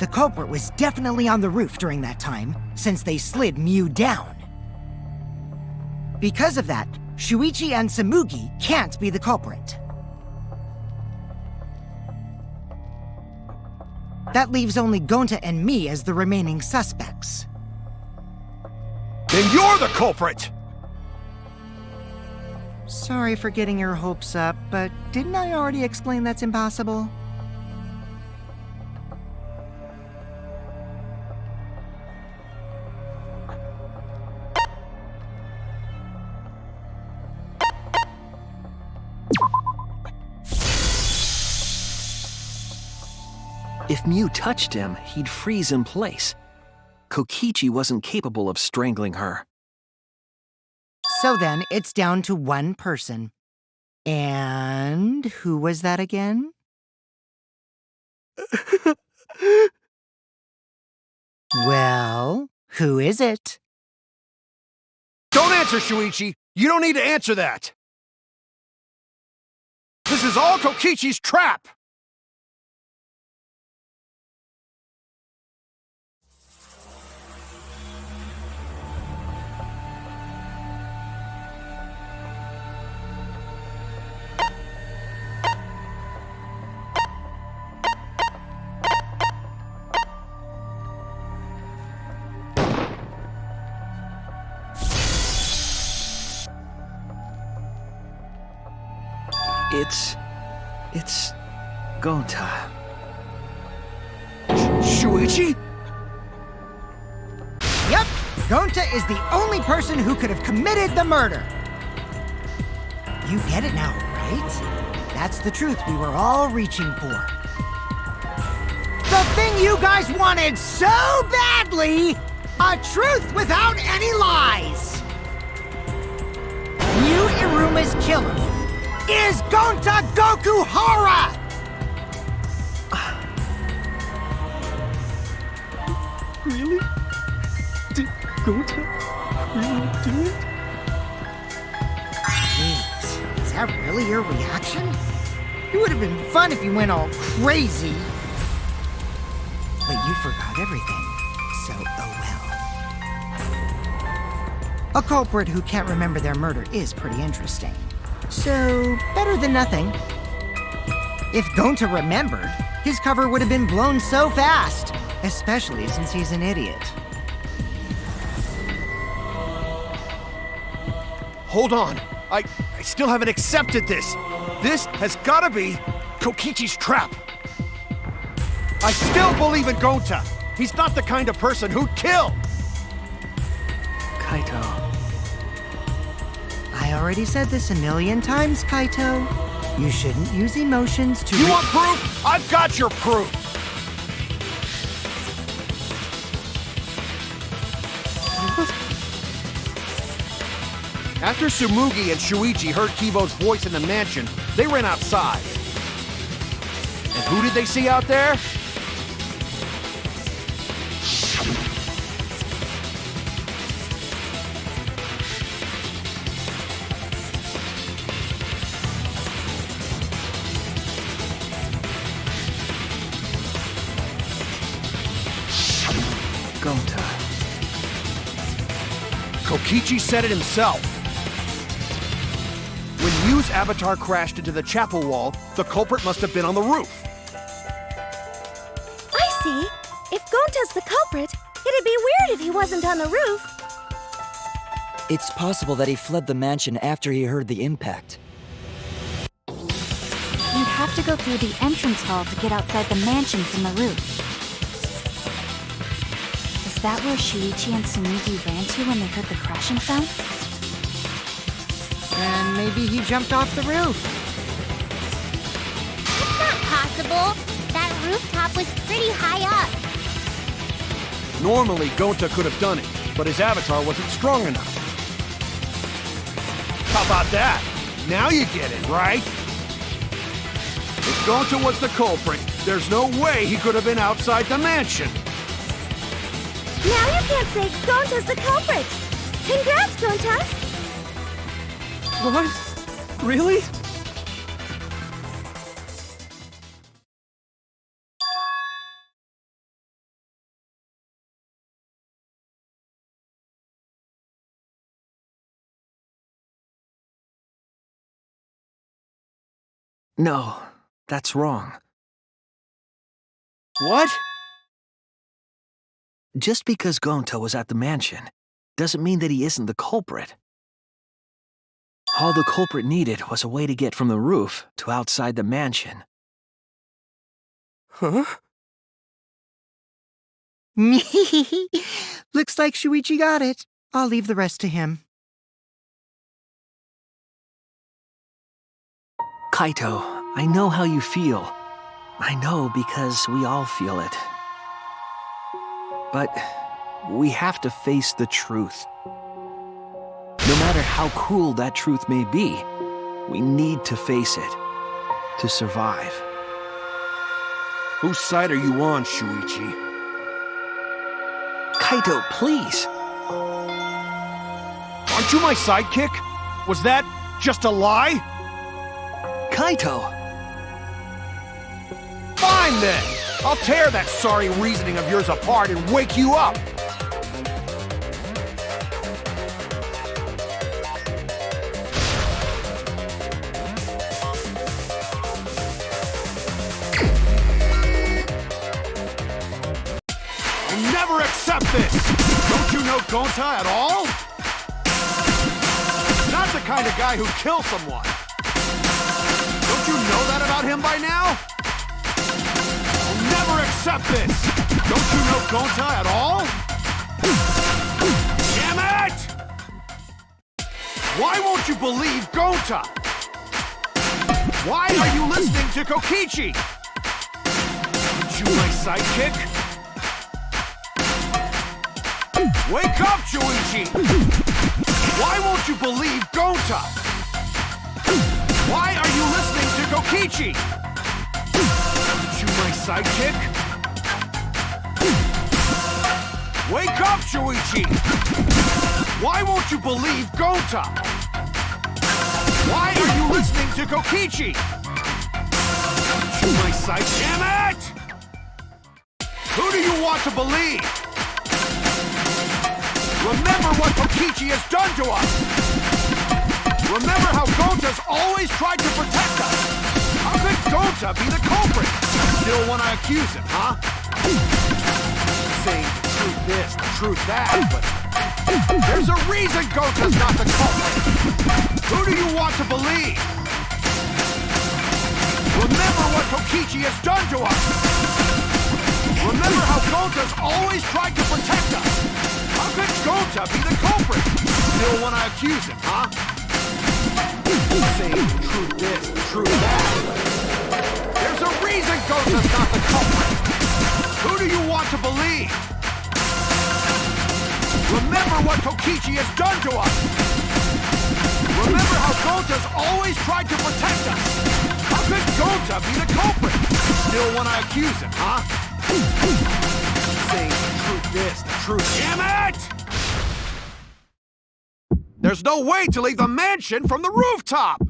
The culprit was definitely on the roof during that time, since they slid Miu down. Because of that, Shuichi and Samugi can't be the culprit. That leaves only Gonta and me as the remaining suspects. Then you're the culprit! Sorry for getting your hopes up, but didn't I already explain that's impossible? If Miu touched him, he'd freeze in place. Kokichi wasn't capable of strangling her. So then, it's down to one person. And who was that again? Well, who is it? Don't answer, Shuichi! You don't need to answer that! This is all Kokichi's trap! It's Gonta. Shuichi? Yep, Gonta is the only person who could have committed the murder. You get it now, right? That's the truth we were all reaching for. The thing you guys wanted so badly! A truth without any lies! Miu Iruma's killer is Gonta Gokuhara! Really? Did Gonta really do it? Jeez, is that really your reaction? It would have been fun if you went all crazy. But you forgot everything, so oh A culprit who can't remember their murder is pretty interesting. So, better than nothing. If Gonta remembered, his cover would have been blown so fast, especially since he's an idiot. Hold on. I still haven't accepted this. This has gotta be Kokichi's trap. I still believe in Gonta. He's not the kind of person who'd kill. Kaito. I already said this a million times, Kaito. You shouldn't use emotions to— You want proof? I've got your proof. After Tsumugi and Shuichi heard Kibo's voice in the mansion, they ran outside. And who did they see out there? Gonta. Kokichi said it himself. When Yu's avatar crashed into the chapel wall, the culprit must have been on the roof. I see. If Gonta's the culprit, it'd be weird if he wasn't on the roof. It's possible that he fled the mansion after he heard the impact. You'd have to go through the entrance hall to get outside the mansion from the roof. Is that where Shuichi and Tsumugi ran to when they heard the crashing sound? And maybe he jumped off the roof. That's not possible. That rooftop was pretty high up. Normally, Gonta could have done it, but his avatar wasn't strong enough. How about that? Now you get it, right? If Gonta was the culprit, there's no way he could have been outside the mansion. Now you can't say Gonta's the culprit. Congrats, Gonta. What? Really? No, that's wrong. What? Just because Gonta was at the mansion doesn't mean that he isn't the culprit. All the culprit needed was a way to get from the roof to outside the mansion. Huh? Looks like Shuichi got it. I'll leave the rest to him. Kaito, I know how you feel. I know because we all feel it. But we have to face the truth. No matter how cruel that truth may be, we need to face it to survive. Whose side are you on, Shuichi? Kaito, please. Aren't you my sidekick? Was that just a lie? Kaito! Fine then! I'll tear that sorry reasoning of yours apart and wake you up! I'll never accept this! Don't you know Gonta at all? Not the kind of guy who'd kill someone. Don't you know that about him by now? I'll never accept this! Don't you know Gonta at all? Damn it! Why won't you believe Gonta? Why are you listening to Kokichi? Aren't you my sidekick? Wake up, Shuichi! Why won't you believe Gonta? Why are you listening to Kokichi? Aren't you my sidekick? Wake up, Shuichi! Why won't you believe Gonta? Why are you listening to Kokichi? Aren't you my sidekick? Damn it! Who do you want to believe? Remember what Kokichi has done to us! Remember how Gonta's always tried to protect us! How could Gonta be the culprit? Still want to accuse him, huh? Saying the truth this, the truth that, but there's a reason Gonta's not the culprit! Who do you want to believe? Remember what Kokichi has done to us! Remember how Gonta's always tried to protect us! How could Gonta be the culprit? Still want to accuse him, huh? Saying the truth this, the truth that. There's a reason Gonta's not the culprit! Who do you want to believe? Remember what Kokichi has done to us! Remember how Gonta's always tried to protect us! How could Gonta be the culprit? Still want to accuse him, huh? Saying the truth this, the truth. Damn it! There's no way to leave the mansion from the rooftop!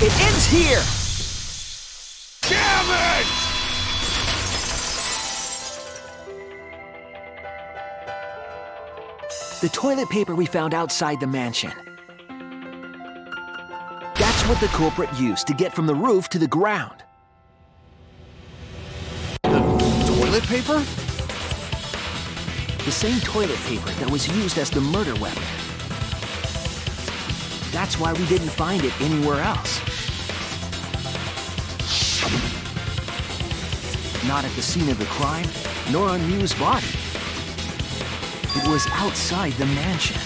It ends here! Damn it! The toilet paper we found outside the mansion. That's what the culprit used to get from the roof to the ground. Toilet paper? The same toilet paper that was used as the murder weapon. That's why we didn't find it anywhere else. Not at the scene of the crime, nor on Miu's body. It was outside the mansion.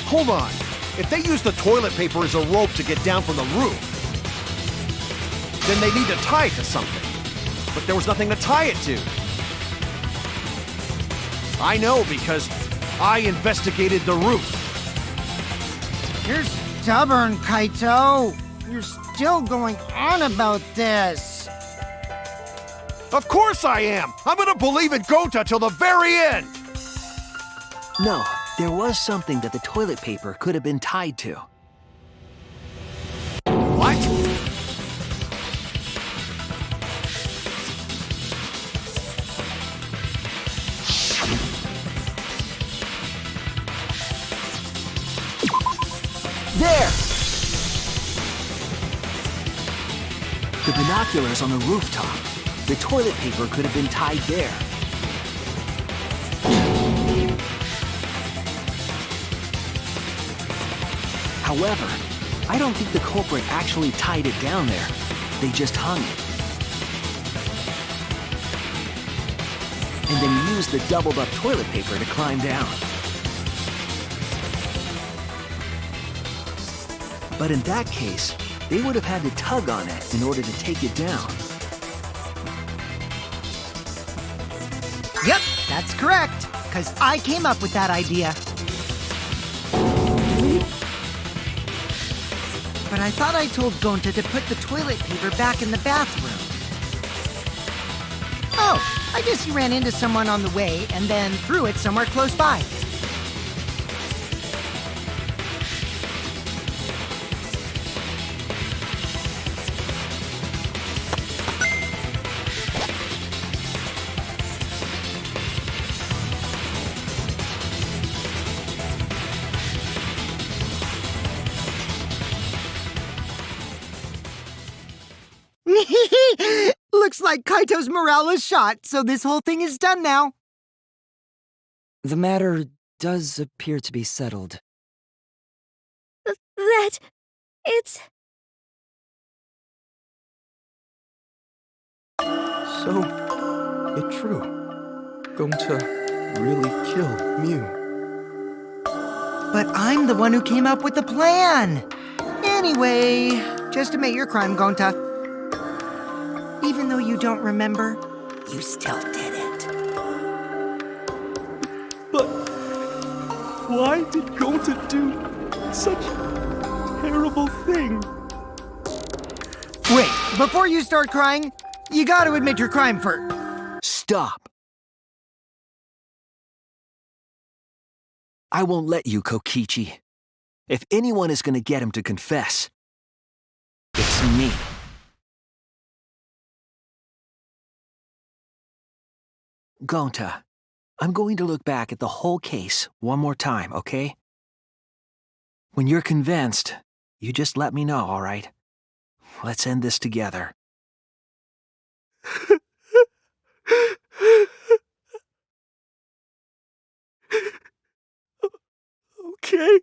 Hold on. If they used the toilet paper as a rope to get down from the roof, then they need to tie it to something. But there was nothing to tie it to. I know because I investigated the roof. You're stubborn, Kaito. You're still going on about this. Of course I am! I'm gonna believe in Gonta till the very end! No, there was something that the toilet paper could have been tied to. What? There! The binoculars on the rooftop. The toilet paper could have been tied there. However, I don't think the culprit actually tied it down there. They just hung it. And then used the doubled up toilet paper to climb down. But in that case, they would have had to tug on it in order to take it down. Yep, that's correct. Because I came up with that idea. But I thought I told Gonta to put the toilet paper back in the bathroom. Oh, I guess he ran into someone on the way and then threw it somewhere close by. Looks like Kaito's morale is shot, so this whole thing is done now. The matter does appear to be settled. It's... So, it's true. Gonta really killed Miu. But I'm the one who came up with the plan. Anyway, just admit your crime, Gonta. Even though you don't remember, you still did it. But why did Gonta do such a terrible thing? Wait, before you start crying, you gotta admit your crime first. Stop. I won't let you, Kokichi. If anyone is gonna get him to confess, it's me. Gonta, I'm going to look back at the whole case one more time, okay? When you're convinced, you just let me know, all right? Let's end this together. Okay.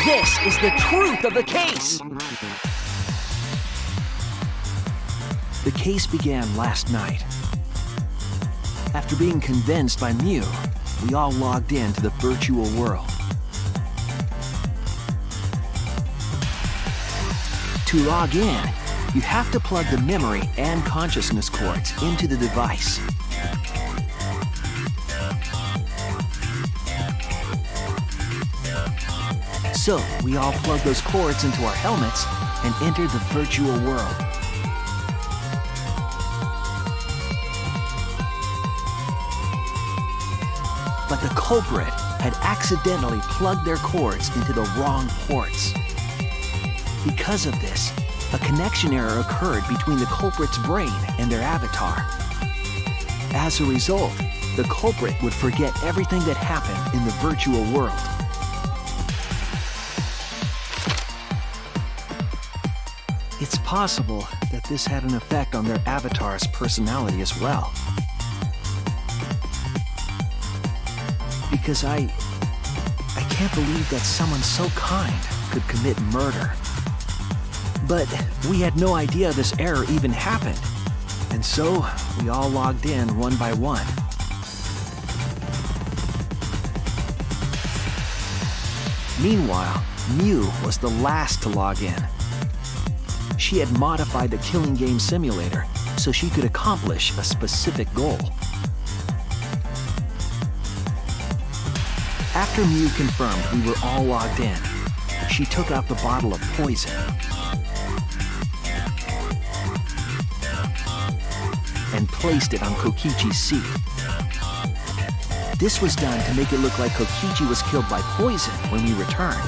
This is the truth of the case! The case began last night. After being convinced by Mew, we all logged into the virtual world. To log in, you have to plug the memory and consciousness cords into the device. So, we all plugged those cords into our helmets and entered the virtual world. But the culprit had accidentally plugged their cords into the wrong ports. Because of this, a connection error occurred between the culprit's brain and their avatar. As a result, the culprit would forget everything that happened in the virtual world. It's possible that this had an effect on their avatar's personality as well. Because I can't believe that someone so kind could commit murder. But we had no idea this error even happened, and so we all logged in one by one. Meanwhile, Mew was the last to log in. She had modified the killing game simulator so she could accomplish a specific goal. After Mew confirmed we were all logged in, she took out the bottle of poison and placed it on Kokichi's seat. This was done to make it look like Kokichi was killed by poison when we returned.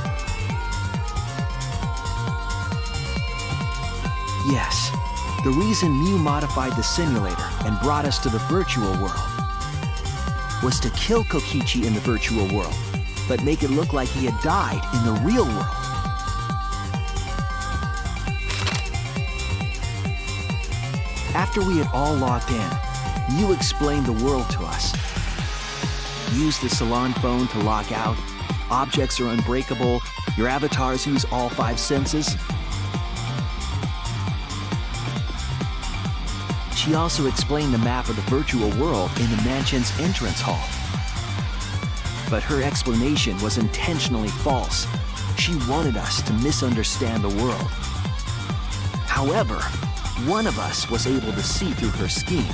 Yes, the reason Mew modified the simulator and brought us to the virtual world was to kill Kokichi in the virtual world, but make it look like he had died in the real world. After we had all logged in, Mew explained the world to us. Use the salon phone to log out. Objects are unbreakable. Your avatars use all 5 senses. She also explained the map of the virtual world in the mansion's entrance hall. But her explanation was intentionally false. She wanted us to misunderstand the world. However, one of us was able to see through her scheme.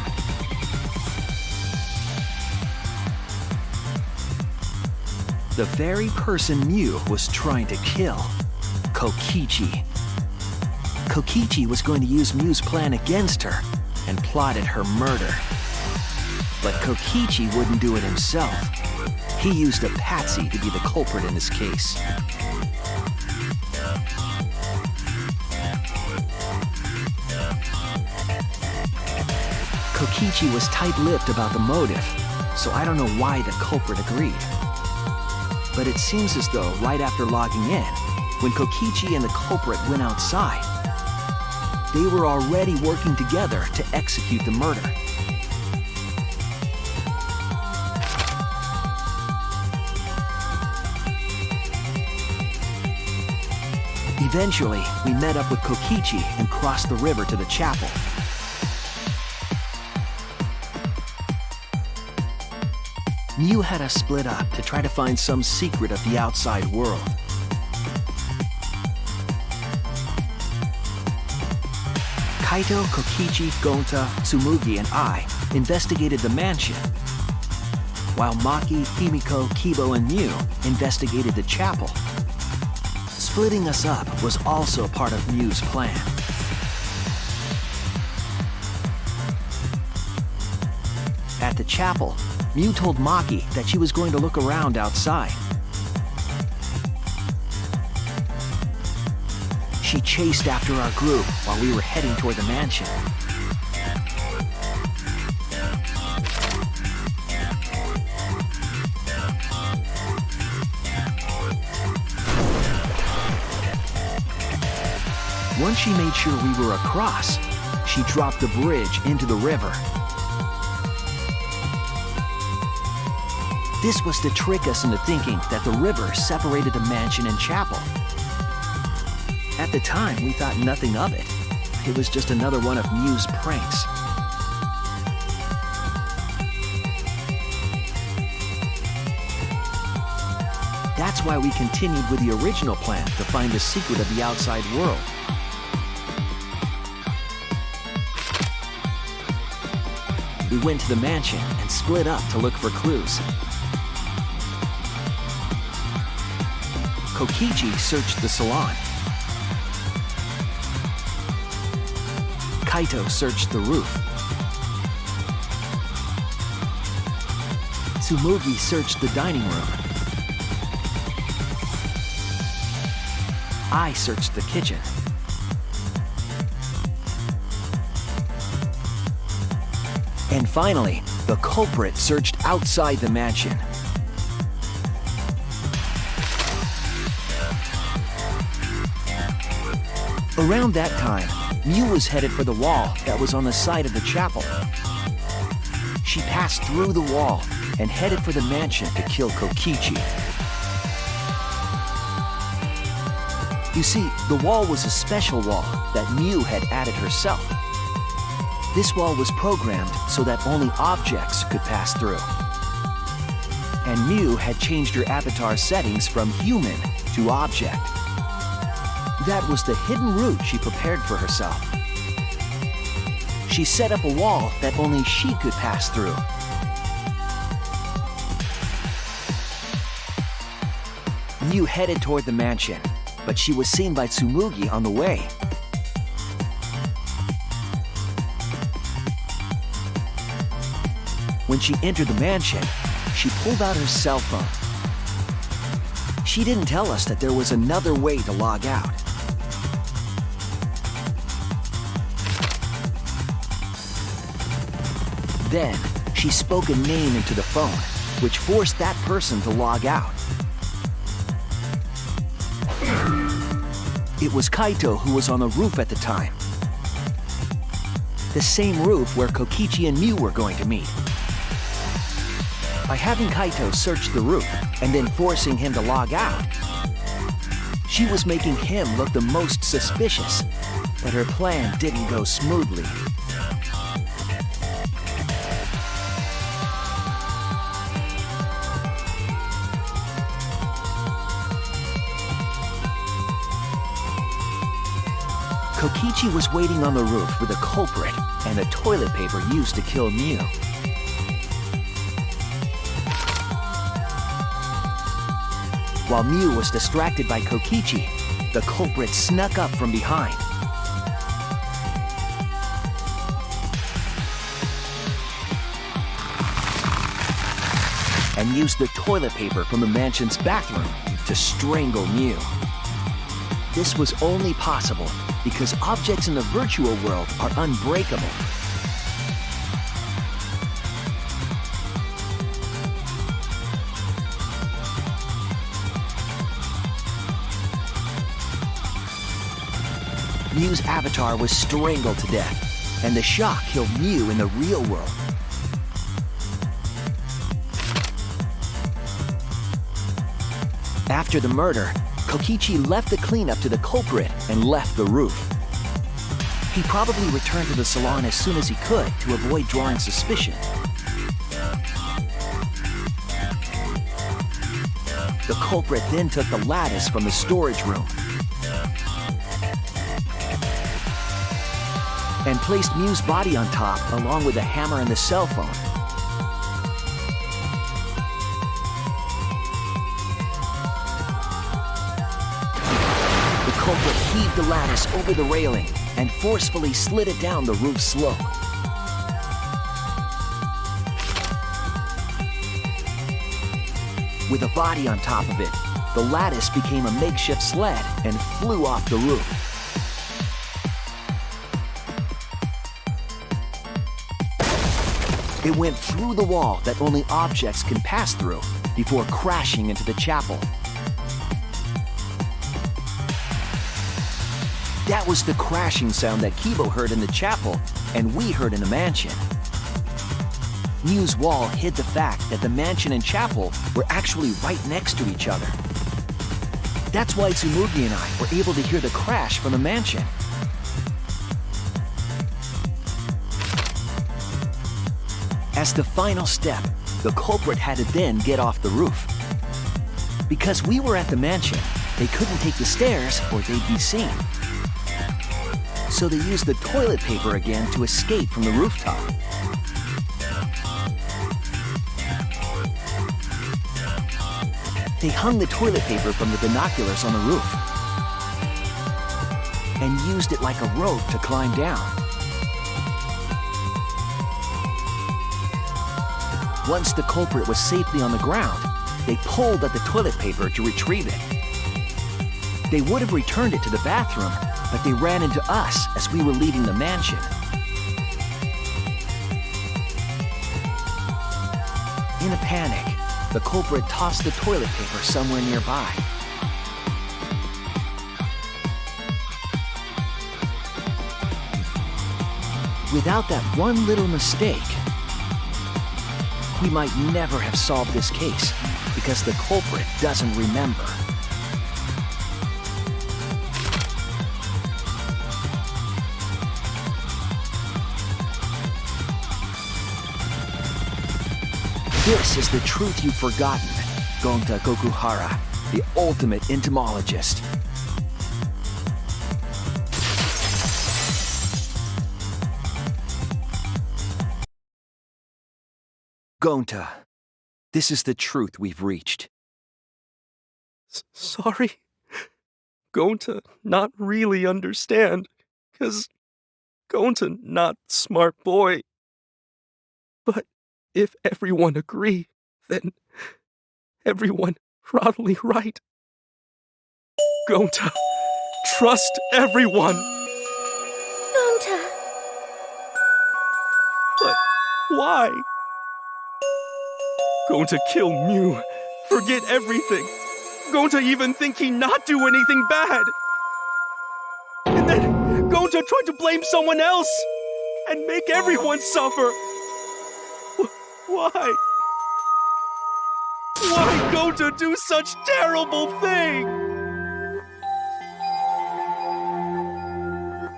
The very person Mew was trying to kill, Kokichi. Kokichi was going to use Mew's plan against her and plotted her murder. But Kokichi wouldn't do it himself. He used a patsy to be the culprit in this case. Kokichi was tight-lipped about the motive, so I don't know why the culprit agreed. But it seems as though right after logging in, when Kokichi and the culprit went outside, they were already working together to execute the murder. Eventually, we met up with Kokichi and crossed the river to the chapel. Mew had us split up to try to find some secret of the outside world. Kaito, Kokichi, Gonta, Tsumugi, and I investigated the mansion, while Maki, Himiko, Kibo, and Mew investigated the chapel. Splitting us up was also part of Mew's plan. At the chapel, Mew told Maki that she was going to look around outside. She chased after our group while we were heading toward the mansion. Once she made sure we were across, she dropped the bridge into the river. This was to trick us into thinking that the river separated the mansion and chapel. At the time, we thought nothing of it. It was just another one of Mew's pranks. That's why we continued with the original plan to find the secret of the outside world. We went to the mansion and split up to look for clues. Kokichi searched the salon. Kaito searched the roof. Tsumugi searched the dining room. I searched the kitchen. And finally, the culprit searched outside the mansion. Around that time, Mew was headed for the wall that was on the side of the chapel. She passed through the wall and headed for the mansion to kill Kokichi. You see, the wall was a special wall that Mew had added herself. This wall was programmed so that only objects could pass through. And Mew had changed her avatar settings from human to object. That was the hidden route she prepared for herself. She set up a wall that only she could pass through. Mew headed toward the mansion, but she was seen by Tsumugi on the way. When she entered the mansion, she pulled out her cell phone. She didn't tell us that there was another way to log out. Then, she spoke a name into the phone, which forced that person to log out. It was Kaito who was on the roof at the time. The same roof where Kokichi and Mew were going to meet. By having Kaito search the roof and then forcing him to log out, she was making him look the most suspicious, but her plan didn't go smoothly. Kokichi was waiting on the roof with a culprit and the toilet paper used to kill Mew. While Mew was distracted by Kokichi, the culprit snuck up from behind. And used the toilet paper from the mansion's bathroom to strangle Mew. This was only possible because objects in the virtual world are unbreakable. Mew's avatar was strangled to death, and the shock killed Mew in the real world. After the murder, Kokichi left the cleanup to the culprit and left the roof. He probably returned to the salon as soon as he could to avoid drawing suspicion. The culprit then took the lattice from the storage room and placed Mew's body on top along with the hammer and the cell phone. The culprit heaved the lattice over the railing and forcefully slid it down the roof slope. With a body on top of it, the lattice became a makeshift sled and flew off the roof. It went through the wall that only objects can pass through before crashing into the chapel. That was the crashing sound that Kibo heard in the chapel and we heard in the mansion. Mew's wall hid the fact that the mansion and chapel were actually right next to each other. That's why Tsumugi and I were able to hear the crash from the mansion. As the final step, the culprit had to then get off the roof. Because we were at the mansion, they couldn't take the stairs or they'd be seen. So they used the toilet paper again to escape from the rooftop. They hung the toilet paper from the binoculars on the roof and used it like a rope to climb down. Once the culprit was safely on the ground, they pulled at the toilet paper to retrieve it. They would have returned it to the bathroom, but they ran into us as we were leaving the mansion. In a panic, the culprit tossed the toilet paper somewhere nearby. Without that one little mistake, we might never have solved this case because the culprit doesn't remember. This is the truth you've forgotten, Gonta Gokuhara, the ultimate entomologist. Gonta, this is the truth we've reached. Sorry. Gonta not really understand, 'cause Gonta not smart boy. But if everyone agree, then everyone probably right. Gonta, trust everyone. Gonta! But why? Gonta kill Mew, forget everything. Gonta even think he not do anything bad. And then Gonta tried to blame someone else and make everyone suffer. Why? Why Gonta do such terrible thing?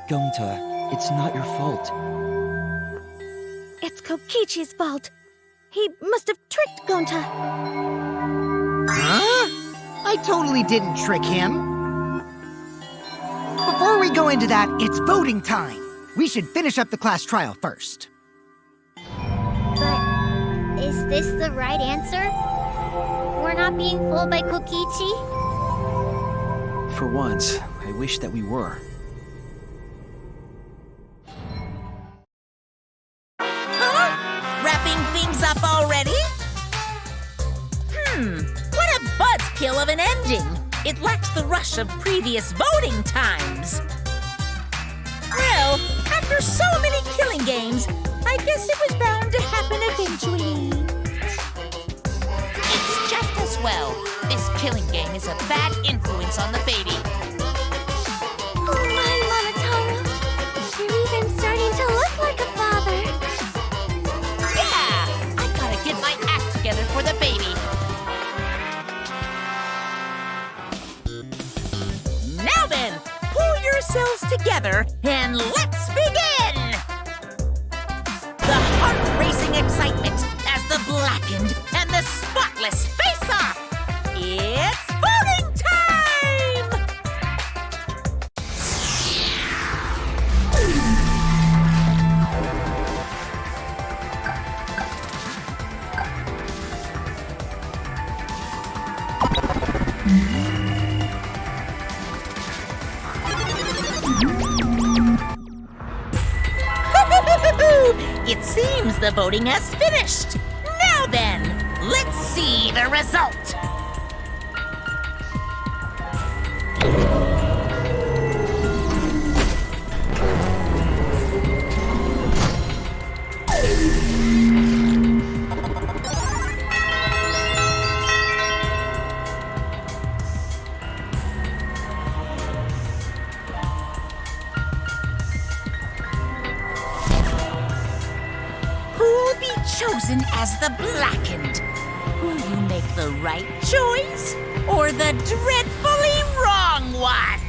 Gonta, it's not your fault. It's Kokichi's fault. He must have tricked Gonta. Huh? I totally didn't trick him. Before we go into that, it's voting time. We should finish up the class trial first. But is this the right answer? We're not being fooled by Kokichi? For once, I wish that we were. Wrapping things up already? What a buzzkill of an ending! It lacks the rush of previous voting times. Well, after so many killing games, I guess it was bound to happen eventually. It's just as well. This killing game is a bad influence on the baby. Oh my, Monotaro. You're even starting to look like a father. Yeah! I gotta get my act together for the baby. Now then, pull yourselves together and let's begin! The heart-racing excitement as the blackened and the spotless face off! It's voting time! It seems the voting has finished. Now then, let's see the result. Who'll be chosen as the blackened? Will you make the right choice or the dreadfully wrong one?